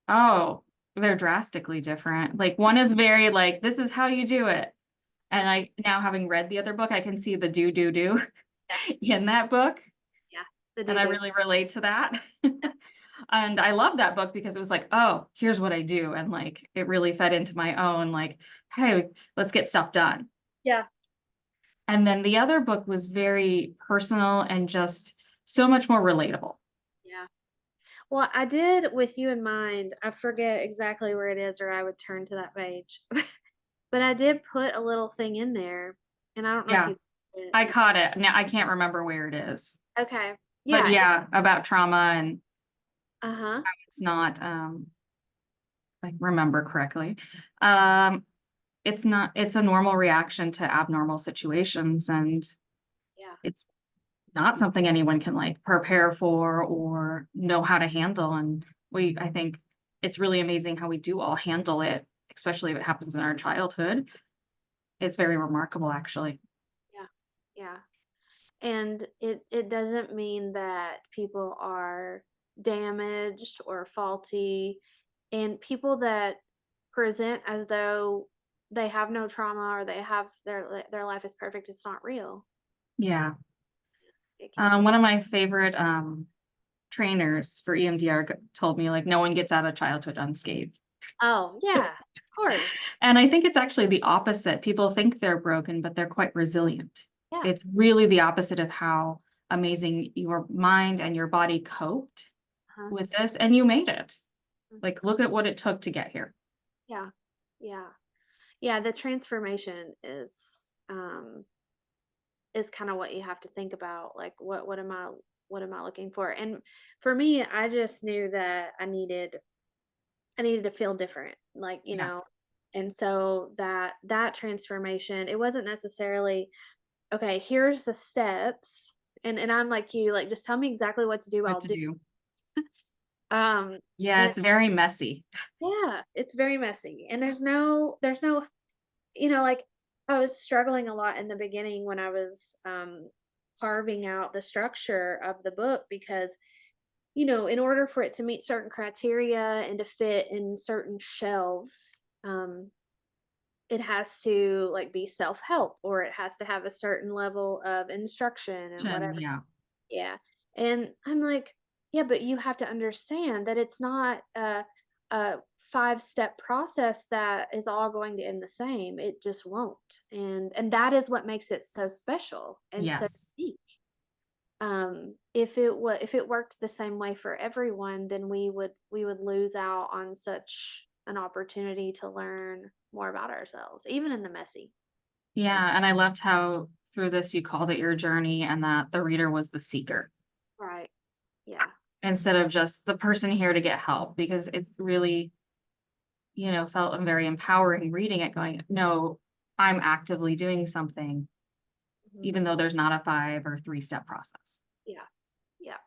Speaker 12: Oh, they're drastically different. Like one is very like, this is how you do it. And I now having read the other book, I can see the do in that book.
Speaker 1: The
Speaker 12: And I
Speaker 1: doo-doo.
Speaker 12: really relate to that. And I love that book because it was like, oh, here's what I do. And like, it really fed into my own, like, hey, let's get stuff done.
Speaker 1: Yeah.
Speaker 12: And then the other book was very personal and just so much more relatable.
Speaker 1: Yeah. Well, I did with you in mind. I forget exactly where it is, or I would turn to that page. But I did put a little thing in there, and I don't know
Speaker 12: Yeah.
Speaker 1: if you did.
Speaker 12: I caught it. Now I can't remember where it is.
Speaker 1: Okay.
Speaker 12: But
Speaker 1: Yeah.
Speaker 12: yeah, about trauma and
Speaker 1: Uh-huh.
Speaker 12: it's not like remember correctly. It's a normal reaction to abnormal situations, and
Speaker 1: Yeah.
Speaker 12: it's not something anyone can like prepare for or know how to handle. And I think it's really amazing how we do all handle it, especially if it happens in our childhood. It's very remarkable, actually.
Speaker 1: Yeah. And it doesn't mean that people are damaged or faulty, and people that present as though they have no trauma or they have their life is perfect, it's not real.
Speaker 12: Yeah.
Speaker 1: It can
Speaker 12: One of my favorite trainers for EMDR told me like no one gets out of childhood unscathed.
Speaker 1: Oh, yeah. course.
Speaker 12: And I think it's actually the opposite. People think they're broken, but they're quite resilient.
Speaker 1: Yeah.
Speaker 12: It's really the opposite of how amazing your mind and your body coped
Speaker 1: Uh-huh.
Speaker 12: with this, and you made it.
Speaker 1: Mhm.
Speaker 12: Like, look at what it took to get here.
Speaker 1: Yeah. Yeah. Yeah. The transformation is kind of what you have to think about. Like, what am I looking for? And for me, I just knew that I needed to feel different, like,
Speaker 12: Yeah.
Speaker 1: and so that transformation, it wasn't necessarily, okay, here's the steps. And I'm like you, like, just tell me exactly what to do, I'll
Speaker 12: What to
Speaker 1: do.
Speaker 12: do. Yeah,
Speaker 1: And
Speaker 12: it's very messy.
Speaker 1: yeah, it's very messy. And there's no, like, I was struggling a lot in the beginning when I was carving out the structure of the book, because in order for it to meet certain criteria and to fit in certain shelves, it has to, like, be self-help, or it has to have a certain level of instruction and whatever.
Speaker 12: Yeah.
Speaker 1: Yeah. And I'm like, yeah, but you have to understand that it's not a 5-step process that is all going to end the same. It just won't. And that is what makes it so special and so
Speaker 12: Yes.
Speaker 1: unique. If it worked the same way for everyone, then we would lose out on such an opportunity to learn more about ourselves, even in the messy.
Speaker 12: Yeah, and I loved how through this you called it your journey and that the reader was the seeker
Speaker 1: Right. Yeah.
Speaker 12: instead of just the person here to get help, because it's really, felt very empowering reading it going, no, I'm actively doing something,
Speaker 1: Mhm.
Speaker 12: even though there's not a 5 or 3-step process.
Speaker 1: Yeah. Yeah.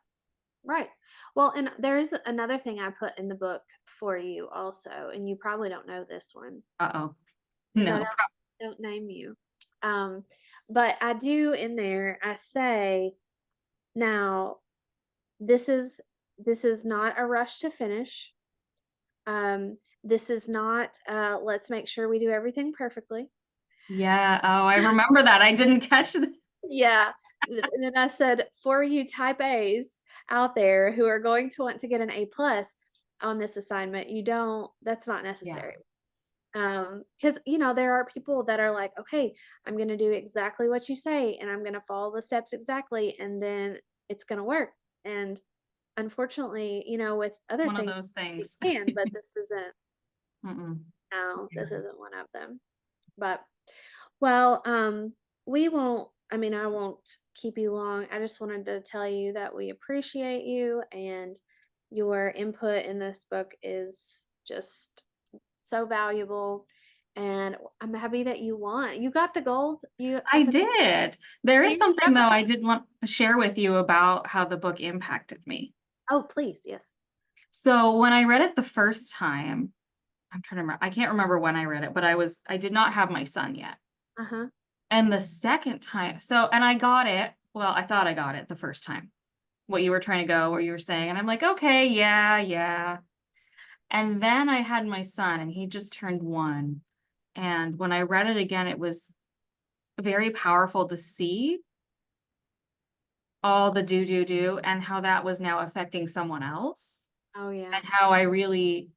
Speaker 1: Right. Well, and there's another thing I put in the book for you also, and you probably don't know this one
Speaker 12: Uh-oh.
Speaker 1: because I
Speaker 12: No.
Speaker 1: don't name you. But I do in there, I say, now this is not a rush to finish. This is not let's make sure we do everything perfectly.
Speaker 12: Yeah. Oh, I remember that. I didn't catch that.
Speaker 1: Yeah. And then I said, for you type A's out there who are going to want to get an A+ on this assignment, that's not necessary. Because there are people that are like, okay, I'm going to do exactly what you say, and I'm going to follow the steps exactly, and then it's going to work. And unfortunately, with other
Speaker 12: One of
Speaker 1: things,
Speaker 12: those
Speaker 1: it
Speaker 12: things.
Speaker 1: can, but this isn't.
Speaker 12: Mm-mm.
Speaker 1: No, this
Speaker 12: Yeah.
Speaker 1: isn't one of them. But well, I won't keep you long. I just wanted to tell you that we appreciate you, and your input in this book is just so valuable. And I'm happy that you got the gold. You
Speaker 12: I
Speaker 1: got the gold.
Speaker 12: did. There
Speaker 1: So
Speaker 12: is
Speaker 1: you're
Speaker 12: something though I
Speaker 1: definitely.
Speaker 12: did want to share with you about how the book impacted me.
Speaker 1: Oh, please, yes.
Speaker 12: So when I read it the first time, I'm trying to remember, I can't remember when I read it, but I did not have my son yet.
Speaker 1: Uh-huh.
Speaker 12: And the second time, and I got it. Well, I thought I got it the first time. What you were trying to go, what you were saying. And I'm like, okay, yeah. And then I had my son and he just turned 1. And when I read it again, it was very powerful to see all the do and how that was now affecting someone else
Speaker 1: Oh yeah.
Speaker 12: and how I really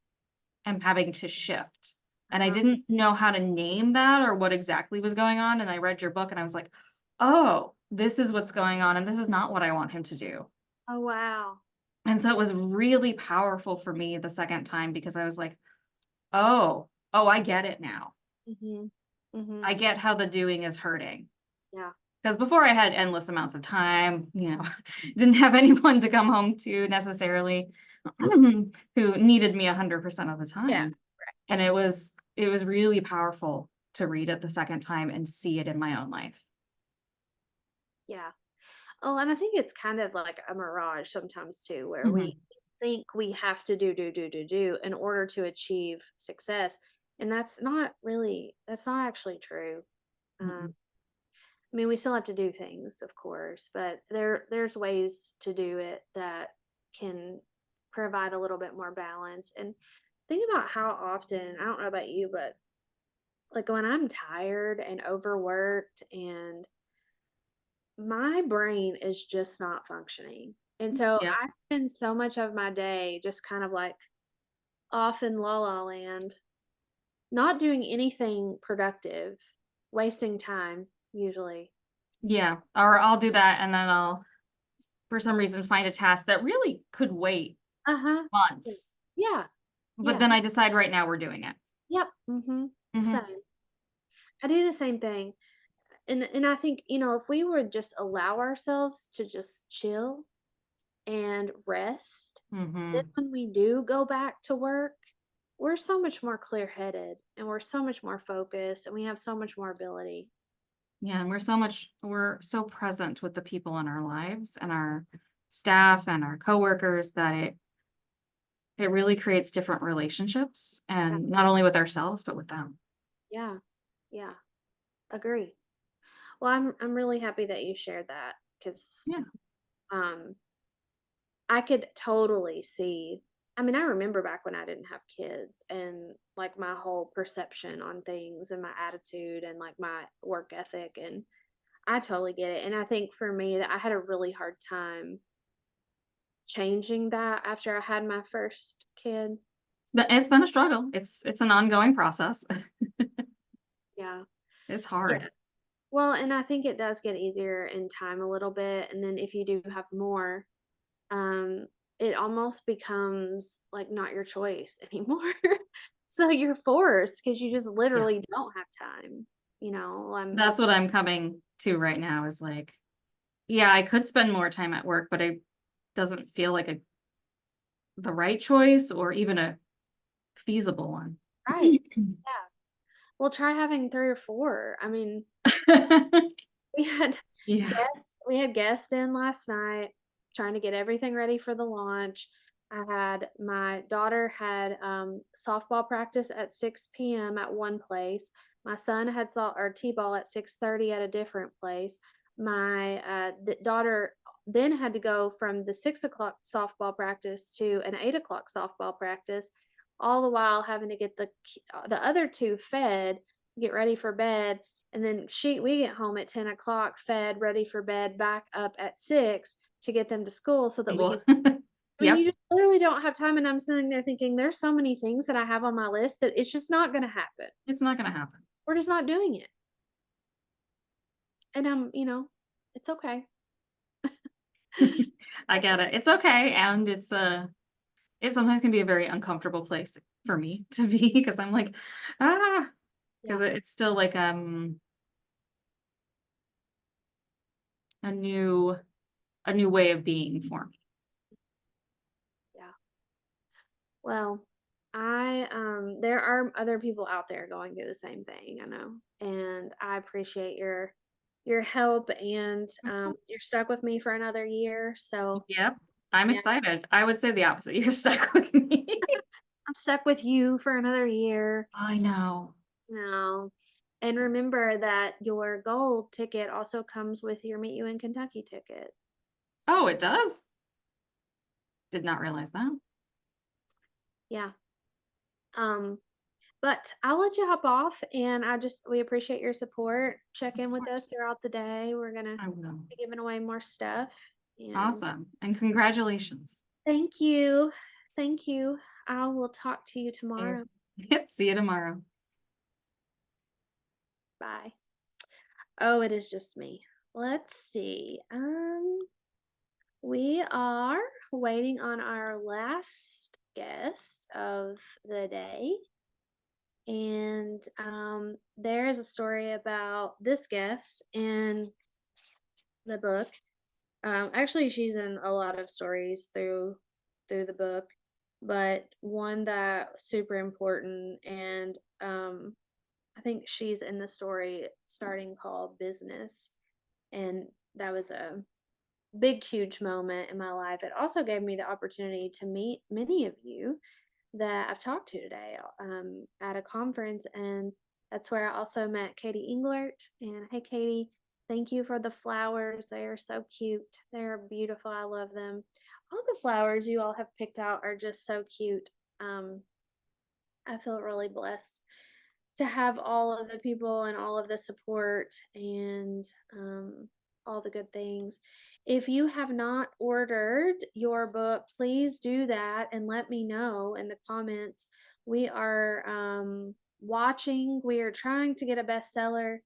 Speaker 12: am having to shift. And I
Speaker 1: Uh-huh.
Speaker 12: didn't know how to name that or what exactly was going on. And I read your book and I was like, oh, this is what's going on. And this is not what I want him to do.
Speaker 1: Oh wow.
Speaker 12: And so it was really powerful for me the second time because I was like, oh, I get it now.
Speaker 1: Mhm. Mhm.
Speaker 12: I get how the doing is hurting.
Speaker 1: Yeah.
Speaker 12: Because before I had endless amounts of time, didn't have anyone to come home to necessarily who needed me 100% of the time.
Speaker 1: Yeah.
Speaker 12: And it was really powerful to read it the second time and see it in my own life.
Speaker 1: Yeah. Oh, and I think it's kind of like a mirage sometimes too, where we think we have to do in order to achieve success. And that's not actually true.
Speaker 12: Mhm.
Speaker 1: We still have to do things, of course, but there's ways to do it that can provide a little bit more balance. And think about how often, I don't know about you, but like when I'm tired and overworked and my brain is just not functioning. And so
Speaker 12: Yeah.
Speaker 1: I spend so much of my day just kind of like off in la la land. not doing anything productive, wasting time usually.
Speaker 12: Yeah, or I'll do that and then I'll, for some reason, find a task that really could wait
Speaker 1: Uh-huh.
Speaker 12: months.
Speaker 1: Yeah.
Speaker 12: But
Speaker 1: Yeah.
Speaker 12: then I decide right now we're doing it.
Speaker 1: Yep. Mm-hmm.
Speaker 12: Mhm.
Speaker 1: Same. I do the same thing. And I think, if we would just allow ourselves to just chill and rest, then
Speaker 12: Mhm.
Speaker 1: when we do go back to work, we're so much more clear-headed and we're so much more focused and we have so much more ability.
Speaker 12: Yeah, and we're so present with the people in our lives and our staff and our coworkers that it really creates different relationships,
Speaker 1: Yeah.
Speaker 12: and not only with ourselves but with them.
Speaker 1: Yeah. Yeah. Agree. Well, I'm really happy that you shared that because
Speaker 12: Yeah.
Speaker 1: um I could totally see. I mean, I remember back when I didn't have kids and like my whole perception on things and my attitude and like my work ethic, and I totally get it. And I think for me that I had a really hard time changing that after I had my first kid.
Speaker 12: It's been a struggle. It's an ongoing process.
Speaker 1: Yeah.
Speaker 12: It's
Speaker 1: Yeah.
Speaker 12: hard.
Speaker 1: Well, and I think it does get easier in time a little bit. And then if you do have more, um, it almost becomes like not your choice anymore. So you're forced because you just
Speaker 12: Yeah.
Speaker 1: literally don't have time.
Speaker 12: That's what I'm coming to right now is like, yeah, I could spend more time at work, but it doesn't feel like the right choice or even a feasible one.
Speaker 1: Right. Yeah. Well, try having 3 or 4. I mean, we had
Speaker 12: Yeah.
Speaker 1: guests in last night trying to get everything ready for the launch. My daughter had softball practice at 6 p.m. at one place. My son had t-ball at 6:30 at a different place. My daughter then had to go from the 6 o'clock softball practice to an 8 o'clock softball practice, all the while having to get the other two fed, get ready for bed, and then we get home at 10 o'clock, fed, ready for bed, back up at 6 to get them to school so that we
Speaker 12: Well,
Speaker 1: can. I mean, you
Speaker 12: yep,
Speaker 1: just literally don't have time. And I'm sitting there thinking, there's so many things that I have on my list that it's just not going to happen.
Speaker 12: it's not gonna happen.
Speaker 1: We're just not doing it. And it's okay.
Speaker 12: I get it. It's okay, and it sometimes can be a very uncomfortable place for me to be because I'm like, ah, because
Speaker 1: Yeah.
Speaker 12: it's still like a new way of being for me.
Speaker 1: Yeah. Well, there are other people out there going through the same thing, I know. And I appreciate your help, and you're stuck with me for another year. So
Speaker 12: Yep, I'm
Speaker 1: yeah,
Speaker 12: excited. I would say the opposite. You're stuck with me.
Speaker 1: I'm stuck with you for another year.
Speaker 12: I know.
Speaker 1: No. And remember that your gold ticket also comes with your Meet You in Kentucky ticket.
Speaker 12: Oh,
Speaker 1: So,
Speaker 12: it does? Did not realize that.
Speaker 1: yeah. But I'll let you hop off, and we appreciate your support. Check in
Speaker 12: Of
Speaker 1: with us
Speaker 12: course.
Speaker 1: throughout the day. We're gonna
Speaker 12: I will.
Speaker 1: be giving away more stuff. And
Speaker 12: Awesome. And congratulations.
Speaker 1: thank you. Thank you. I will talk to you tomorrow.
Speaker 12: Yep. See you tomorrow.
Speaker 1: Bye. Oh, it is just me. Let's see. We are waiting on our last guest of the day. And there is a story about this guest in the book. Actually, she's in a lot of stories through the book, but one that super important, and I think she's in the story starting called Business, and that was a big, huge moment in my life. It also gave me the opportunity to meet many of you that I've talked to today at a conference, and that's where I also met Katie Englert. And hey, Katie, thank you for the flowers. They are so cute. They are beautiful. I love them. All the flowers you all have picked out are just so cute. Um, I feel really blessed to have all of the people and all of the support and all the good things. If you have not ordered your book, please do that and let me know in the comments. We are watching. We are trying to get a bestseller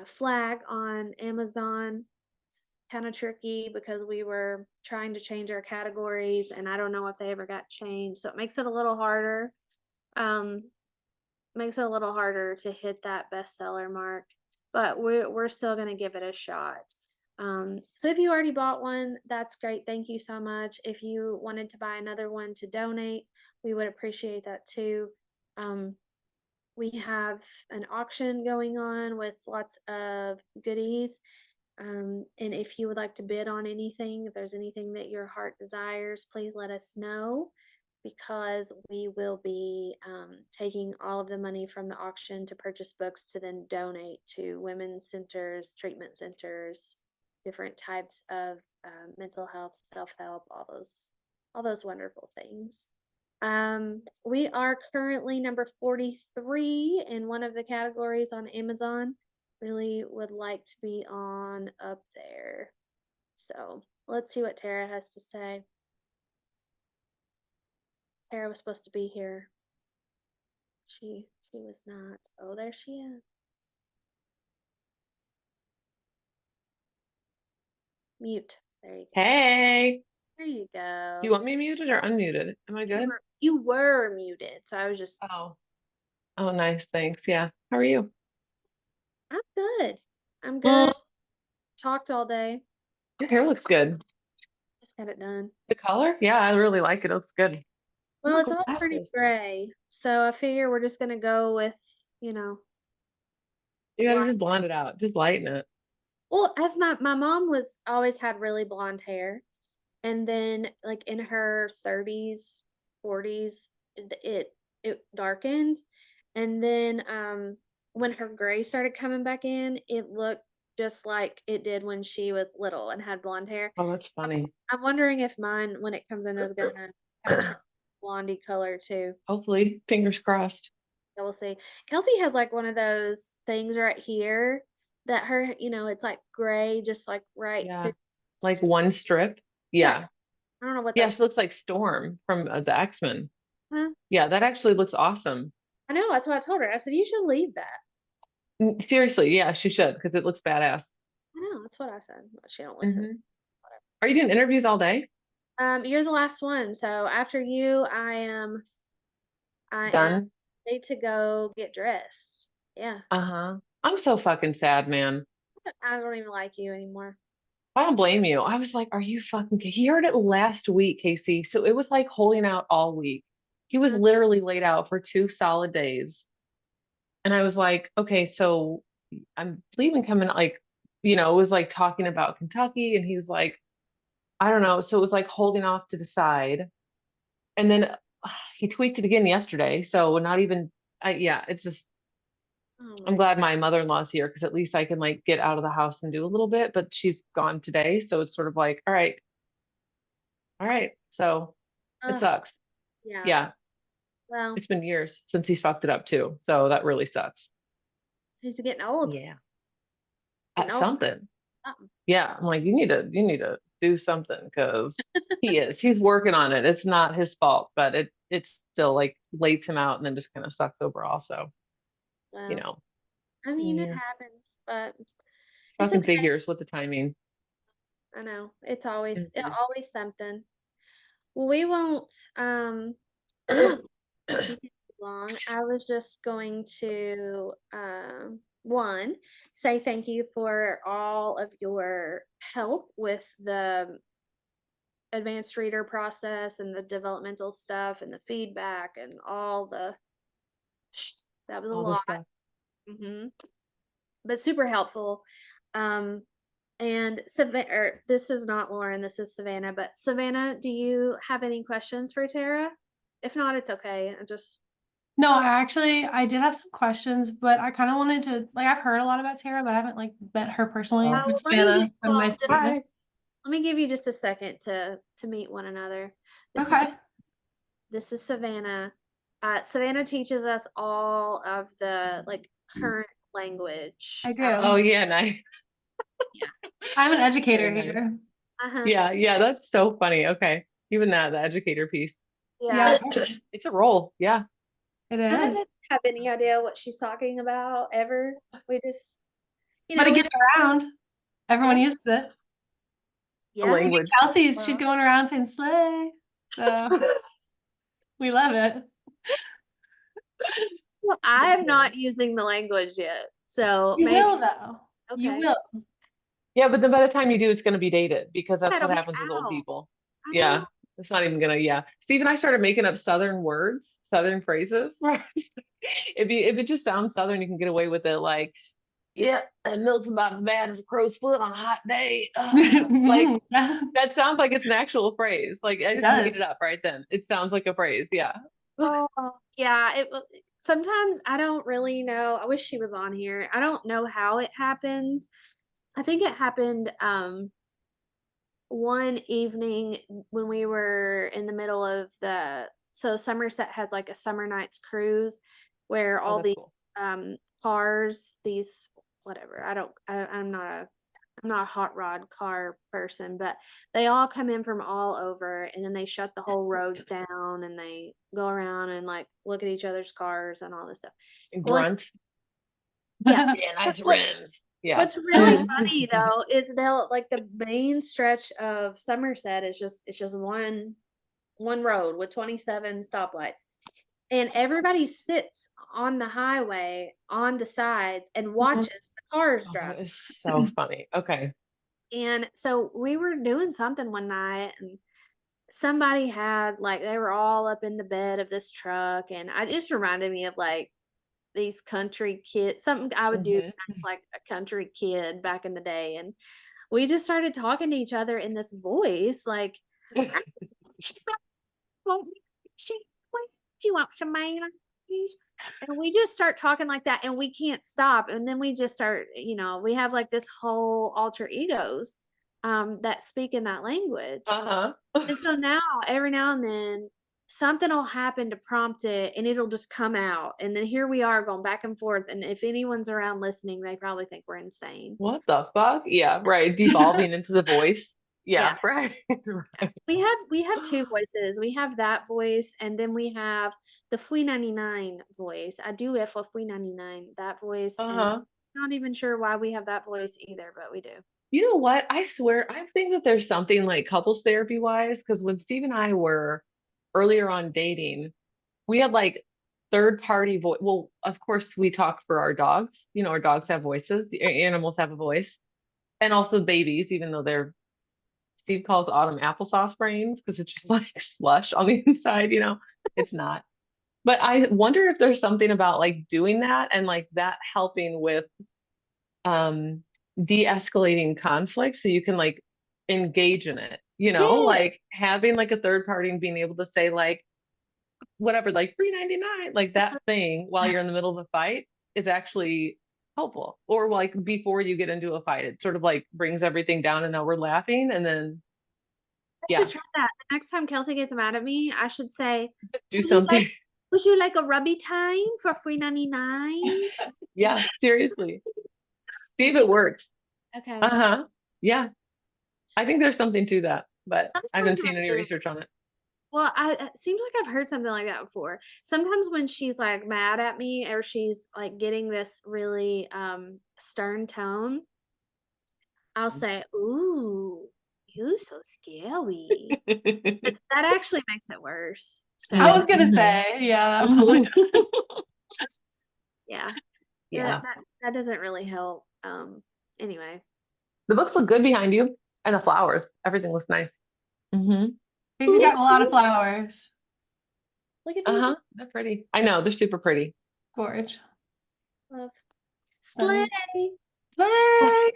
Speaker 1: flag on Amazon. It's kind of tricky because we were trying to change our categories, and I don't know if they ever got changed, so it makes it a little harder. Makes it a little harder to hit that bestseller mark, but we're still gonna give it a shot. So if you already bought one, that's great. Thank you so much. If you wanted to buy another one to donate, we would appreciate that too. We have an auction going on with lots of goodies. And if you would like to bid on anything, if there's anything that your heart desires, please let us know, because we will be taking all of the money from the auction to purchase books to then donate to women's centers, treatment centers, different types of mental health, self-help, all those wonderful things. We are currently number 43 in one of the categories on Amazon. Really would like to be on up there. So let's see what Tara has to say. Tara was supposed to be here. She was not. Oh, there she is. Mute. There you go.
Speaker 13: Hey,
Speaker 1: There you go.
Speaker 13: do you want me muted or unmuted? Am I good?
Speaker 1: You were muted, so I was just.
Speaker 13: Oh, nice. Thanks. Yeah. How are you?
Speaker 1: I'm good. I'm good.
Speaker 13: Well,
Speaker 1: Talked all day.
Speaker 13: your hair looks good.
Speaker 1: Just got it done.
Speaker 13: The color? Yeah, I really like it. It looks good.
Speaker 1: Well,
Speaker 13: Ooh,
Speaker 1: it's all pretty
Speaker 13: glasses.
Speaker 1: gray, so I figure we're just gonna go with,
Speaker 13: You gotta
Speaker 1: light.
Speaker 13: just blonde it out. Just lighten it.
Speaker 1: Well, as my mom was always had really blonde hair, and then like in her 30s, 40s, it darkened, and then when her gray started coming back in, it looked just like it did when she was little and had blonde hair.
Speaker 13: Oh, that's funny.
Speaker 1: I'm wondering if mine, when it comes in, is gonna kind of turn blondie color too.
Speaker 13: Hopefully, fingers crossed.
Speaker 1: Yeah, we'll see. Kelsey has like one of those things right here that her, it's like gray, just like right.
Speaker 13: Yeah.
Speaker 1: through-
Speaker 13: Like one strip. Yeah.
Speaker 1: I don't know what
Speaker 13: Yeah,
Speaker 1: that's.
Speaker 13: she looks like Storm from the X-Men.
Speaker 1: Huh?
Speaker 13: Yeah, that actually looks awesome.
Speaker 1: I know. That's what I told her. I said you should leave that.
Speaker 13: Seriously, yeah, she should because it looks badass.
Speaker 1: I know. That's what I said. But she don't listen.
Speaker 13: Mhm. Are you doing interviews all day?
Speaker 1: You're the last one. So after you, I am
Speaker 13: Done?
Speaker 1: ready to go get dressed. Yeah.
Speaker 13: Uh-huh. I'm so fucking sad, man.
Speaker 1: I don't even like you anymore.
Speaker 13: I don't blame you. I was like, are you fucking He heard it last week, Casey. So it was like holding out all week. He was literally laid out for 2 solid days. And I was like, okay, so I'm leaving coming like, it was like talking about Kentucky, and he was like, I don't know. So it was like holding off to decide. And then he tweaked it again yesterday. So not even yeah, it's just
Speaker 1: Oh
Speaker 13: I'm
Speaker 1: my
Speaker 13: glad my mother-in-law's here because at least I can like get out of the house and do a little bit, but she's gone today. So it's sort of like, all right. All right. So it
Speaker 1: Ugh.
Speaker 13: sucks.
Speaker 1: Yeah.
Speaker 13: Yeah.
Speaker 1: Well,
Speaker 13: It's been years since he's fucked it up too. So that really sucks.
Speaker 1: he's getting old.
Speaker 13: Yeah.
Speaker 1: Getting
Speaker 13: At
Speaker 1: old.
Speaker 13: something.
Speaker 1: Something.
Speaker 13: Yeah. I'm like, you need to do something because he's working on it. It's not his fault, but it still like lays him out and then just kind of sucks overall. So,
Speaker 1: Well, I mean, it
Speaker 13: yeah.
Speaker 1: happens, but it's
Speaker 13: Fucking
Speaker 1: okay.
Speaker 13: figures with the timing.
Speaker 1: I know. It's always
Speaker 13: Mhm.
Speaker 1: always something. Well, we won't keep it too long. I was just going to one, say thank you for all of your help with the advanced reader process and the developmental stuff and the feedback and all the that was a
Speaker 13: All this
Speaker 1: lot.
Speaker 13: stuff.
Speaker 1: But super helpful. And this is not Lauren, this is Savannah. But Savannah, do you have any questions for Tara? If not, it's okay.
Speaker 4: No, I did have some questions, but I kind of wanted to I've heard a lot about Tara, but I haven't like met her personally.
Speaker 1: Oh,
Speaker 4: It's
Speaker 1: let me
Speaker 4: Savannah,
Speaker 1: give
Speaker 4: so nice to meet you.
Speaker 1: let me give you just a second to meet one another.
Speaker 4: Okay.
Speaker 1: This is Savannah. Savannah teaches us all of the current language.
Speaker 4: I do.
Speaker 13: Oh yeah, nice.
Speaker 4: I'm an educator
Speaker 13: Very nice.
Speaker 4: here.
Speaker 13: Yeah, that's so funny. Okay. Even that, the educator piece.
Speaker 1: Yeah.
Speaker 13: It's a role. Yeah.
Speaker 4: It
Speaker 1: I
Speaker 4: is.
Speaker 1: didn't have any idea what she's talking about ever. We just,
Speaker 4: But it
Speaker 1: we
Speaker 4: gets around. Everyone
Speaker 1: Yeah.
Speaker 4: uses it.
Speaker 13: The
Speaker 1: yeah.
Speaker 13: language.
Speaker 4: Kelsey's, she's going around saying slay. So we love it.
Speaker 1: I'm not using the language yet, so
Speaker 4: You
Speaker 1: maybe.
Speaker 4: will though. You
Speaker 1: Okay.
Speaker 4: will.
Speaker 13: Yeah, but then by the time you do, it's going to be dated because that's
Speaker 1: It'll
Speaker 13: what
Speaker 1: be
Speaker 13: happens with old
Speaker 1: out.
Speaker 13: people.
Speaker 1: I
Speaker 13: Yeah.
Speaker 1: know.
Speaker 13: It's not even gonna, yeah. Steve and I started making up Southern words, Southern phrases. If it just sounds Southern, you can get away with it. Like, yeah, that milk's about as bad as a crow's foot on a hot day. Like that sounds like it's an actual phrase. Like I just made
Speaker 4: does.
Speaker 13: it up right then. It sounds like a phrase. Yeah.
Speaker 1: Oh, yeah. Sometimes I don't really know. I wish she was on here. I don't know how it happens. I think it happened one evening when we were in the middle of so Somerset has like a summer nights cruise where
Speaker 13: Oh,
Speaker 1: all
Speaker 13: that's
Speaker 1: these
Speaker 13: cool.
Speaker 1: cars, these whatever. I'm not a hot rod car person, but they all come in from all over and then they shut the whole roads down and they go around and like look at each other's cars and all this stuff.
Speaker 13: And
Speaker 1: Well,
Speaker 13: grunt.
Speaker 1: yeah.
Speaker 13: Yeah, nice
Speaker 1: What-
Speaker 13: rims. Yeah.
Speaker 1: What's really funny though is they'll like the main stretch of Somerset is it's just one road with 27 stoplights. And everybody sits on the highway on the sides and watches the cars
Speaker 13: Oh,
Speaker 1: drive.
Speaker 13: that is so funny. Okay.
Speaker 1: And so we were doing something one night and somebody had like they were all up in the bed of this truck and I just reminded me of like these country kids, something I would do as like a country kid back in the day. And we just started talking to each other in this voice, like, she wants some mayonnaise. And we just start talking like that and we can't stop. And then we just start, we have like this whole alter egos that speak in that language.
Speaker 13: Uh-huh.
Speaker 1: And so now, every now and then, something will happen to prompt it and it'll just come out. And then here we are going back and forth. And if anyone's around listening, they probably think we're insane.
Speaker 13: What the fuck? Yeah, right. Devolving into the voice. Yeah,
Speaker 1: Yeah.
Speaker 13: right. Right.
Speaker 1: We have two voices. We have that voice, and then we have the Fui 99 voice. I do it for Fui 99, that voice. And
Speaker 13: Uh-huh.
Speaker 1: I'm not even sure why we have that voice either, but we do.
Speaker 13: You know what? I swear, I think that there's something like couples therapy wise, because when Steve and I were earlier on dating, we had like third party voice. Well, of course, we talk for our dogs. Our dogs have voices, animals have a voice, and also babies, even though Steve calls Autumn applesauce brains because it's just like slush on the inside, it's not. But I wonder if there's something about like doing that and like that helping with de-escalating conflict so you can like engage in it,
Speaker 1: Yeah.
Speaker 13: like having like a third party and being able to say like whatever, like $3.99, like that thing while you're in the middle of a fight is actually helpful. Or like before you get into a fight, it sort of like brings everything down and now we're laughing and then
Speaker 1: I should try that. The next time Kelsey gets mad at me, I should say,
Speaker 13: do something.
Speaker 1: would you like a rubby time for $3.99?
Speaker 13: Yeah, seriously. See if it works.
Speaker 1: Okay.
Speaker 13: Uh-huh. Yeah. I think there's something to that, but I haven't
Speaker 1: Sometimes
Speaker 13: seen any research on it.
Speaker 1: Well, it seems like I've heard something like that before. Sometimes when she's like mad at me or she's like getting this really stern tone, I'll say, "Ooh, you so scary." But that actually makes it worse. So
Speaker 4: I was gonna say, yeah, that probably does.
Speaker 1: yeah.
Speaker 13: Yeah.
Speaker 1: That doesn't really help. Anyway.
Speaker 13: The books look good behind you and the flowers. Everything looks nice. Mm-hmm.
Speaker 4: Casey's got a lot of flowers.
Speaker 1: Look at these.
Speaker 13: Uh-huh. They're pretty. I know, they're super pretty.
Speaker 4: Gorge.
Speaker 1: Love. Slay.
Speaker 4: Slay.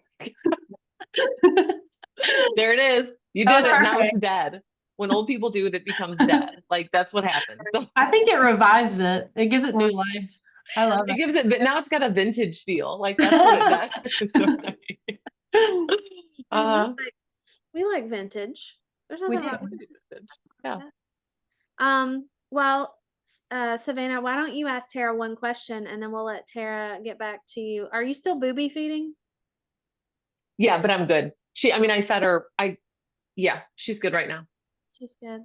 Speaker 13: There it is. You
Speaker 4: That
Speaker 13: did
Speaker 4: was
Speaker 13: it. Now
Speaker 4: perfect.
Speaker 13: it's dead. When old people do it, it becomes dead. Like that's what happens. So
Speaker 4: I think it revives it. It gives it new life. I love
Speaker 13: it
Speaker 4: it.
Speaker 13: gives it, but now it's got a vintage feel. Like that's what it does. Right.
Speaker 1: We like vintage. There's nothing
Speaker 4: do.
Speaker 1: wrong with it.
Speaker 13: Yeah.
Speaker 1: Well, Savannah, why don't you ask Tara one question and then we'll let Tara get back to you. Are you still booby feeding?
Speaker 13: Yeah, but I'm good. I fed her. Yeah, she's good right now.
Speaker 1: She's good.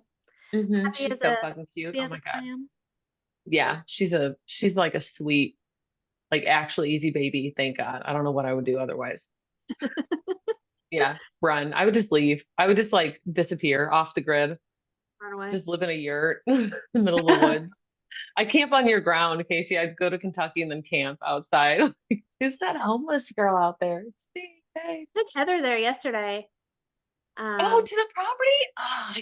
Speaker 13: Mhm,
Speaker 1: Happy
Speaker 13: she's
Speaker 1: as
Speaker 13: so
Speaker 1: a-
Speaker 13: fucking cute.
Speaker 1: happy
Speaker 13: Oh
Speaker 1: as
Speaker 13: my
Speaker 1: a
Speaker 13: God.
Speaker 1: clam?
Speaker 13: Yeah, she's like a sweet, like actually easy baby. Thank God. I don't know what I would do otherwise. Yeah, run. I would just leave. I would just like disappear off the grid,
Speaker 10: Run away.
Speaker 13: just live in a yurt in the middle of the woods. I camp on your ground, Casey. I'd go to Kentucky and then camp outside. Like, is that homeless girl out there? It's me. Hey.
Speaker 10: Took Heather there yesterday.
Speaker 13: Oh, to the property? Oh,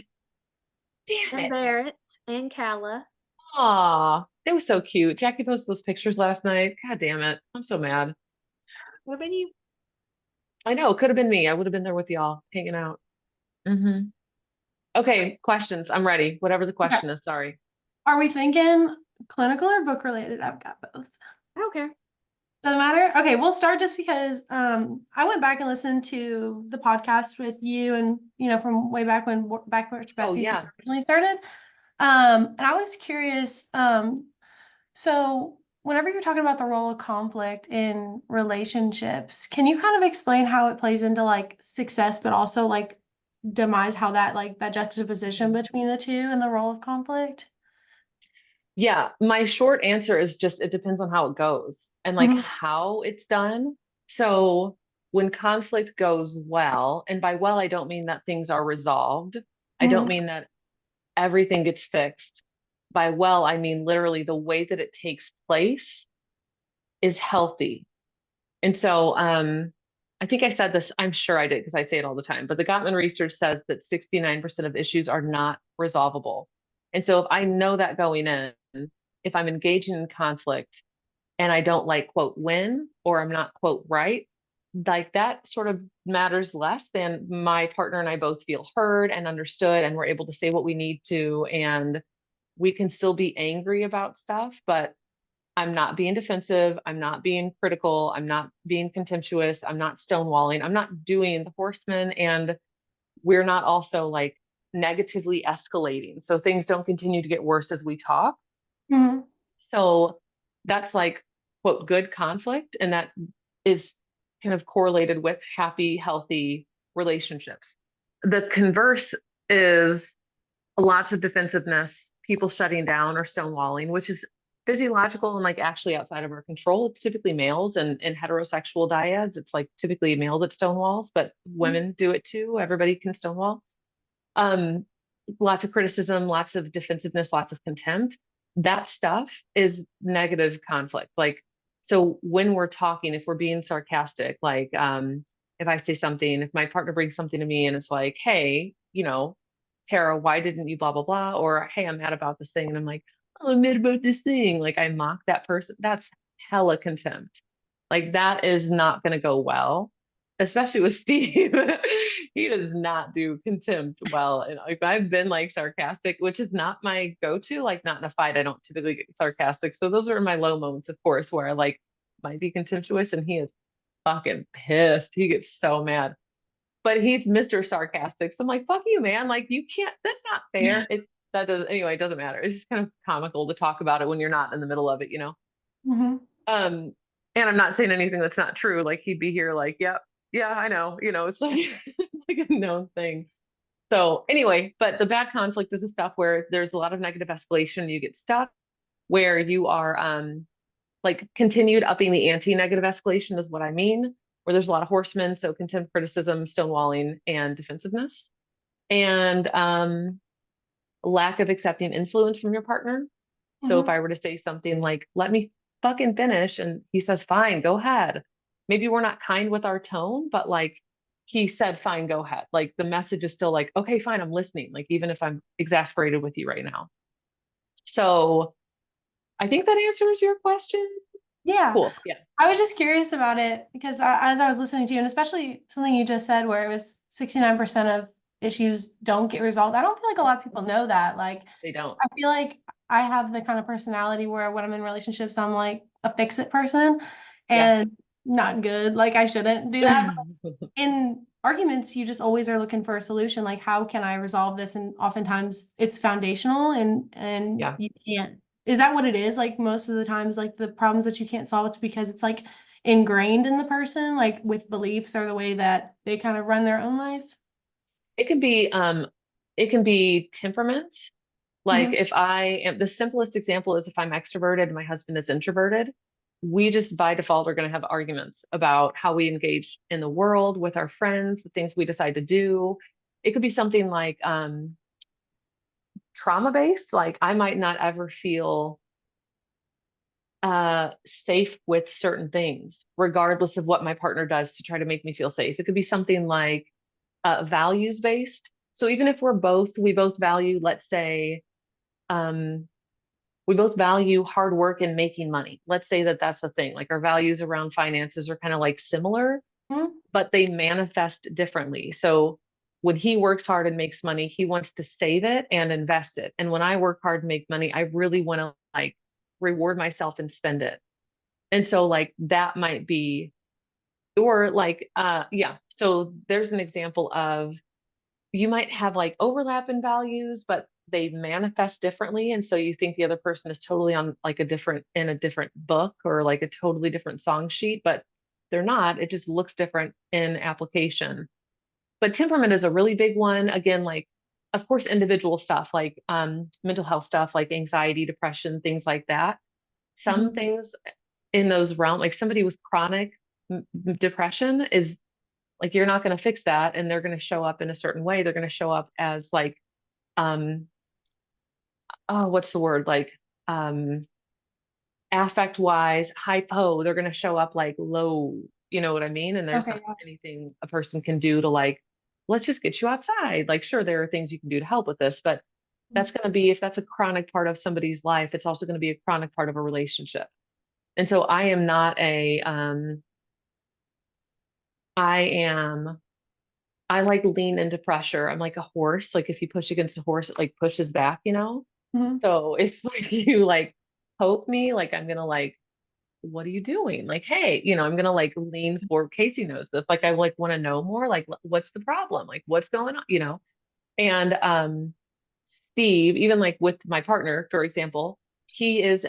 Speaker 13: damn
Speaker 10: And
Speaker 13: it.
Speaker 10: Barrett and Calla.
Speaker 13: Aw, it was so cute. Jackie posted those pictures last night. God damn it. I'm so mad.
Speaker 10: What about you?
Speaker 13: I know, it could have been me. I would have been there with y'all, hanging out. Hmm. Okay, questions. I'm ready. Whatever the question is, sorry.
Speaker 4: Are we thinking clinical or book related? I've got both.
Speaker 10: I don't care.
Speaker 4: Doesn't matter. Okay, we'll start just because I went back and listened to the podcast with you and from way back when Backwards
Speaker 13: Oh,
Speaker 4: Besties
Speaker 13: yeah.
Speaker 4: originally started. And I was curious, so whenever you're talking about the role of conflict in relationships, can you kind of explain how it plays into like success, but also like demise, how that like that juxtaposition between the two and the role of conflict?
Speaker 13: Yeah, my short answer is just it depends on how it goes and like
Speaker 4: Mhm.
Speaker 13: how it's done. So when conflict goes well, and by well, I don't mean that things are resolved. I don't
Speaker 4: Mhm.
Speaker 13: mean that everything gets fixed. By well, I mean literally the way that it takes place is healthy. And so I think I said this, I'm sure I did because I say it all the time, but the Gottman research says that 69% of issues are not resolvable. And so if I know that going in, if I'm engaging in conflict and I don't like quote win or I'm not quote right, like that sort of matters less than my partner and I both feel heard and understood and we're able to say what we need to and we can still be angry about stuff, but I'm not being defensive. I'm not being critical. I'm not being contemptuous. I'm not stonewalling. I'm not doing the horseman. And we're not also like negatively escalating. So things don't continue to get worse as we talk.
Speaker 4: Mhm.
Speaker 13: So that's like, quote, good conflict. And that is kind of correlated with happy, healthy relationships. The converse is lots of defensiveness, people shutting down or stonewalling, which is physiological and like actually outside of our control. It's typically males and in heterosexual dyads, it's like typically a male that stonewalls, but women do it too. Everybody can stonewall. Um, Lots of criticism, lots of defensiveness, lots of contempt. That stuff is negative conflict. Like, so when we're talking, if we're being sarcastic, like if I say something, if my partner brings something to me and it's like, hey, Tara, why didn't you blah blah blah? Or hey, I'm mad about this thing. And I'm like, oh, I'm mad about this thing. Like I mock that person. That's hella contempt. Like that is not gonna go well, especially with Steve. He does not do contempt well. And like I've been like sarcastic, which is not my go-to, like not in a fight. I don't typically get sarcastic. So those are my low moments, of course, where I like might be contemptuous and he is fucking pissed. He gets so mad. But he's Mr. Sarcastic. So I'm like, fuck you, man. Like you can't, that's not fair. That doesn't anyway, it doesn't matter. It's just kind of comical to talk about it when you're not in the middle of it.
Speaker 4: Mhm.
Speaker 13: And I'm not saying anything that's not true. Like he'd be here like, yep, yeah, I know. It's like it's like a known thing. So anyway, but the bad conflict is the stuff where there's a lot of negative escalation, you get stuck, where you are like continued upping the ante. Negative escalation is what I mean, where there's a lot of horsemen, so contempt, criticism, stonewalling, and defensiveness, and lack of accepting influence from your partner. So if
Speaker 4: Mhm.
Speaker 13: I were to say something like, let me fucking finish, and he says, fine, go ahead. Maybe we're not kind with our tone, but like he said, fine, go ahead. Like the message is still like, okay, fine, I'm listening. Like even if I'm exasperated with you right now. So I think that answers your question.
Speaker 4: Yeah.
Speaker 13: Cool. Yeah.
Speaker 4: I was just curious about it because as I was listening to you, and especially something you just said where it was 69% of issues don't get resolved. I don't feel like a lot of people know that. Like,
Speaker 13: They don't.
Speaker 4: I feel like I have the kind of personality where when I'm in relationships, I'm like a fix it person
Speaker 13: Yeah.
Speaker 4: and not good. Like, I shouldn't do that. But in arguments, you just always are looking for a solution. Like, how can I resolve this? And oftentimes it's foundational and
Speaker 13: Yeah.
Speaker 4: you can't. Is that what it is? Like most of the times, like the problems that you can't solve, it's because it's like ingrained in the person, like with beliefs or the way that they kind of run their own life.
Speaker 13: It can be temperament. Like if I am, the simplest example is if I'm extroverted and my husband is introverted, we just by default are going to have arguments about how we engage in the world with our friends, the things we decide to do. It could be something like trauma based, like I might not ever feel safe with certain things, regardless of what my partner does to try to make me feel safe. It could be something like values based. So even if we both value, let's say, um, we both value hard work and making money. Let's say that that's the thing. Like our values around finances are kind of like similar, but they manifest differently. So when he works hard and makes money, he wants to save it and invest it. And when I work hard and make money, I really want to like reward myself and spend it. And so like that might be, or like, yeah. So there's an example of you might have like overlap in values, but they manifest differently. And so you think the other person is totally on like in a different book or like a totally different song sheet, but they're not. It just looks different in application. But temperament is a really big one. Again, like, of course, individual stuff like mental health stuff, like anxiety, depression, things like that. Some things in those realms, like somebody with chronic depression is like you're not going to fix that and they're going to show up in a certain way. They're going to show up as like oh, what's the word? Like affect wise, hypo, they're going to show up like low, you know what I mean? And there's not anything a person can do to like, let's just get you outside. Like, sure, there are things you can do to help with this, but that's going to be, if that's a chronic part of somebody's life, it's also going to be a chronic part of a relationship. And so I am not I like lean into pressure. I'm like a horse. Like if you push against a horse, it like pushes back, you know? So if like you like poke me, like I'm gonna like, what are you doing? Like, hey, you know, I'm gonna like lean forward. Casey knows this. Like I like want to know more. Like, what's the problem? Like, what's going on? You know? And Steve, even like with my partner, for example, he is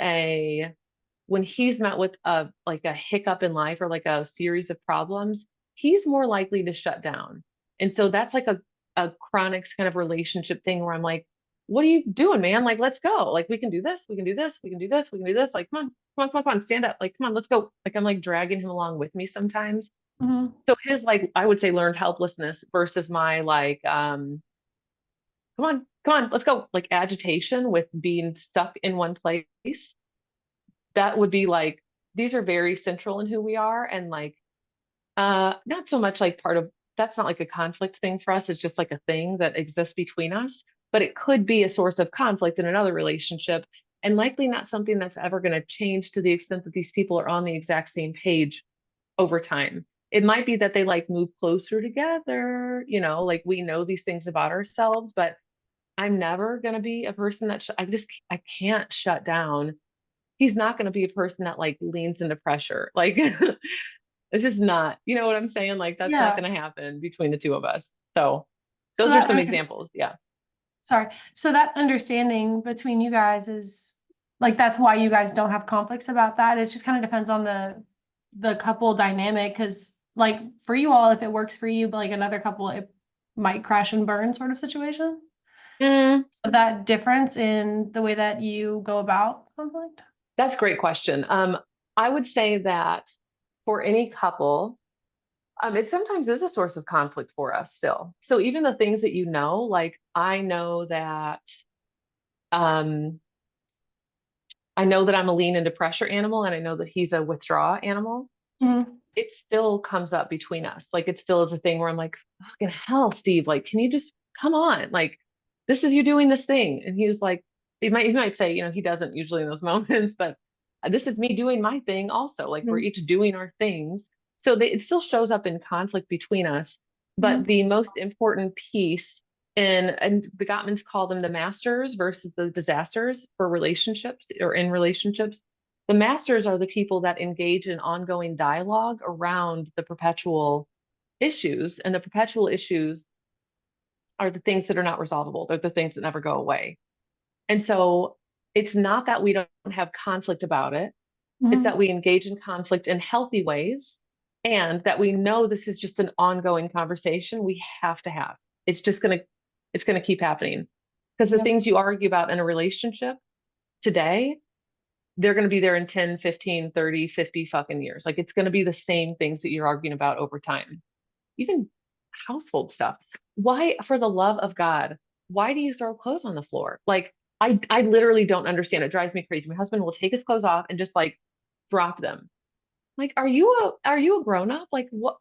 Speaker 13: when he's met with a like a hiccup in life or like a series of problems, he's more likely to shut down. And so that's like a chronic kind of relationship thing where I'm like, what are you doing, man? Like, let's go. Like, we can do this, we can do this, we can do this, we can do this. Like, come on, stand up. Like, come on, let's go. Like, I'm like dragging him along with me sometimes. So his like, I would say learned helplessness versus my like, come on, let's go. Like agitation with being stuck in one place. That would be like, these are very central in who we are. And like, not so much like that's not like a conflict thing for us. It's just like a thing that exists between us, but it could be a source of conflict in another relationship and likely not something that's ever going to change to the extent that these people are on the exact same page over time. It might be that they like move closer together, you know, like we know these things about ourselves, but I'm never going to be a person that I can't shut down. He's not going to be a person that like leans into pressure. Like it's just not, you know what I'm saying? Like that's not going to happen between the two of us. So those are some examples. Yeah.
Speaker 4: Sorry. So that understanding between you guys is like, that's why you guys don't have conflicts about that. It just kind of depends on the couple dynamic. Cause like for you all, if it works for you, but like another couple, it might crash and burn sort of situation. So that difference in the way that you go about conflict?
Speaker 13: That's a great question. I would say that for any couple, it sometimes is a source of conflict for us still. So even the things that you know, like I know that I'm a lean into pressure animal and I know that he's a withdraw animal. It still comes up between us. Like it still is a thing where I'm like, fucking hell, Steve, like, can you just come on? Like, this is you doing this thing. And he was like, he might say, you know, he doesn't usually in those moments, but this is me doing my thing also. Like we're each doing our things. So it still shows up in conflict between us. But the most important piece and the Gottmans call them the masters versus the disasters for relationships or in relationships. The masters are the people that engage in ongoing dialogue around the perpetual issues, and the perpetual issues are the things that are not resolvable. They're the things that never go away. And so it's not that we don't have conflict about it. It's that we engage in conflict in healthy ways and that we know this is just an ongoing conversation we have to have. It's going to keep happening Because the
Speaker 4: Yep.
Speaker 13: things you argue about in a relationship today, they're going to be there in 10, 15, 30, 50 fucking years. Like it's going to be the same things that you're arguing about over time. Even household stuff. Why, for the love of God, why do you throw clothes on the floor? Like I literally don't understand. It drives me crazy. My husband will take his clothes off and just like drop them. Like, are you a grown up? Like what?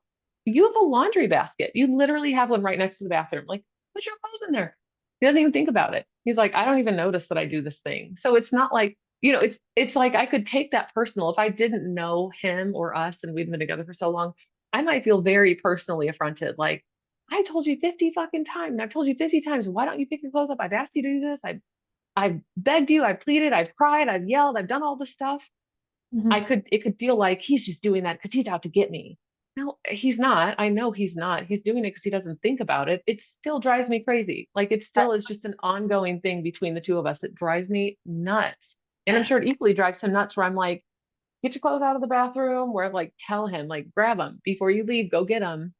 Speaker 13: You have a laundry basket. You literally have one right next to the bathroom. Like, put your clothes in there. He doesn't even think about it. He's like, I don't even notice that I do this thing. So it's not like, it's like I could take that personal. If I didn't know him or us and we've been together for so long, I might feel very personally affronted. Like, I told you 50 fucking times, and I've told you 50 times, why don't you pick your clothes up? I've asked you to do this. I've begged you, I've pleaded, I've cried, I've yelled, I've done all this stuff. It could feel like he's just doing that because he's out to get me. No, he's not. I know he's not. He's doing it because he doesn't think about it. It still drives me crazy. Like it still is just an ongoing thing between the two of us. It drives me nuts. And I'm sure it equally drives him nuts where I'm like, get your clothes out of the bathroom, where like tell him, like grab them before you leave, go get them.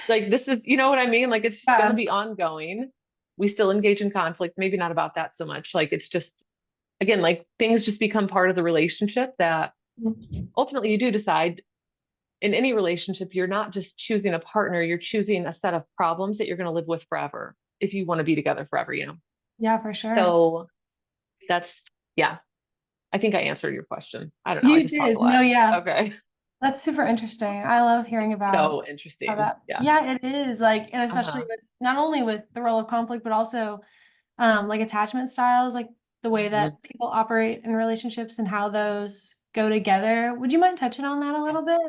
Speaker 13: Like this is, you know what I mean? Like it's gonna be ongoing. We still engage in conflict, maybe not about that so much. Like it's just, again, like things just become part of the relationship that ultimately you do decide in any relationship, you're not just choosing a partner, you're choosing a set of problems that you're going to live with forever if you want to be together forever,
Speaker 4: Yeah, for sure.
Speaker 13: So that's, yeah, I think I answered your question. I don't know. I
Speaker 4: You
Speaker 13: just talk a
Speaker 4: did.
Speaker 13: lot.
Speaker 4: No, yeah.
Speaker 13: Okay.
Speaker 4: That's super interesting. I love hearing about
Speaker 13: So interesting.
Speaker 4: how that.
Speaker 13: Yeah.
Speaker 4: Yeah, it is. Like, and especially
Speaker 13: Uh-huh.
Speaker 4: with not only with the role of conflict, but also like attachment styles, like the way that people operate in relationships and how those go together. Would you mind touching on that a little bit?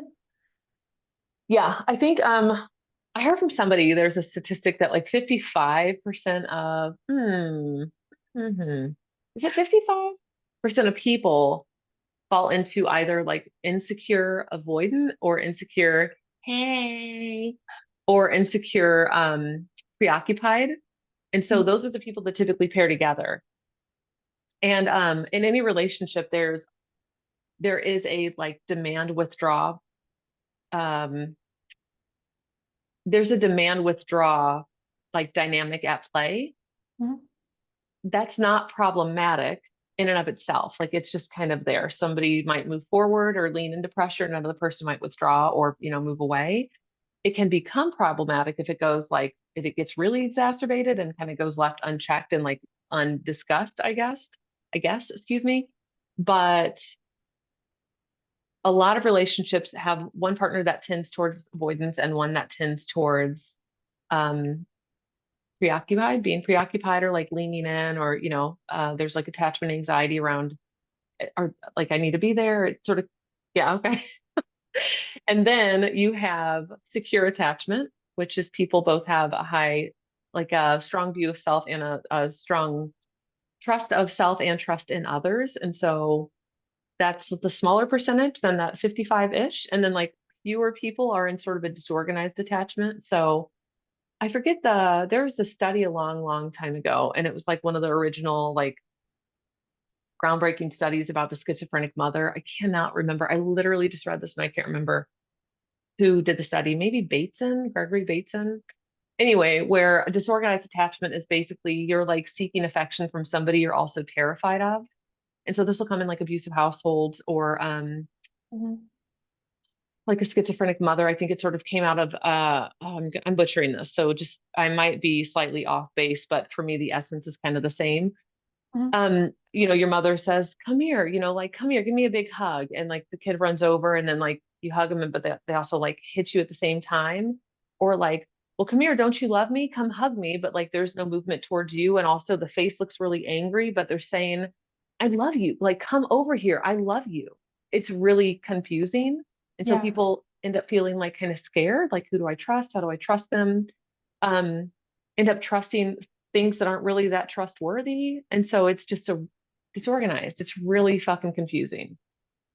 Speaker 13: Yeah, I think I heard from somebody there's a statistic that like 55% of is it 55% of people fall into either like insecure avoidant or insecure hey or insecure preoccupied. And so those are the people that typically pair together. And in any relationship there is a like demand withdraw there's a demand withdraw like dynamic at play. That's not problematic in and of itself. Like it's just kind of there. Somebody might move forward or lean into pressure, and another person might withdraw or, move away. It can become problematic if it gets really exacerbated and kind of goes left unchecked and like undiscussed, I guess, excuse me. But a lot of relationships have one partner that tends towards avoidance and one that tends towards being preoccupied or like leaning in, or there's like attachment anxiety around or like I need to be there. It's sort of, yeah, okay. And then you have secure attachment, which is people both have a high, like a strong view of self and a strong trust of self and trust in others. And so that's the smaller percentage than that 55-ish. And then like fewer people are in sort of a disorganized attachment. So I forget there was a study a long, long time ago, and it was like one of the original like groundbreaking studies about the schizophrenic mother. I cannot remember. I literally just read this and I can't remember who did the study. Maybe Gregory Bateson. Anyway, where a disorganized attachment is basically you're like seeking affection from somebody you're also terrified of. And so this will come in like abusive households or like a schizophrenic mother. I think it sort of came out of I'm butchering this, so just I might be slightly off base, but for me the essence is kind of the same. Your mother says, come here, like come here, give me a big hug, and like the kid runs over and then like you hug them, but they also like hit you at the same time, or like, well, come here, don't you love me, come hug me, but like there's no movement towards you, and also the face looks really angry, but they're saying, I love you, like come over here, I love you. It's really confusing. And so people end up feeling like kind of scared, like who do I trust, how do I trust them, end up trusting things that aren't really that trustworthy. And so it's just so disorganized. It's really fucking confusing.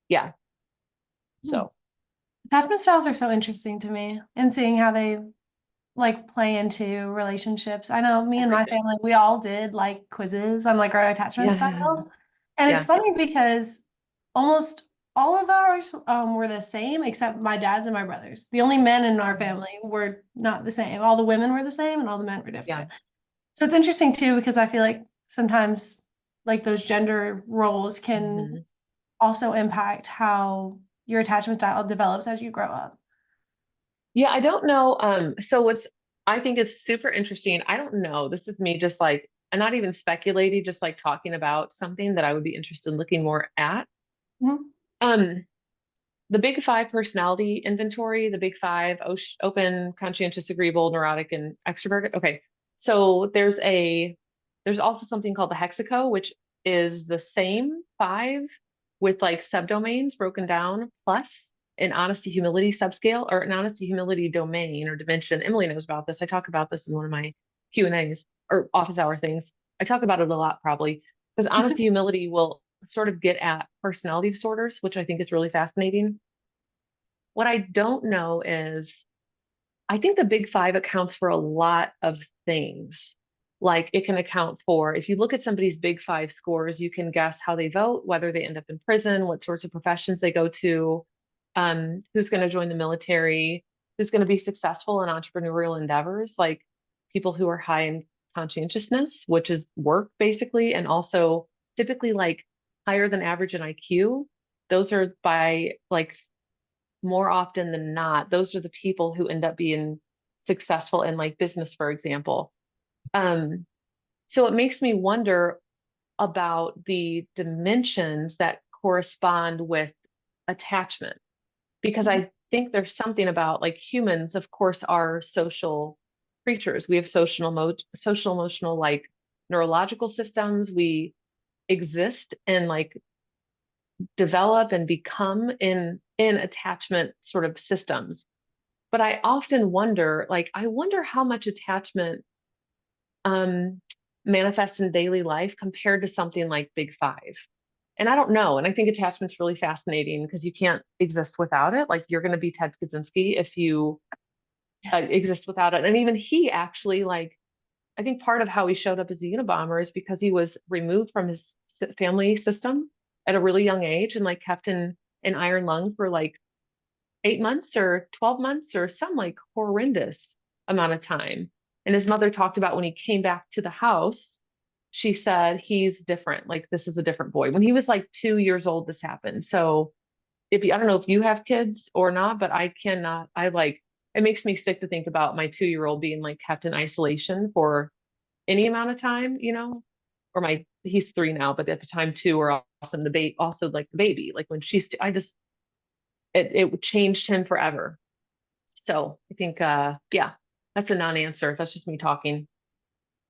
Speaker 13: Yeah. So
Speaker 4: attachment styles are so interesting to me, and seeing how they like play into relationships. I know me and my family, we all did like quizzes on like our attachment styles. And it's funny because almost all of ours were the same except my dad's and my brother's. The only men in our family were not the same. All the women were the same and all the men were different. So it's interesting too, because I feel like sometimes like those gender roles can
Speaker 13: Mhm.
Speaker 4: also impact how your attachment style develops as you grow up.
Speaker 13: Yeah, I don't know. So what's I think is super interesting. I don't know. This is me just like, I'm not even speculating, just like talking about something that I would be interested in looking more at.
Speaker 4: Mhm.
Speaker 13: Um, the Big Five personality inventory, the Big Five, open, conscientious, agreeable, neurotic, and extroverted. Okay. So there's also something called the Hexaco, which is the same five with like subdomains broken down, plus an honesty humility subscale or an honesty humility domain or dimension. Emily knows about this. I talk about this in one of my Q&As or office hour things. I talk about it a lot probably because honesty humility will sort of get at personality disorders, which I think is really fascinating. What I don't know is I think the Big Five accounts for a lot of things. Like it can account for, if you look at somebody's Big Five scores, you can guess how they vote, whether they end up in prison, what sorts of professions they go to, who's going to join the military, who's going to be successful in entrepreneurial endeavors, like people who are high in conscientiousness, which is work basically, and also typically like higher than average in IQ. Those are by like more often than not, those are the people who end up being successful in like business, for example. Um, so it makes me wonder about the dimensions that correspond with attachment, because I think there's something about like humans, of course, are social creatures. We have social emotional like neurological systems. We exist and like develop and become in attachment sort of systems. But I often wonder, like, I wonder how much attachment um manifests in daily life compared to something like Big Five. And I don't know. And I think attachment's really fascinating because you can't exist without it. Like you're going to be Ted Kaczynski if you exist without it. And even he actually, like, I think part of how he showed up as a Unabomber is because he was removed from his family system at a really young age and like kept in an iron lung for like 8 months or 12 months or some like horrendous amount of time. And his mother talked about when he came back to the house, she said, he's different. Like, this is a different boy. When he was like 2 years old, this happened. So, if you, I don't know if you have kids or not, but I cannot, I like, it makes me sick to think about my 2 year old being like kept in isolation for any amount of time, or he's 3 now, but at the time 2 or also the baby, also like the baby, like when I just, it changed him forever. So I think, yeah, that's a non-answer. That's just me talking.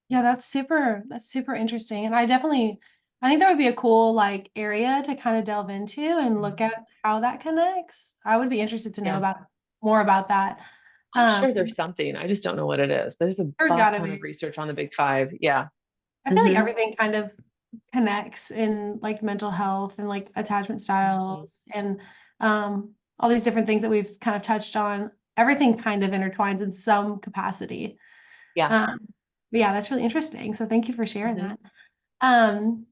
Speaker 4: Yeah, that's super interesting. And I think that would be a cool like area to kind of delve into and look at how that connects. I would be interested to know
Speaker 13: Yeah.
Speaker 4: about more about that.
Speaker 13: I'm sure there's something. I just don't know what it is. There's a
Speaker 4: There's
Speaker 13: butt
Speaker 4: gotta
Speaker 13: ton
Speaker 4: be.
Speaker 13: of research on the Big Five. Yeah.
Speaker 4: I feel like
Speaker 13: Mhm.
Speaker 4: everything kind of connects in like mental health and like attachment styles and all these different things that we've kind of touched on. Everything kind of intertwines in some capacity.
Speaker 13: Yeah.
Speaker 4: But yeah, that's really interesting. So thank you for sharing
Speaker 13: Mhm.
Speaker 4: that. Um,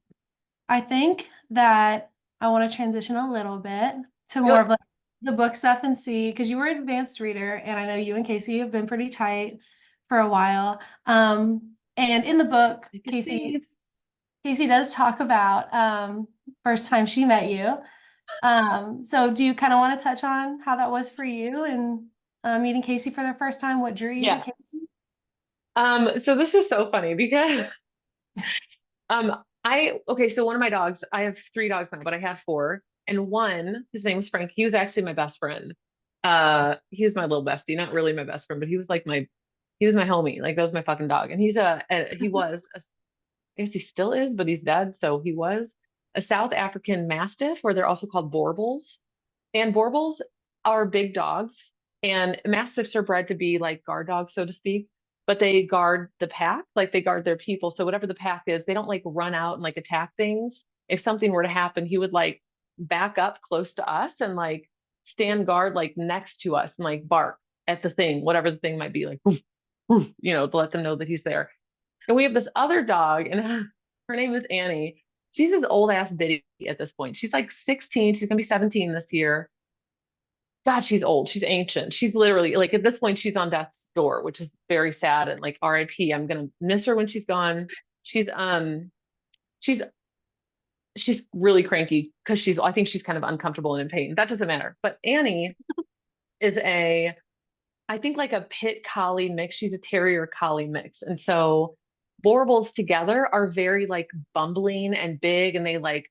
Speaker 4: I think that I want to transition a little bit to
Speaker 13: Do
Speaker 4: more
Speaker 13: it.
Speaker 4: of like the book stuff and see, because you were an advanced reader, and I know you and Casey have been pretty tight for a while. And in the book,
Speaker 13: Take a
Speaker 4: Casey
Speaker 13: seat.
Speaker 4: does talk about first time she met you. So do you kind of want to touch on how that was for you and meeting Casey for the first time? What drew you to
Speaker 13: Yeah.
Speaker 4: Casey?
Speaker 13: So this is so funny because okay, so one of my dogs, I have 3 dogs now, but I had 4. And one, his name was Frank. He was actually my best friend. He was my little bestie, not really my best friend, but he was like he was my homie. Like that was my fucking dog. And he was I guess he still is, but he's dead. So he was a South African Mastiff, or they're also called Borbals. And Borbals are big dogs, and Mastiffs are bred to be like guard dogs, so to speak. But they guard the pack, like they guard their people. So whatever the pack is, they don't like run out and like attack things. If something were to happen, he would like back up close to us and like stand guard like next to us and like bark at the thing, whatever the thing might be, like, "Woof, woof," to let them know that he's there. And we have this other dog, and her name is Annie. She's this old ass biddy at this point. She's like 16. She's gonna be 17 this year. God, she's old. She's ancient. She's literally like at this point, she's on death's door, which is very sad. And like RIP, I'm gonna miss her when she's gone. She's she's she's really cranky because I think she's kind of uncomfortable and in pain. That doesn't matter. But Annie is I think like a pit collie mix. She's a terrier collie mix. And so Borbals together are very like bumbling and big, and they like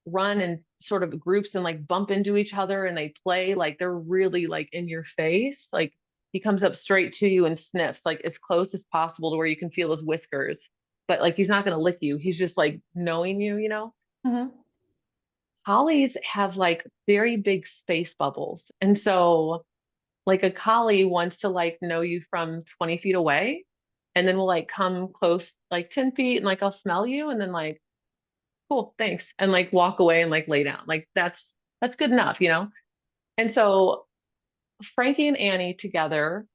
Speaker 13: run in sort of groups and like bump into each other, and they play like they're really like in your face. Like he comes up straight to you and sniffs like as close as possible to where you can feel his whiskers, but like he's not going to lick you. He's just like knowing you, you know? Collies have like very big space bubbles. And so like a collie wants to like know you from 20 feet away, and then will like come close like 10 feet and like I'll smell you and then like, cool, thanks. And like walk away and like lay down. Like that's good enough, you know? And so Frankie and Annie together,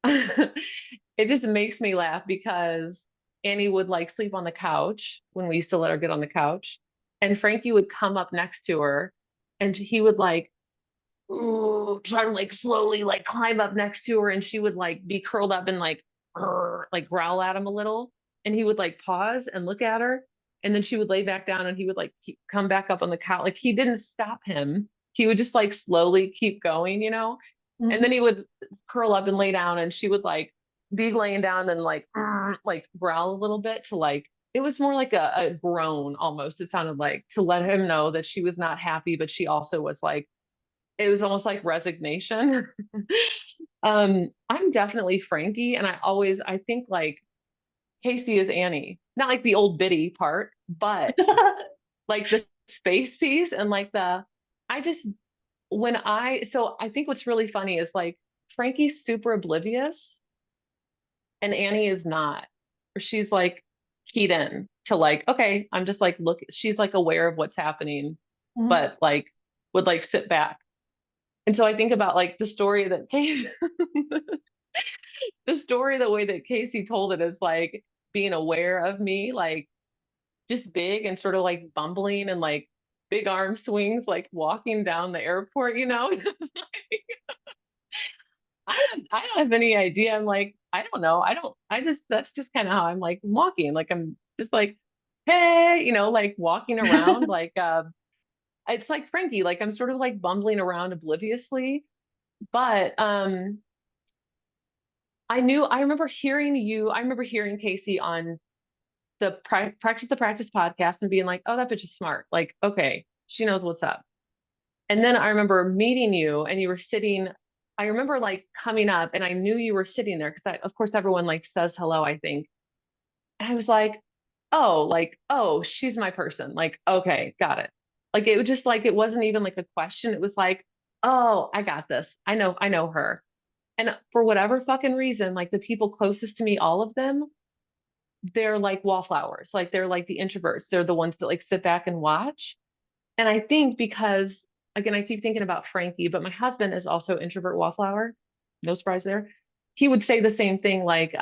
Speaker 13: it just makes me laugh because Annie would like sleep on the couch when we used to let her get on the couch. And Frankie would come up next to her and he would like, ooh, try to like slowly like climb up next to her, and she would like be curled up and like like growl at him a little, and he would like pause and look at her, and then she would lay back down and he would like come back up on the couch. Like he didn't stop him, he would just like slowly keep going, you know. And then he would curl up and lay down, and she would like be laying down and like growl a little bit to like, it was more like a groan almost, it sounded like, to let him know that she was not happy, but she also was like, it was almost like resignation. I'm definitely Frankie, and I think like Casey is Annie, not like the old biddy part, but like the space piece and like I just so I think what's really funny is like Frankie's super oblivious and Annie is not, or she's like keyed in to like, okay, I'm just like, look, she's like aware of what's happening, but like would like sit back. And so I think about like the story that the story, the way that Casey told it is like being aware of me, like just big and sort of like bumbling and like big arm swings, like walking down the airport, you know? I don't have any idea. I'm like, I don't know. That's just kind of how I'm like walking. Like I'm just like, hey, you know, like walking around like, it's like Frankie, like I'm sort of like bumbling around obliviously, but, I remember hearing Casey on the Practice the Practice podcast and being like, oh, that bitch is smart. Like, okay, she knows what's up. And then I remember meeting you and you were sitting, I remember like coming up and I knew you were sitting there because of course everyone like says hello, I think. And I was like, oh, she's my person. Like, okay, got it. Like it was just like, it wasn't even like a question. It was like, oh, I got this. I know her. And for whatever fucking reason, like the people closest to me, all of them, they're like wallflowers. Like they're like the introverts. They're the ones that like sit back and watch. And I think because, again, I keep thinking about Frankie, but my husband is also introvert wallflower. No surprise there. He would say the same thing. Like,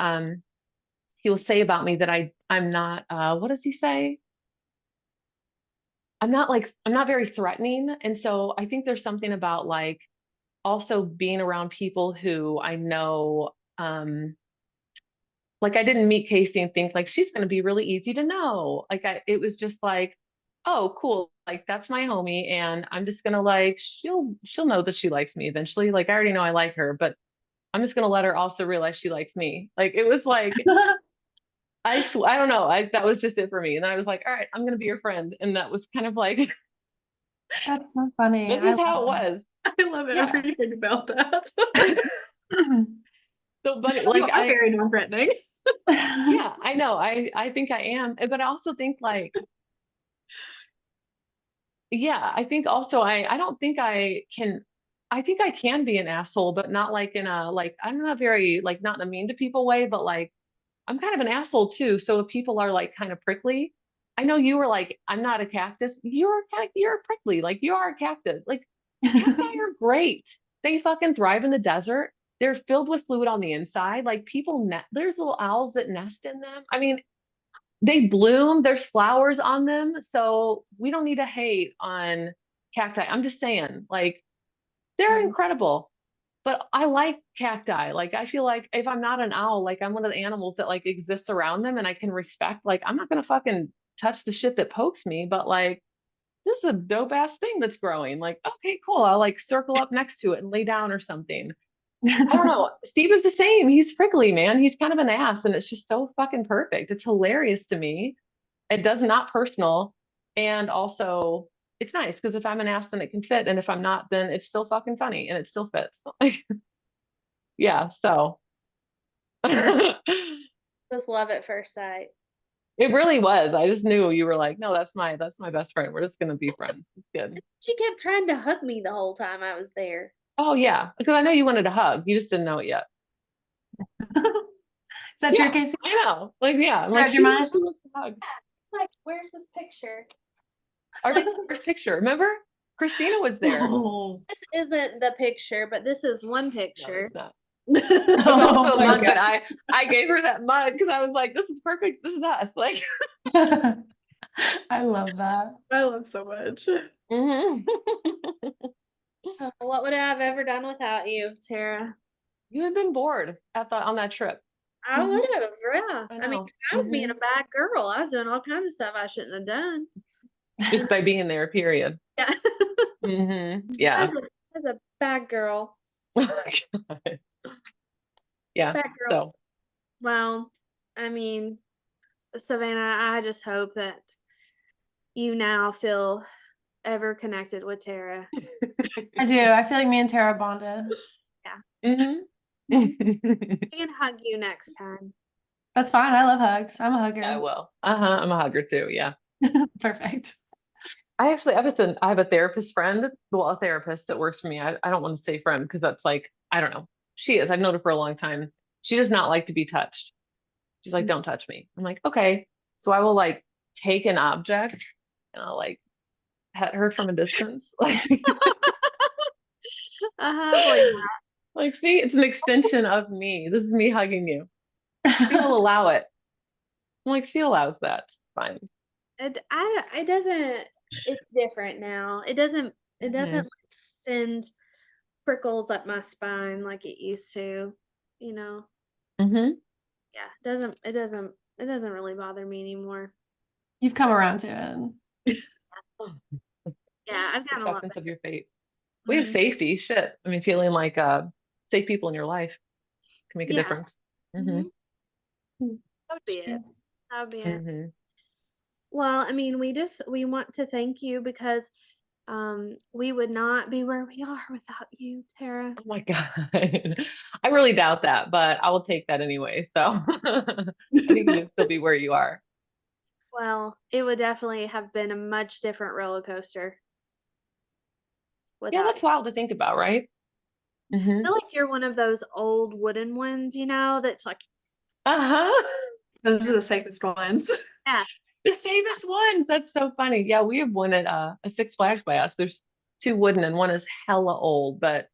Speaker 13: he will say about me that I'm not, what does he say? I'm not very threatening. And so I think there's something about like also being around people who I know, like I didn't meet Casey and think like she's going to be really easy to know. Like it was just like, oh, cool. Like that's my homie, and I'm just gonna like she'll know that she likes me eventually. Like I already know I like her, but I'm just gonna let her also realize she likes me. Like it was like I don't know. That was just it for me. And then I was like, all right, I'm gonna be your friend, and that was kind of like
Speaker 8: That's so funny.
Speaker 13: this is how it was.
Speaker 9: I love everything about that.
Speaker 13: So, but
Speaker 9: You
Speaker 13: like
Speaker 9: are very non-threatening.
Speaker 13: yeah, I know. I think I am, but I also think like, yeah, I think also I don't think I can. I think I can be an asshole, but not like in a like I'm not very like not in a mean to people way, but like I'm kind of an asshole too. So if people are like kind of prickly, I know you were like, I'm not a cactus. You're prickly. Like you are a cactus. Like cacti are great. They fucking thrive in the desert. They're filled with fluid on the inside. Like there's little owls that nest in them. I mean, they bloom, there's flowers on them. So we don't need to hate on cacti. I'm just saying, like, They're
Speaker 9: Mhm.
Speaker 13: incredible. But I like cacti. Like I feel like if I'm not an owl, like I'm one of the animals that like exists around them and I can respect, like I'm not gonna fucking touch the shit that pokes me, but like this is a dope ass thing that's growing. Like, okay, cool. I'll like circle up next to it and lay down or something. I don't know. Steve is the same. He's prickly, man. He's kind of an ass, and it's just so fucking perfect. It's hilarious to me. It does not personal, and also it's nice because if I'm an ass, then it can fit, and if I'm not, then it's still fucking funny and it still fits. Yeah. So it
Speaker 1: Just love at first sight.
Speaker 13: really was. I just knew you were like, no, that's my best friend. We're just gonna be friends. It's good.
Speaker 1: She kept trying to hug me the whole time I was there.
Speaker 13: Oh yeah, because I know you wanted a hug. You just didn't know it yet.
Speaker 5: Is that true,
Speaker 13: Yeah,
Speaker 5: Casey?
Speaker 13: I know. Like, yeah. I'm like,
Speaker 5: Read your mind?
Speaker 13: she wants a hug.
Speaker 1: It's like, where's this picture?
Speaker 13: Our first picture, remember? Christina was there.
Speaker 9: Oh.
Speaker 1: This isn't the picture, but this is one
Speaker 13: No,
Speaker 1: picture.
Speaker 13: it's not. It's
Speaker 5: Oh
Speaker 13: also a
Speaker 5: my
Speaker 13: mug
Speaker 5: God.
Speaker 13: that I gave her that mug because I was like, this is perfect. This is us. Like,
Speaker 5: I love that.
Speaker 9: I love so much.
Speaker 13: mhm.
Speaker 1: What would I have ever done without you, Tara?
Speaker 13: You had been bored on that trip.
Speaker 1: I would have, yeah.
Speaker 13: I
Speaker 1: I mean,
Speaker 13: know.
Speaker 1: 'cause I was being a bad girl. I was doing all kinds of stuff I shouldn't have done.
Speaker 13: Just by being there, period.
Speaker 1: Yeah.
Speaker 13: Yeah.
Speaker 1: As a bad girl.
Speaker 13: Oh my God. Yeah.
Speaker 1: Bad girl.
Speaker 13: So
Speaker 1: Well, I mean, Savannah, I just hope that you now feel ever connected with Tara.
Speaker 4: I do. I feel like me and Tara bonded.
Speaker 13: mhm.
Speaker 1: We can hug you next time.
Speaker 4: That's fine. I love hugs. I'm a
Speaker 13: I
Speaker 4: hugger.
Speaker 13: will. I'm a hugger too. Yeah.
Speaker 4: Perfect.
Speaker 13: I have a therapist friend, well, a therapist that works for me. I don't want to say friend because that's like, I don't know. She is. I've known her for a long time. She does not like to be touched. She's like, don't touch me. I'm like, okay. So I will like take an object and I'll like pet her from a distance.
Speaker 1: Believe
Speaker 13: Like, see, it's an extension of me. This is me hugging you. She will allow it. I'm like, she allows that. It's fine.
Speaker 1: it doesn't, it's different now. It doesn't like, send prickles up my spine like it used to, you know.
Speaker 13: Mm-hmm.
Speaker 1: Yeah, it doesn't really bother me anymore.
Speaker 4: You've come around to it.
Speaker 1: Yeah, I've gotten a lot
Speaker 13: Acceptance
Speaker 1: better.
Speaker 13: of your fate. We have safety. Shit. I mean, feeling like safe people in your life can make a
Speaker 1: Yeah.
Speaker 13: difference.
Speaker 1: That would be it. That would be it.
Speaker 13: Mm-hmm.
Speaker 1: Well, I mean, we want to thank you because we would not be where we are without you, Tara.
Speaker 13: Oh my God. I really doubt that, but I will take that anyway. So I think you would still be where you are.
Speaker 1: Well, it would definitely have been a much different roller coaster
Speaker 13: Yeah,
Speaker 1: without
Speaker 13: that's
Speaker 1: you.
Speaker 13: wild to think about, right?
Speaker 1: I feel like you're one of those old wooden ones, you know, that's like,
Speaker 13: Uh-huh.
Speaker 5: Those are the safest ones.
Speaker 1: yeah,
Speaker 13: The safest ones. That's so funny. Yeah, we have one at a Six Flags by us. There's two wooden and one is hella old, but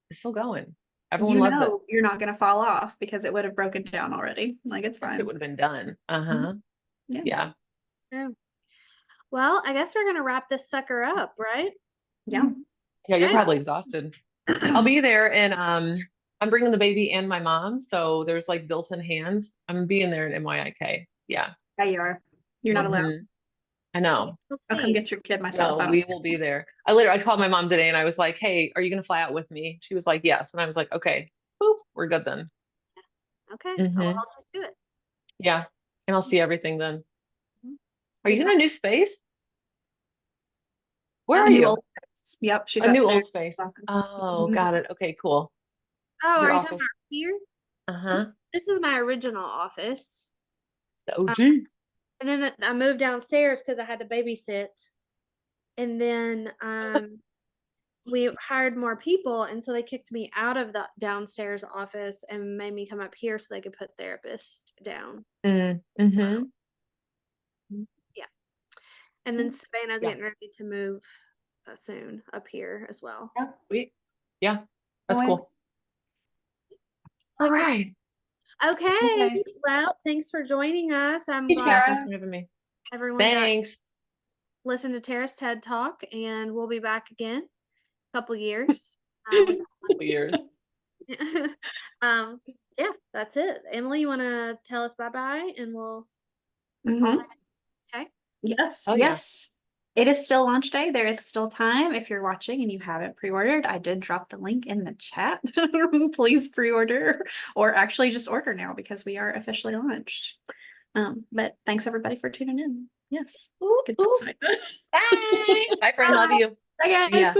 Speaker 13: it's still going. Everyone
Speaker 5: You
Speaker 13: loves it.
Speaker 5: know you're not gonna fall off because it would have broken down already. Like it's
Speaker 13: It
Speaker 5: fine.
Speaker 13: would have been done. Uh-huh.
Speaker 5: Yeah.
Speaker 13: Yeah.
Speaker 1: true. Well, I guess we're gonna wrap this sucker up, right?
Speaker 5: Yeah.
Speaker 13: Yeah, you're
Speaker 1: Okay.
Speaker 13: probably exhausted. I'll be there and I'm bringing the baby and my mom, so there's like built-in hands. I'm being there in MYIK. Yeah.
Speaker 5: Yeah, you are. You're not allowed.
Speaker 13: Mhm. I know.
Speaker 1: We'll
Speaker 5: I'll come
Speaker 1: see.
Speaker 5: get your kid myself.
Speaker 13: No,
Speaker 5: I don't
Speaker 13: we
Speaker 5: care.
Speaker 13: will be there. I called my mom today and I was like, hey, are you gonna fly out with me? She was like, yes. And I was like, okay, boop, we're good then.
Speaker 1: Okay,
Speaker 13: Mhm.
Speaker 1: I'll just do it.
Speaker 13: Yeah. And I'll see everything then.
Speaker 1: Mhm.
Speaker 13: Are you in a new space? Where
Speaker 5: A
Speaker 13: are
Speaker 5: new
Speaker 13: you?
Speaker 5: old space. Yep, she's
Speaker 13: A new
Speaker 5: upstairs
Speaker 13: old space.
Speaker 5: in the office.
Speaker 13: Oh,
Speaker 5: Mhm.
Speaker 13: got it. Okay, cool.
Speaker 1: Oh,
Speaker 13: Your
Speaker 1: are you talking
Speaker 13: office.
Speaker 1: about here?
Speaker 13: Uh-huh.
Speaker 1: This is my original office.
Speaker 13: The OG.
Speaker 1: And then I moved downstairs because I had to babysit. And then we hired more people, and so they kicked me out of the downstairs office and made me come up here so they could put therapists down.
Speaker 13: Mm-hmm.
Speaker 1: Yeah. And then Savannah's
Speaker 13: Yeah.
Speaker 1: getting ready to move soon up here as well.
Speaker 13: Sweet. Yeah, that's
Speaker 4: Wait.
Speaker 13: cool. All right.
Speaker 1: Okay. Well, thanks for joining us. I'm
Speaker 4: Hey,
Speaker 1: glad
Speaker 4: Tara.
Speaker 13: Thanks for having me.
Speaker 1: everyone got
Speaker 13: Thanks.
Speaker 1: listen to Tara's TED Talk, and we'll be back again. couple years. Um,
Speaker 13: Couple years.
Speaker 1: yeah, that's it. Emily, you want to tell us bye-bye and we'll
Speaker 3: Mhm.
Speaker 1: okay.
Speaker 3: Yes,
Speaker 13: Oh, yeah.
Speaker 3: yes. It is still launch day. There is still time. If you're watching and you haven't pre-ordered, I did drop the link in the chat. Please pre-order or actually just order now because we are officially launched. But thanks everybody for tuning in. Yes.
Speaker 13: Ooh,
Speaker 3: Good
Speaker 13: ooh.
Speaker 3: night.
Speaker 13: Bye. Bye, friend. Love you.
Speaker 3: Bye, guys.
Speaker 13: Yeah.